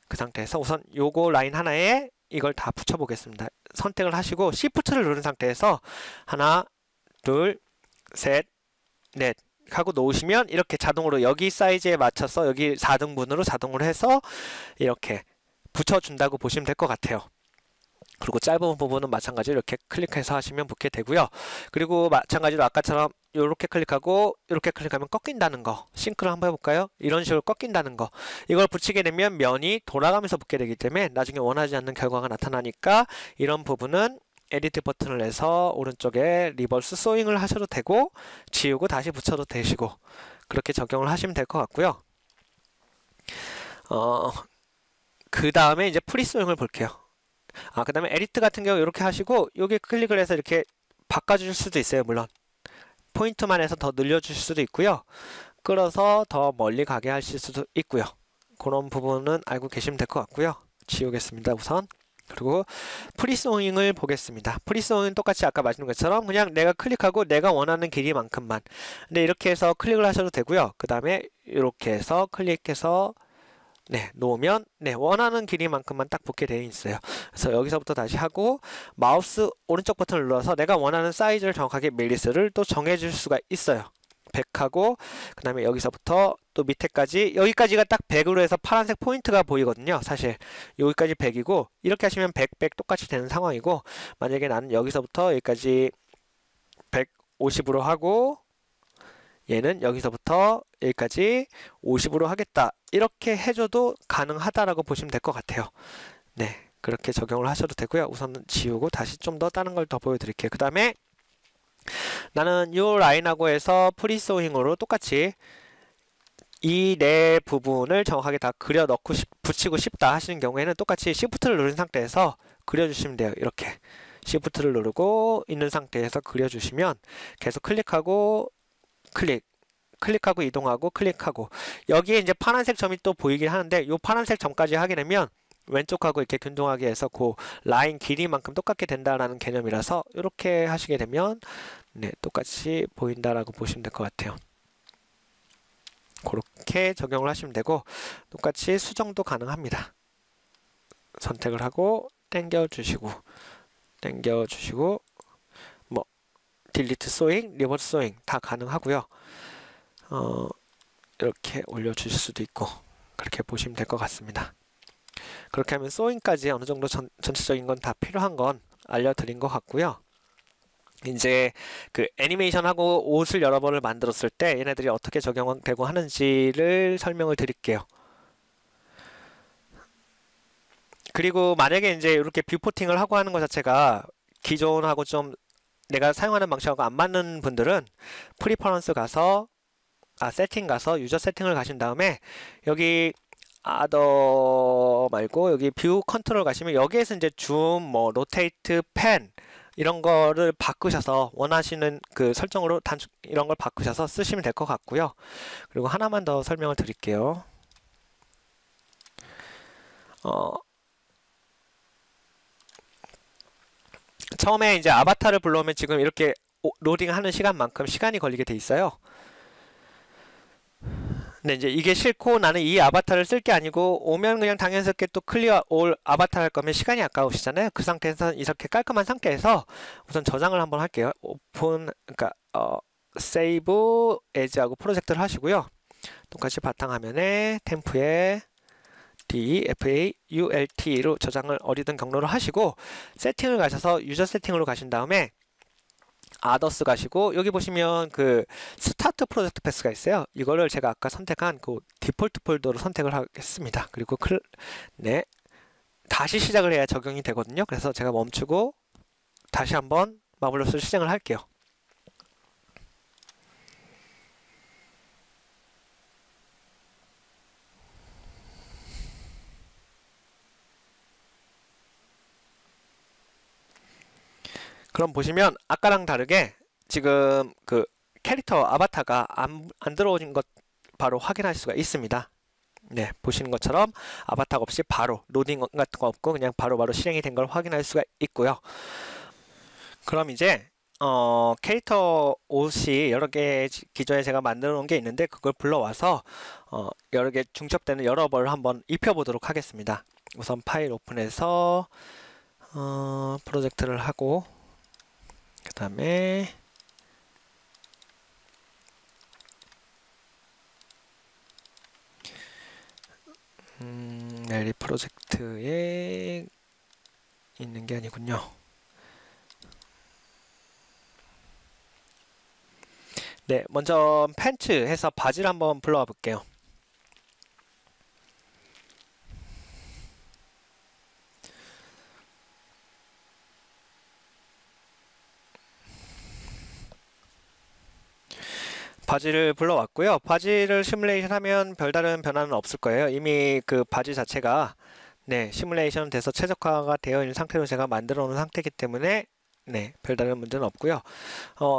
그 상태에서 우선 요거 라인 하나에 이걸 다 붙여 보겠습니다. 선택을 하시고 Shift를 누른 상태에서 하나, 둘, 셋, 넷 하고 놓으시면 이렇게 자동으로 여기 사이즈에 맞춰서 여기 4등분으로 자동으로 해서 이렇게 붙여준다고 보시면 될 것 같아요. 그리고 짧은 부분은 마찬가지로 이렇게 클릭해서 하시면 붙게 되고요. 그리고 마찬가지로 아까처럼 이렇게 클릭하고 이렇게 클릭하면 꺾인다는 거, 싱크를 한번 해볼까요? 이런 식으로 꺾인다는 거, 이걸 붙이게 되면 면이 돌아가면서 붙게 되기 때문에 나중에 원하지 않는 결과가 나타나니까 이런 부분은 에디트 버튼을 내서 오른쪽에 리버스 소잉을 하셔도 되고 지우고 다시 붙여도 되시고, 그렇게 적용을 하시면 될 것 같고요. 그 다음에 이제 프리 소잉을 볼게요. 그 다음에 에디트 같은 경우 이렇게 하시고 여기 클릭을 해서 이렇게 바꿔주실 수도 있어요. 물론 포인트만 해서 더 늘려주실 수도 있고요, 끌어서 더 멀리 가게 하실 수도 있고요. 그런 부분은 알고 계시면 될 것 같고요. 지우겠습니다 우선. 그리고 프리소잉을 보겠습니다. 프리소잉은 똑같이 아까 말씀드린 것처럼 그냥 내가 클릭하고 내가 원하는 길이만큼만, 근데 이렇게 해서 클릭을 하셔도 되고요. 그 다음에 이렇게 해서 클릭해서 놓으면 원하는 길이만큼만 딱 붙게 되어 있어요. 그래서 여기서부터 다시 하고 마우스 오른쪽 버튼을 눌러서 내가 원하는 사이즈를 정확하게 밀리스를 또 정해줄 수가 있어요. 100하고 그 다음에 여기서부터 또 밑에까지, 여기까지가 딱 100으로 해서 파란색 포인트가 보이거든요. 사실 여기까지 100이고 이렇게 하시면 100, 100 똑같이 되는 상황이고, 만약에 나는 여기서부터 여기까지 150으로 하고 얘는 여기서부터 여기까지 50으로 하겠다, 이렇게 해줘도 가능하다라고 보시면 될 것 같아요. 그렇게 적용을 하셔도 되고요. 우선은 지우고 다시 좀 더 다른 걸 더 보여드릴게요. 그 다음에 나는 이 라인하고 해서 프리소잉으로 똑같이 이 네 부분을 정확하게 다 그려 넣고 붙이고 싶다 하시는 경우에는 똑같이 Shift를 누른 상태에서 그려주시면 돼요. 이렇게 Shift를 누르고 있는 상태에서 그려주시면 계속 클릭하고 클릭하고 이동하고 클릭하고, 여기에 이제 파란색 점이 또 보이긴 하는데 이 파란색 점까지 하게 되면 왼쪽하고 이렇게 균등하게 해서 그 라인 길이만큼 똑같게 된다라는 개념이라서 이렇게 하시게 되면 똑같이 보인다라고 보시면 될 것 같아요. 그렇게 적용을 하시면 되고, 똑같이 수정도 가능합니다. 선택을 하고 당겨주시고 뭐 딜리트 소잉, 리버스 소잉 다 가능하고요. 이렇게 올려주실 수도 있고, 그렇게 보시면 될 것 같습니다. 그렇게 하면 소잉까지 어느 정도 전체적인 건 다 필요한 건 알려드린 것 같고요. 이제 그 애니메이션하고 옷을 여러 번을 만들었을 때 얘네들이 어떻게 적용되고 하는지를 설명을 드릴게요. 그리고 만약에 이제 이렇게 뷰포팅을 하고 하는 것 자체가 기존하고 좀 내가 사용하는 방식하고 안 맞는 분들은 프리퍼런스 가서 세팅 가서 유저 세팅을 가신 다음에 여기 아더 말고 여기 뷰 컨트롤 가시면 여기에서 이제 줌, 뭐 로테이트, 펜 이런 거를 바꾸셔서 원하시는 그 설정으로 이런 걸 바꾸셔서 쓰시면 될 것 같고요. 그리고 하나만 더 설명을 드릴게요. 처음에 이제 아바타를 불러오면 지금 이렇게 로딩하는 시간만큼 시간이 걸리게 돼 있어요. 근데 이제 이게 싫고 나는 이 아바타를 쓸 게 아니고 오면 그냥 당연스럽게 또 클리어 올 아바타 할 거면 시간이 아까우시잖아요. 그 상태에서 이렇게 깔끔한 상태에서 우선 저장을 한번 할게요. 오픈 그러니까 세이브 에즈하고 프로젝트를 하시고요. 똑같이 바탕화면에 템프에 DFAULT로 저장을 어디든 경로를 하시고 세팅을 가셔서 유저 세팅으로 가신 다음에 아더스 가시고 여기 보시면 그 스타트 프로젝트 패스가 있어요. 이거를 제가 아까 선택한 그 디폴트 폴더로 선택을 하겠습니다. 그리고 네, 다시 시작을 해야 적용이 되거든요. 그래서 제가 멈추고 다시 한번 마블러스를 실행을 할게요. 그럼 보시면 아까랑 다르게 지금 그 캐릭터 아바타가 안 들어오는 것 바로 확인할 수가 있습니다. 네, 보시는 것처럼 아바타가 없이 바로 로딩 같은 거 없고 그냥 바로바로 실행이 된 걸 확인할 수가 있고요. 그럼 이제 캐릭터 옷이 여러 개 기존에 제가 만들어 놓은 게 있는데 그걸 불러와서 여러 개 중첩되는 여러 벌을 한번 입혀보도록 하겠습니다. 우선 파일 오픈해서 프로젝트를 하고 그 다음에 넬리 프로젝트에 있는 게 아니군요. 네, 먼저 팬츠 해서 바지를 한번 불러와 볼게요. 바지를 불러왔고요. 바지를 시뮬레이션 하면 별다른 변화는 없을 거예요. 이미 그 바지 자체가 네, 시뮬레이션 돼서 최적화가 되어 있는 상태로 제가 만들어 놓은 상태이기 때문에 네, 별다른 문제는 없고요.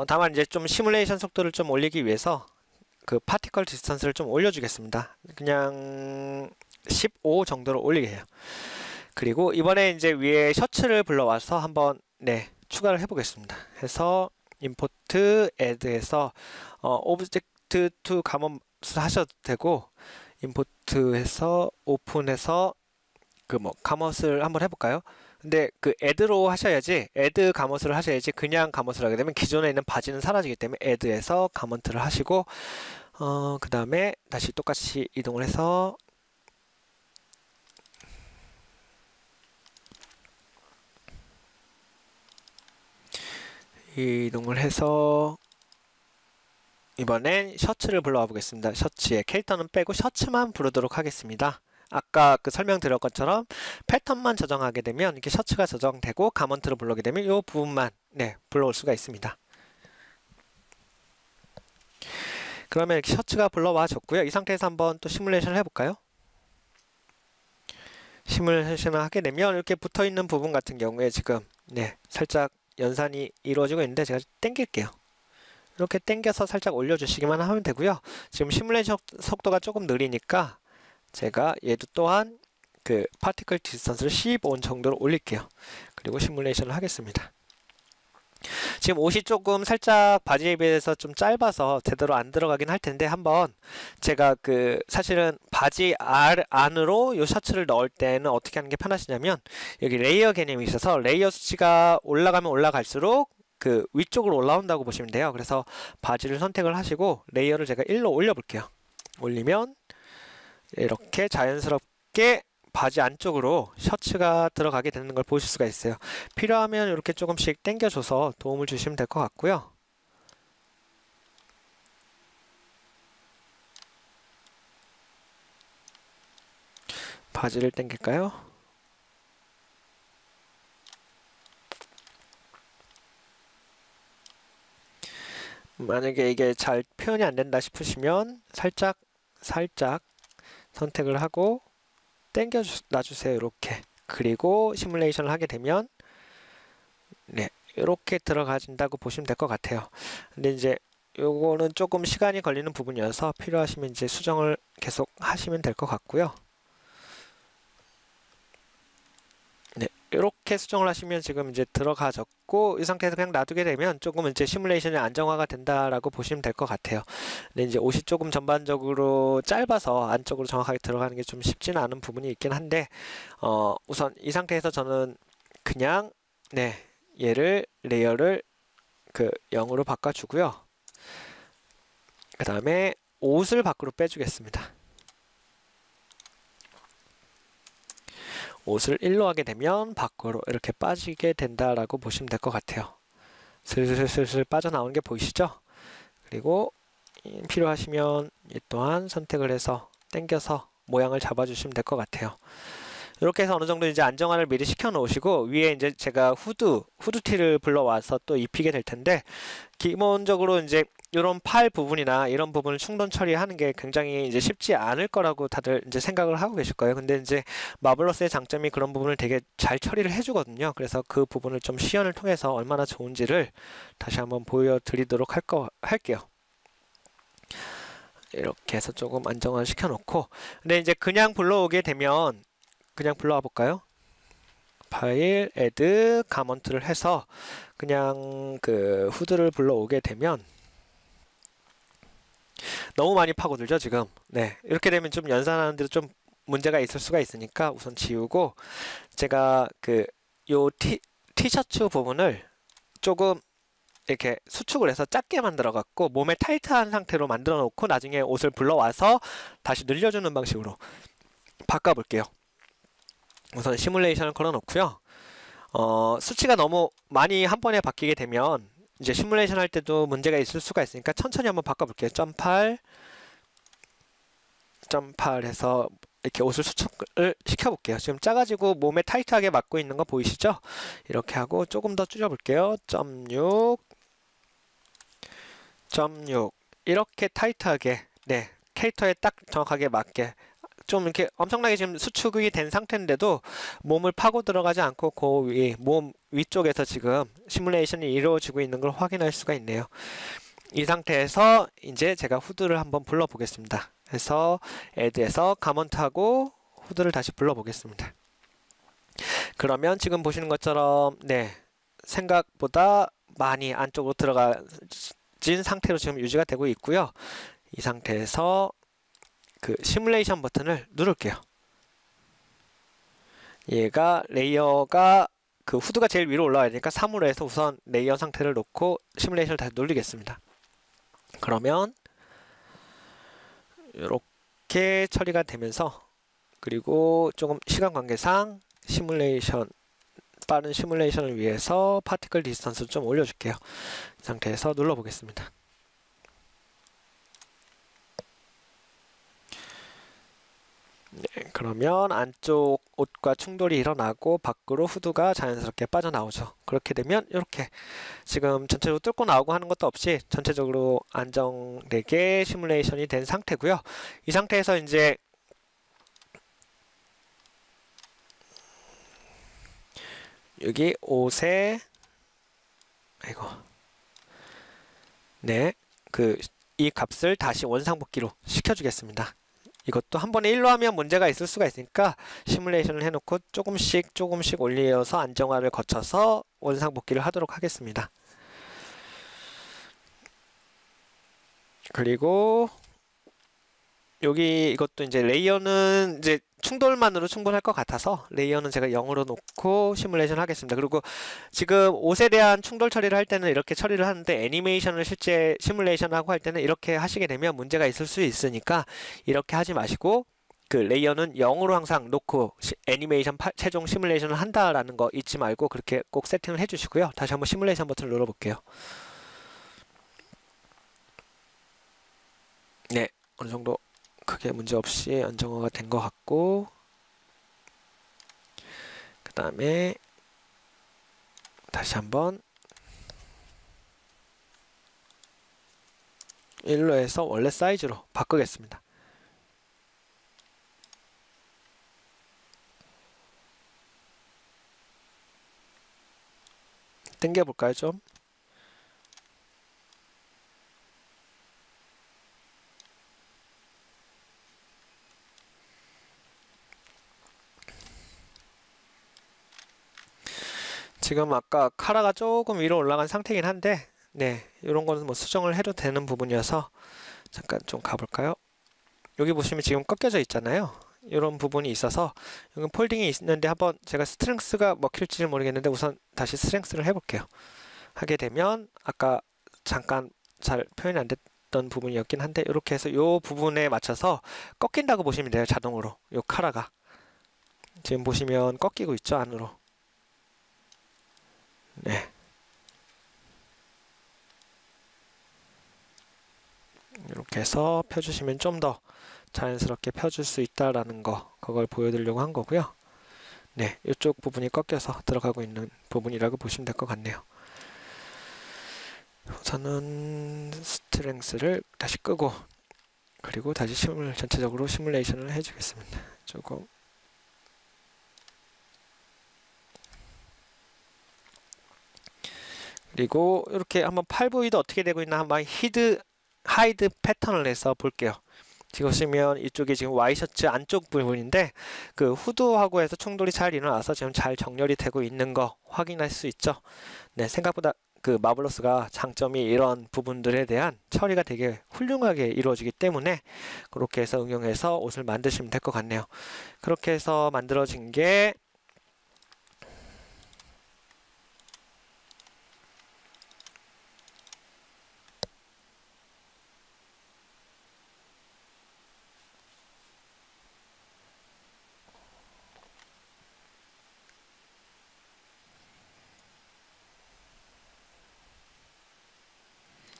다만 이제 좀 시뮬레이션 속도를 좀 올리기 위해서 그 파티클 디스턴스를 좀 올려주겠습니다. 그냥 15 정도로 올리게 해요. 그리고 이번에 이제 위에 셔츠를 불러와서 한번 네, 추가를 해보겠습니다. 해서 임포트 애드해서 오브젝트 투 가먼 하셔도 되고 임포트해서 오픈해서 그 뭐 가먼을 한번 해볼까요? 근데 그 애드로 하셔야지 애드 가먼을 하셔야지 그냥 가먼을 하게 되면 기존에 있는 바지는 사라지기 때문에 애드해서 가먼트를 하시고 그 다음에 다시 똑같이 이동을 해서 이동을 해서 이번엔 셔츠를 불러와 보겠습니다. 셔츠에 캐릭터는 빼고 셔츠만 부르도록 하겠습니다. 아까 그 설명드렸던 것처럼 패턴만 저장하게 되면 이렇게 셔츠가 저장되고 가먼트를 불러오게 되면 이 부분만 네, 불러올 수가 있습니다. 그러면 이렇게 셔츠가 불러와 줬고요. 이 상태에서 한번 또 시뮬레이션을 해볼까요? 시뮬레이션을 하게 되면 이렇게 붙어있는 부분 같은 경우에 지금 네, 살짝 연산이 이루어지고 있는데 제가 당길게요. 이렇게 당겨서 살짝 올려주시기만 하면 되고요. 지금 시뮬레이션 속도가 조금 느리니까 제가 얘도 또한 그 파티클 디스턴스를 15 정도로 올릴게요. 그리고 시뮬레이션을 하겠습니다. 지금 옷이 조금 살짝 바지에 비해서 좀 짧아서 제대로 안 들어가긴 할 텐데 한번 제가 그 사실은 바지 안으로 이 셔츠를 넣을 때는 어떻게 하는 게 편하시냐면 여기 레이어 개념이 있어서 레이어 수치가 올라가면 올라갈수록 그 위쪽으로 올라온다고 보시면 돼요. 그래서 바지를 선택을 하시고 레이어를 제가 1로 올려볼게요. 올리면 이렇게 자연스럽게 바지 안쪽으로 셔츠가 들어가게 되는 걸 보실 수가 있어요. 필요하면 이렇게 조금씩 당겨줘서 도움을 주시면 될 것 같고요. 바지를 당길까요? 만약에 이게 잘 표현이 안 된다 싶으시면 살짝 선택을 하고 당겨 놔주세요. 이렇게. 그리고 시뮬레이션을 하게 되면 네, 이렇게 들어가진다고 보시면 될 것 같아요. 근데 이제 요거는 조금 시간이 걸리는 부분이어서 필요하시면 이제 수정을 계속 하시면 될 것 같고요. 네, 이렇게 수정을 하시면 지금 이제 들어가졌고, 이 상태에서 그냥 놔두게 되면 조금 이제 시뮬레이션이 안정화가 된다라고 보시면 될 것 같아요. 근데 이제 옷이 조금 전반적으로 짧아서 안쪽으로 정확하게 들어가는 게 좀 쉽지는 않은 부분이 있긴 한데, 우선 이 상태에서 저는 그냥, 네, 얘를, 레이어를 그 0으로 바꿔주고요. 그 다음에 옷을 밖으로 빼주겠습니다. 옷을 1로 하게 되면 밖으로 이렇게 빠지게 된다라고 보시면 될 것 같아요. 슬슬슬슬 빠져나오는 게 보이시죠? 그리고 필요하시면 이 또한 선택을 해서 당겨서 모양을 잡아주시면 될 것 같아요. 이렇게 해서 어느 정도 이제 안정화를 미리 시켜 놓으시고, 위에 이제 제가 후드티를 불러와서 또 입히게 될 텐데, 기본적으로 이제 이런 팔 부분이나 이런 부분을 충돌 처리하는 게 굉장히 이제 쉽지 않을 거라고 다들 이제 생각을 하고 계실 거예요. 근데 이제 마블러스의 장점이 그런 부분을 되게 잘 처리를 해주거든요. 그래서 그 부분을 좀 시연을 통해서 얼마나 좋은지를 다시 한번 보여드리도록 할게요. 이렇게 해서 조금 안정화 시켜 놓고, 근데 이제 그냥 불러오게 되면, 그냥 불러와 볼까요? 파일, add, 가먼트를 해서 그냥 그 후드를 불러오게 되면 너무 많이 파고들죠, 지금. 네, 이렇게 되면 좀 연산하는 데도 좀 문제가 있을 수가 있으니까 우선 지우고, 제가 그 요 티셔츠 부분을 조금 이렇게 수축을 해서 작게 만들어 갖고 몸에 타이트한 상태로 만들어 놓고 나중에 옷을 불러와서 다시 늘려주는 방식으로 바꿔 볼게요. 우선 시뮬레이션을 걸어 놓고요. 수치가 너무 많이 한 번에 바뀌게 되면 이제 시뮬레이션 할 때도 문제가 있을 수가 있으니까 천천히 한번 바꿔볼게요. 0.8 해서 이렇게 옷을 수축을 시켜볼게요. 지금 작아지고 몸에 타이트하게 맞고 있는 거 보이시죠? 이렇게 하고 조금 더 줄여볼게요. 0.6 이렇게 타이트하게, 네, 캐릭터에 딱 정확하게 맞게 좀 이렇게 엄청나게 지금 수축이 된 상태인데도 몸을 파고 들어가지 않고 몸 위쪽에서 지금 시뮬레이션이 이루어지고 있는 걸 확인할 수가 있네요. 이 상태에서 이제 제가 후드를 한번 불러 보겠습니다. 그래서 add에서 가먼트하고 후드를 다시 불러 보겠습니다. 그러면 지금 보시는 것처럼, 네, 생각보다 많이 안쪽으로 들어가진 상태로 지금 유지가 되고 있고요. 이 상태에서 그 시뮬레이션 버튼을 누를게요. 얘가 레이어가 그 후드가 제일 위로 올라와야 되니까 3으로 해서 우선 레이어 상태를 놓고 시뮬레이션을 다시 누르겠습니다. 그러면 이렇게 처리가 되면서, 그리고 조금 시간 관계상 빠른 시뮬레이션을 위해서 파티클 디스턴스를 좀 올려줄게요. 이 상태에서 눌러보겠습니다. 네, 그러면 안쪽 옷과 충돌이 일어나고 밖으로 후드가 자연스럽게 빠져나오죠. 그렇게 되면 이렇게 지금 전체적으로 뚫고 나오고 하는 것도 없이 전체적으로 안정되게 시뮬레이션이 된 상태고요. 이 상태에서 이제 여기 옷에, 아이고, 네, 이 값을 다시 원상복귀로 시켜주겠습니다. 이것도 한 번에 1로 하면 문제가 있을 수가 있으니까 시뮬레이션을 해놓고 조금씩 올려서 안정화를 거쳐서 원상복귀를 하도록 하겠습니다. 그리고 여기 이것도 이제 레이어는 이제 충돌만으로 충분할 것 같아서 레이어는 제가 0으로 놓고 시뮬레이션 하겠습니다. 그리고 지금 옷에 대한 충돌 처리를 할 때는 이렇게 처리를 하는데, 애니메이션을 실제 시뮬레이션하고 할 때는 이렇게 하시게 되면 문제가 있을 수 있으니까 이렇게 하지 마시고 그 레이어는 0으로 항상 놓고 애니메이션 최종 시뮬레이션을 한다라는 거 잊지 말고 그렇게 꼭 세팅을 해주시고요. 다시 한번 시뮬레이션 버튼을 눌러볼게요. 네, 어느 정도 크게 문제 없이 안정화가 된 것 같고, 그 다음에 다시 한번 1로 해서 원래 사이즈로 바꾸겠습니다. 당겨볼까요, 좀? 지금 아까 카라가 조금 위로 올라간 상태긴 한데, 네, 이런 거는 뭐 수정을 해도 되는 부분이어서 잠깐 좀 가볼까요? 여기 보시면 지금 꺾여져 있잖아요. 이런 부분이 있어서 여기 폴딩이 있는데 한번 제가 스트렝스가 먹힐지는 모르겠는데 우선 다시 스트렝스를 해볼게요. 하게 되면 아까 잠깐 잘 표현이 안 됐던 부분이었긴 한데 이렇게 해서 이 부분에 맞춰서 꺾인다고 보시면 돼요. 자동으로 이 카라가 지금 보시면 꺾이고 있죠, 안으로. 네. 이렇게 해서 펴주시면 좀 더 자연스럽게 펴줄 수 있다라는 거, 그걸 보여드리려고 한 거고요. 네, 이쪽 부분이 꺾여서 들어가고 있는 부분이라고 보시면 될 것 같네요. 우선은 스트렝스를 다시 끄고 그리고 다시 전체적으로 시뮬레이션을 해주겠습니다. 조금 그리고 이렇게 한번 팔 부위도 어떻게 되고 있나 한번 하이드 패턴을 내서 볼게요. 지금 보시면 이쪽이 지금 와이셔츠 안쪽 부분인데 그 후드하고 해서 충돌이 잘 일어나서 지금 잘 정렬이 되고 있는 거 확인할 수 있죠. 네, 생각보다 그 마블러스가 장점이 이런 부분들에 대한 처리가 되게 훌륭하게 이루어지기 때문에 그렇게 해서 응용해서 옷을 만드시면 될 것 같네요. 그렇게 해서 만들어진 게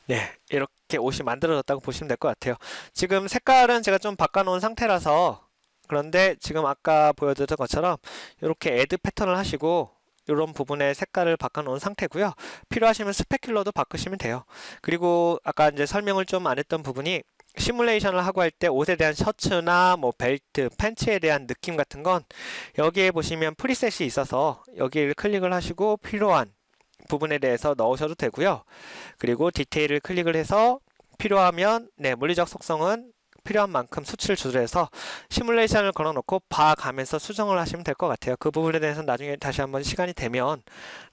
네, 이렇게 옷이 만들어졌다고 보시면 될 것 같아요. 지금 색깔은 제가 좀 바꿔놓은 상태라서 그런데 지금 아까 보여드렸던 것처럼 이렇게 애드 패턴을 하시고 이런 부분의 색깔을 바꿔놓은 상태고요. 필요하시면 스페큘러도 바꾸시면 돼요. 그리고 아까 이제 설명을 좀 안 했던 부분이 시뮬레이션을 하고 할 때 옷에 대한 셔츠나 뭐 벨트, 팬츠에 대한 느낌 같은 건 여기에 보시면 프리셋이 있어서 여기를 클릭을 하시고 필요한 부분에 대해서 넣으셔도 되고요. 그리고 디테일을 클릭을 해서 필요하면 물리적 속성은 필요한 만큼 수치를 조절해서 시뮬레이션을 걸어놓고 봐가면서 수정을 하시면 될 것 같아요. 그 부분에 대해서는 나중에 다시 한번 시간이 되면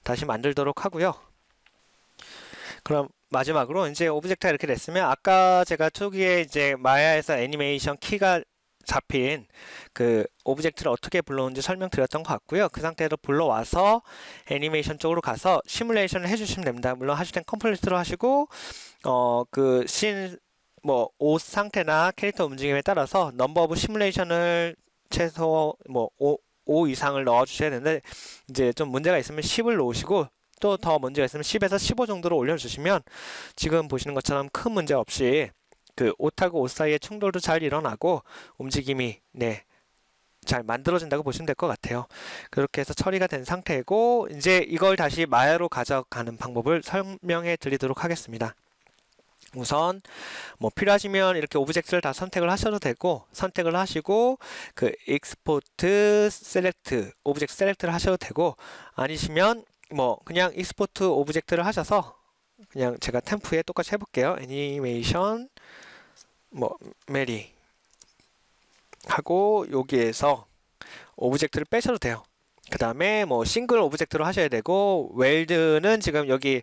다시 만들도록 하고요. 그럼 마지막으로 이제 오브젝트가 이렇게 됐으면 아까 제가 초기에 이제 마야에서 애니메이션 키가 잡힌 그 오브젝트를 어떻게 불러오는지 설명드렸던 것 같고요. 그 상태로 불러와서 애니메이션 쪽으로 가서 시뮬레이션을 해주시면 됩니다. 물론 하실 땐 컴플리트로 하시고 그 씬 뭐 옷 상태나 캐릭터 움직임에 따라서 넘버 오브 시뮬레이션을 최소 뭐 5 이상을 넣어 주셔야 되는데 이제 좀 문제가 있으면 10을 놓으시고 또 더 문제가 있으면 10에서 15 정도로 올려주시면 지금 보시는 것처럼 큰 문제 없이 그 옷하고 옷 사이의 충돌도 잘 일어나고 움직임이 잘 만들어진다고 보시면 될 것 같아요. 그렇게 해서 처리가 된 상태고 이제 이걸 다시 마야로 가져가는 방법을 설명해 드리도록 하겠습니다. 우선 뭐 필요하시면 이렇게 오브젝트를 다 선택을 하셔도 되고 선택을 하시고 그 익스포트 셀렉트 오브젝트 셀렉트를 하셔도 되고 아니시면 뭐 그냥 익스포트 오브젝트를 하셔서 그냥 제가 템프에 똑같이 해볼게요. 애니메이션 뭐 메리 하고 여기에서 오브젝트를 빼셔도 돼요. 그 다음에 뭐 싱글 오브젝트로 하셔야 되고 웰드는 지금 여기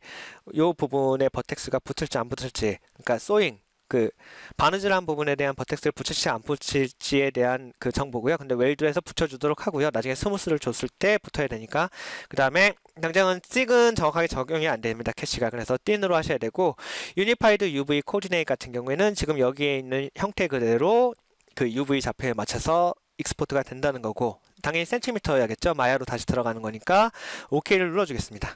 요 부분에 버텍스가 붙을지 안 붙을지 그러니까 소잉 그 바느질한 부분에 대한 버텍스를 붙일지 안 붙일지에 대한 그 정보고요. 근데 웰드에서 붙여주도록 하고요. 나중에 스무스를 줬을 때 붙어야 되니까. 그 다음에 당장은 찍은 정확하게 적용이 안 됩니다. 캐시가. 그래서 띵으로 하셔야 되고 유니파이드 UV 코디네이트 같은 경우에는 지금 여기에 있는 형태 그대로 그 UV 좌표에 맞춰서 익스포트가 된다는 거고 당연히 센티미터여야겠죠. 마야로 다시 들어가는 거니까 OK를 눌러주겠습니다.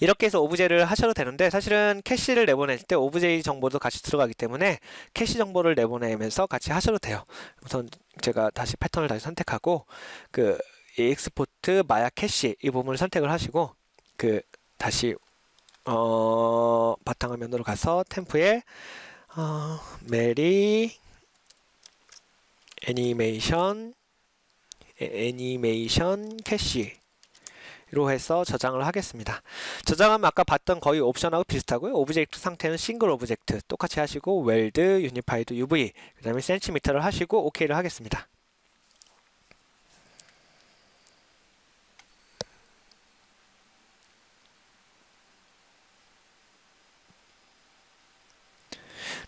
이렇게 해서 오브제를 하셔도 되는데 사실은 캐시를 내보낼 때 오브제 정보도 같이 들어가기 때문에 캐시 정보를 내보내면서 같이 하셔도 돼요. 우선 제가 다시 패턴을 다시 선택하고 그 익스포트 마야 캐시 이 부분을 선택을 하시고 그 다시 바탕화면으로 가서 템프에 메리 애니메이션 캐시 로 해서 저장을 하겠습니다. 저장하면 아까 봤던 거의 옵션하고 비슷하고요. 오브젝트 상태는 싱글 오브젝트 똑같이 하시고 웰드, 유니파이드, UV 그 다음에 센티미터를 하시고 OK를 하겠습니다.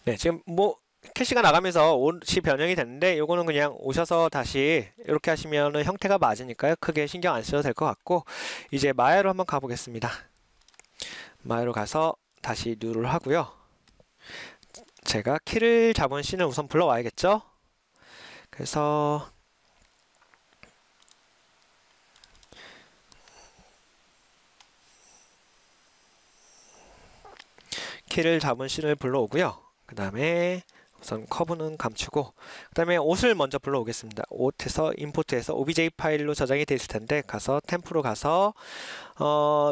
네, 지금 뭐 캐시가 나가면서 옷이 변형이 됐는데 요거는 그냥 오셔서 다시 이렇게 하시면은 형태가 맞으니까요. 크게 신경 안 써도 될 것 같고 이제 마야로 한번 가보겠습니다. 마야로 가서 다시 뉴를 하고요. 제가 키를 잡은 씬을 우선 불러와야겠죠. 그래서 키를 잡은 씬을 불러오고요. 그 다음에 우선 커브는 감추고 그 다음에 옷을 먼저 불러오겠습니다. 옷에서 임포트해서 obj 파일로 저장이 되어 있을 텐데 가서 템프로 가서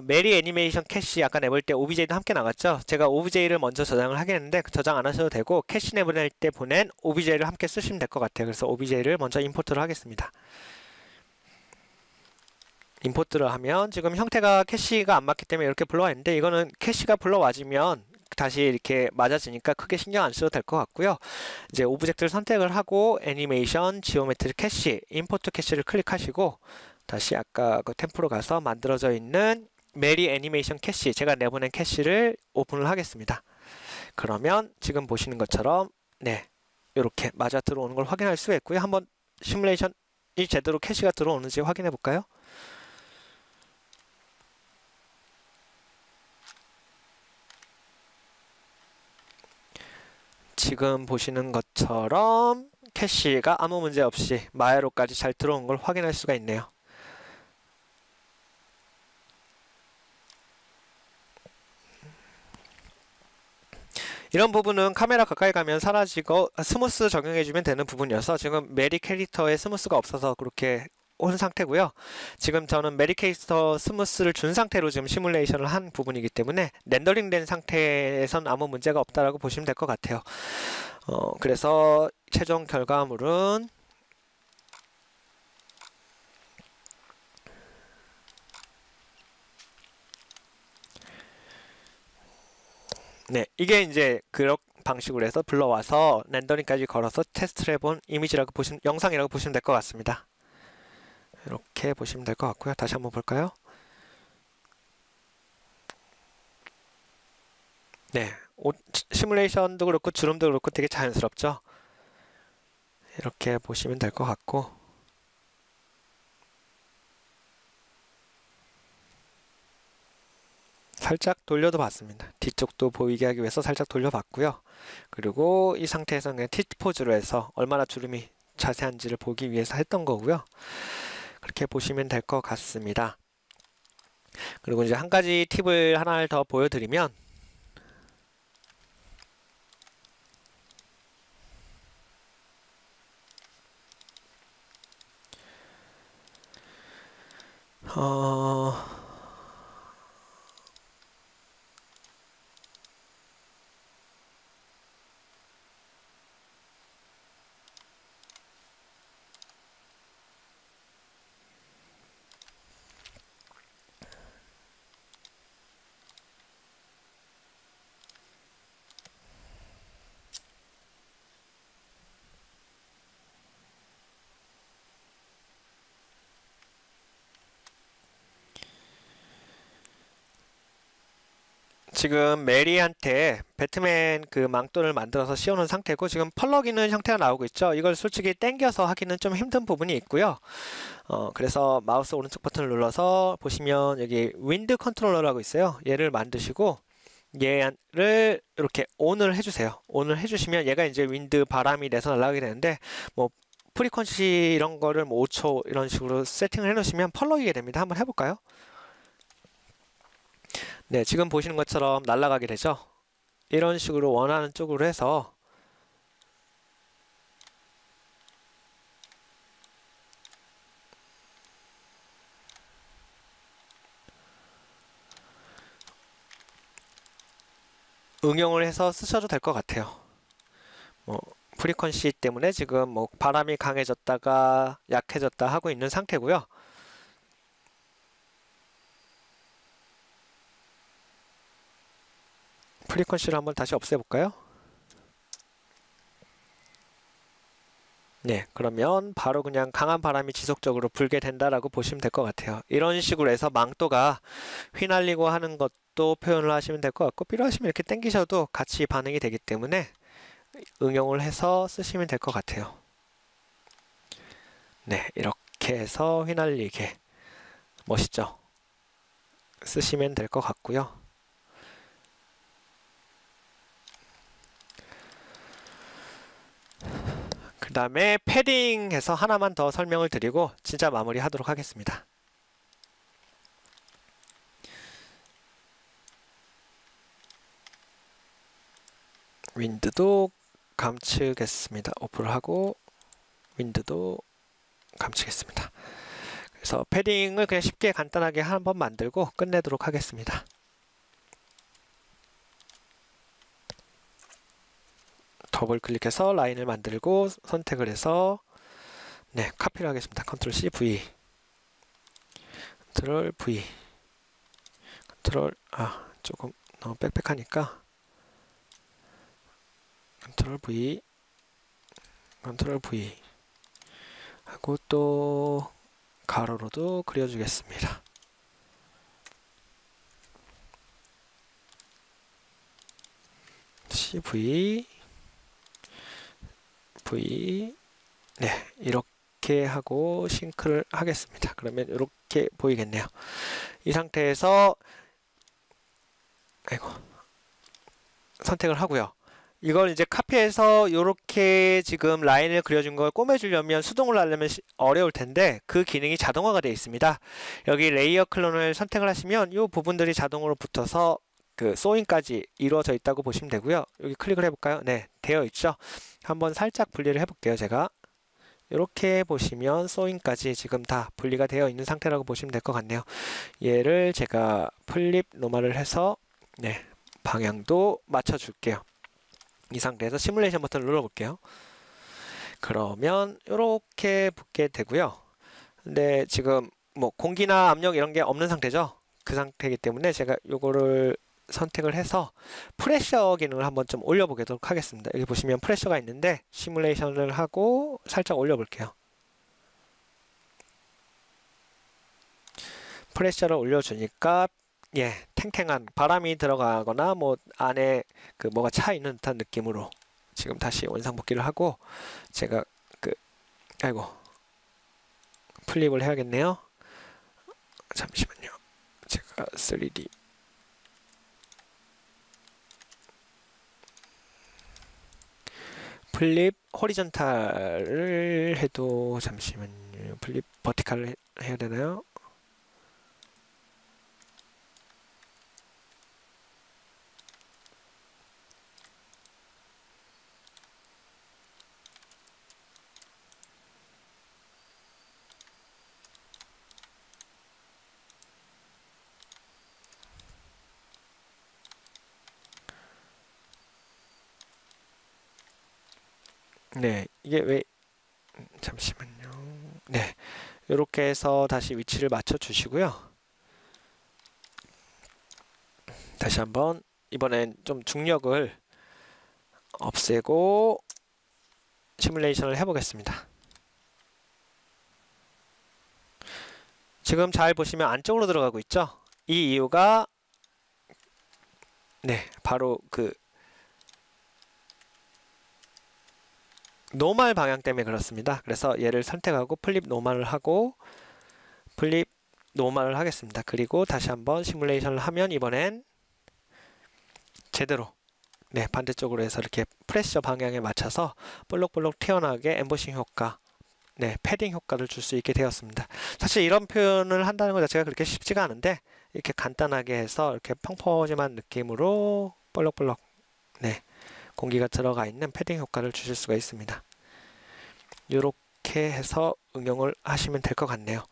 메리 애니메이션 캐시 아까 내볼 때 OBJ도 함께 나갔죠. 제가 OBJ를 먼저 저장을 하겠는데 저장 안 하셔도 되고 캐시 내보낼 때 보낸 OBJ를 함께 쓰시면 될 것 같아요. 그래서 OBJ를 먼저 임포트를 하겠습니다. 임포트를 하면 지금 형태가 캐시가 안 맞기 때문에 이렇게 불러와 있는데 이거는 캐시가 불러와지면 다시 이렇게 맞아지니까 크게 신경 안 써도 될 것 같고요. 이제 오브젝트를 선택을 하고 애니메이션, 지오메트리 캐시, 임포트 캐시를 클릭하시고 다시 아까 그 템프로 가서 만들어져 있는 메리 애니메이션 캐시, 제가 내보낸 캐시를 오픈을 하겠습니다. 그러면 지금 보시는 것처럼 네, 이렇게 맞아 들어오는 걸 확인할 수가 있고요. 한번 시뮬레이션이 제대로 캐시가 들어오는지 확인해 볼까요? 지금 보시는 것처럼 캐시가 아무 문제 없이 마야로까지 잘 들어온 걸 확인할 수가 있네요. 이런 부분은 카메라 가까이 가면 사라지고 스무스 적용해주면 되는 부분이어서 지금 메리 캐릭터에 스무스가 없어서 그렇게 온 상태고요. 지금 저는 메리 캐릭터 스무스를 준 상태로 지금 시뮬레이션을 한 부분이기 때문에 렌더링 된 상태에선 아무 문제가 없다라고 보시면 될 것 같아요. 그래서 최종 결과물은 네, 이게 이제 그런 방식으로 해서 불러와서 렌더링까지 걸어서 테스트를 해본 이미지라고 영상이라고 보시면 될 것 같습니다. 이렇게 보시면 될 것 같고요. 다시 한번 볼까요? 네, 시뮬레이션도 그렇고 주름도 그렇고 되게 자연스럽죠? 이렇게 보시면 될 것 같고 살짝 돌려도 봤습니다. 뒤쪽도 보이게 하기 위해서 살짝 돌려봤고요. 그리고 이 상태에서 그냥 T포즈로 해서 얼마나 주름이 자세한지를 보기 위해서 했던 거고요. 그렇게 보시면 될 것 같습니다. 그리고 이제 한 가지 팁을 하나를 더 보여드리면 지금 메리한테 배트맨 그 망토를 만들어서 씌워놓은 상태고 지금 펄럭이는 형태가 나오고 있죠. 이걸 솔직히 당겨서 하기는 좀 힘든 부분이 있고요. 그래서 마우스 오른쪽 버튼을 눌러서 보시면 여기 윈드 컨트롤러라고 있어요. 얘를 만드시고 얘를 이렇게 온을 해주세요. 온을 해주시면 얘가 이제 윈드 바람이 내서 날아가게 되는데 뭐 프리퀀시 이런 거를 뭐 5초 이런 식으로 세팅을 해놓으시면 펄럭이게 됩니다. 한번 해볼까요? 네, 지금 보시는 것처럼 날아가게 되죠. 이런 식으로 원하는 쪽으로 해서 응용을 해서 쓰셔도 될 것 같아요. 프리퀀시 때문에 지금 뭐 바람이 강해졌다가 약해졌다 하고 있는 상태고요. 프리퀀시를 한번 다시 없애볼까요? 네, 그러면 바로 그냥 강한 바람이 지속적으로 불게 된다라고 보시면 될 것 같아요. 이런 식으로 해서 망토가 휘날리고 하는 것도 표현을 하시면 될 것 같고 필요하시면 이렇게 당기셔도 같이 반응이 되기 때문에 응용을 해서 쓰시면 될 것 같아요. 네, 이렇게 해서 휘날리게 멋있죠? 쓰시면 될 것 같고요. 그 다음에 패딩해서 하나만 더 설명을 드리고 진짜 마무리 하도록 하겠습니다. 윈드도 감추겠습니다. 오프를 하고 윈드도 감추겠습니다. 그래서 패딩을 그냥 쉽게 간단하게 한번 만들고 끝내도록 하겠습니다. 더블 클릭해서 라인을 만들고 선택을 해서 네, 카피를 하겠습니다. 컨트롤 C, V, 컨트롤 V, 컨트롤 조금 너무 빽빽하니까 컨트롤 V, 컨트롤 V 하고 또 가로로도 그려주겠습니다. CV, V, 네, 이렇게 하고 싱크를 하겠습니다. 그러면 이렇게 보이겠네요. 이 상태에서 선택을 하고요. 이걸 이제 카피해서 이렇게 지금 라인을 그려준 걸 꼬매주려면 수동으로 하려면 어려울 텐데 그 기능이 자동화가 되어 있습니다. 여기 레이어 클론을 선택을 하시면 이 부분들이 자동으로 붙어서 그 소인까지 이루어져 있다고 보시면 되고요. 여기 클릭을 해볼까요? 네, 되어 있죠. 한번 살짝 분리를 해볼게요. 제가 이렇게 보시면 소인까지 지금 다 분리가 되어 있는 상태라고 보시면 될 것 같네요. 얘를 제가 플립 노멀을 해서 네, 방향도 맞춰줄게요. 이 상태에서 시뮬레이션 버튼을 눌러볼게요. 그러면 이렇게 붙게 되고요. 근데 지금 뭐 공기나 압력 이런 게 없는 상태죠. 그 상태이기 때문에 제가 요거를 선택을 해서 프레셔 기능을 한번 좀 올려보도록 하겠습니다. 여기 보시면 프레셔가 있는데 시뮬레이션을 하고 살짝 올려볼게요. 프레셔를 올려주니까 예, 탱탱한 바람이 들어가거나 뭐 안에 그 뭐가 차 있는 듯한 느낌으로 지금 다시 원상복귀를 하고 제가 플립을 해야겠네요. 잠시만요. 제가 3D 플립 호리존탈을 해도 잠시만요. 플립 버티칼을 해야 되나요? 네, 이게 왜 잠시만요. 네, 이렇게 해서 다시 위치를 맞춰 주시고요. 다시 한번 이번엔 좀 중력을 없애고 시뮬레이션을 해보겠습니다. 지금 잘 보시면 안쪽으로 들어가고 있죠? 이 이유가 네, 바로 그 노멀 방향 때문에 그렇습니다. 그래서 얘를 선택하고 플립 노멀을 하고 플립 노멀을 하겠습니다. 그리고 다시 한번 시뮬레이션을 하면 이번엔 제대로 네, 반대쪽으로 해서 이렇게 프레셔 방향에 맞춰서 볼록볼록 튀어나오게 엠보싱 효과, 네, 패딩 효과를 줄 수 있게 되었습니다. 사실 이런 표현을 한다는 것 자체가 그렇게 쉽지가 않은데 이렇게 간단하게 해서 이렇게 펑퍼짐한 느낌으로 볼록볼록 네, 공기가 들어가 있는 패딩 효과를 주실 수가 있습니다. 이렇게 해서 응용을 하시면 될 것 같네요.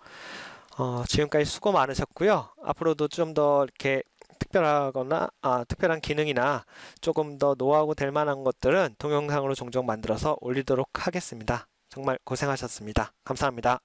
지금까지 수고 많으셨고요. 앞으로도 좀 더 이렇게 특별한 기능이나 조금 더 노하우 될 만한 것들은 동영상으로 종종 만들어서 올리도록 하겠습니다. 정말 고생하셨습니다. 감사합니다.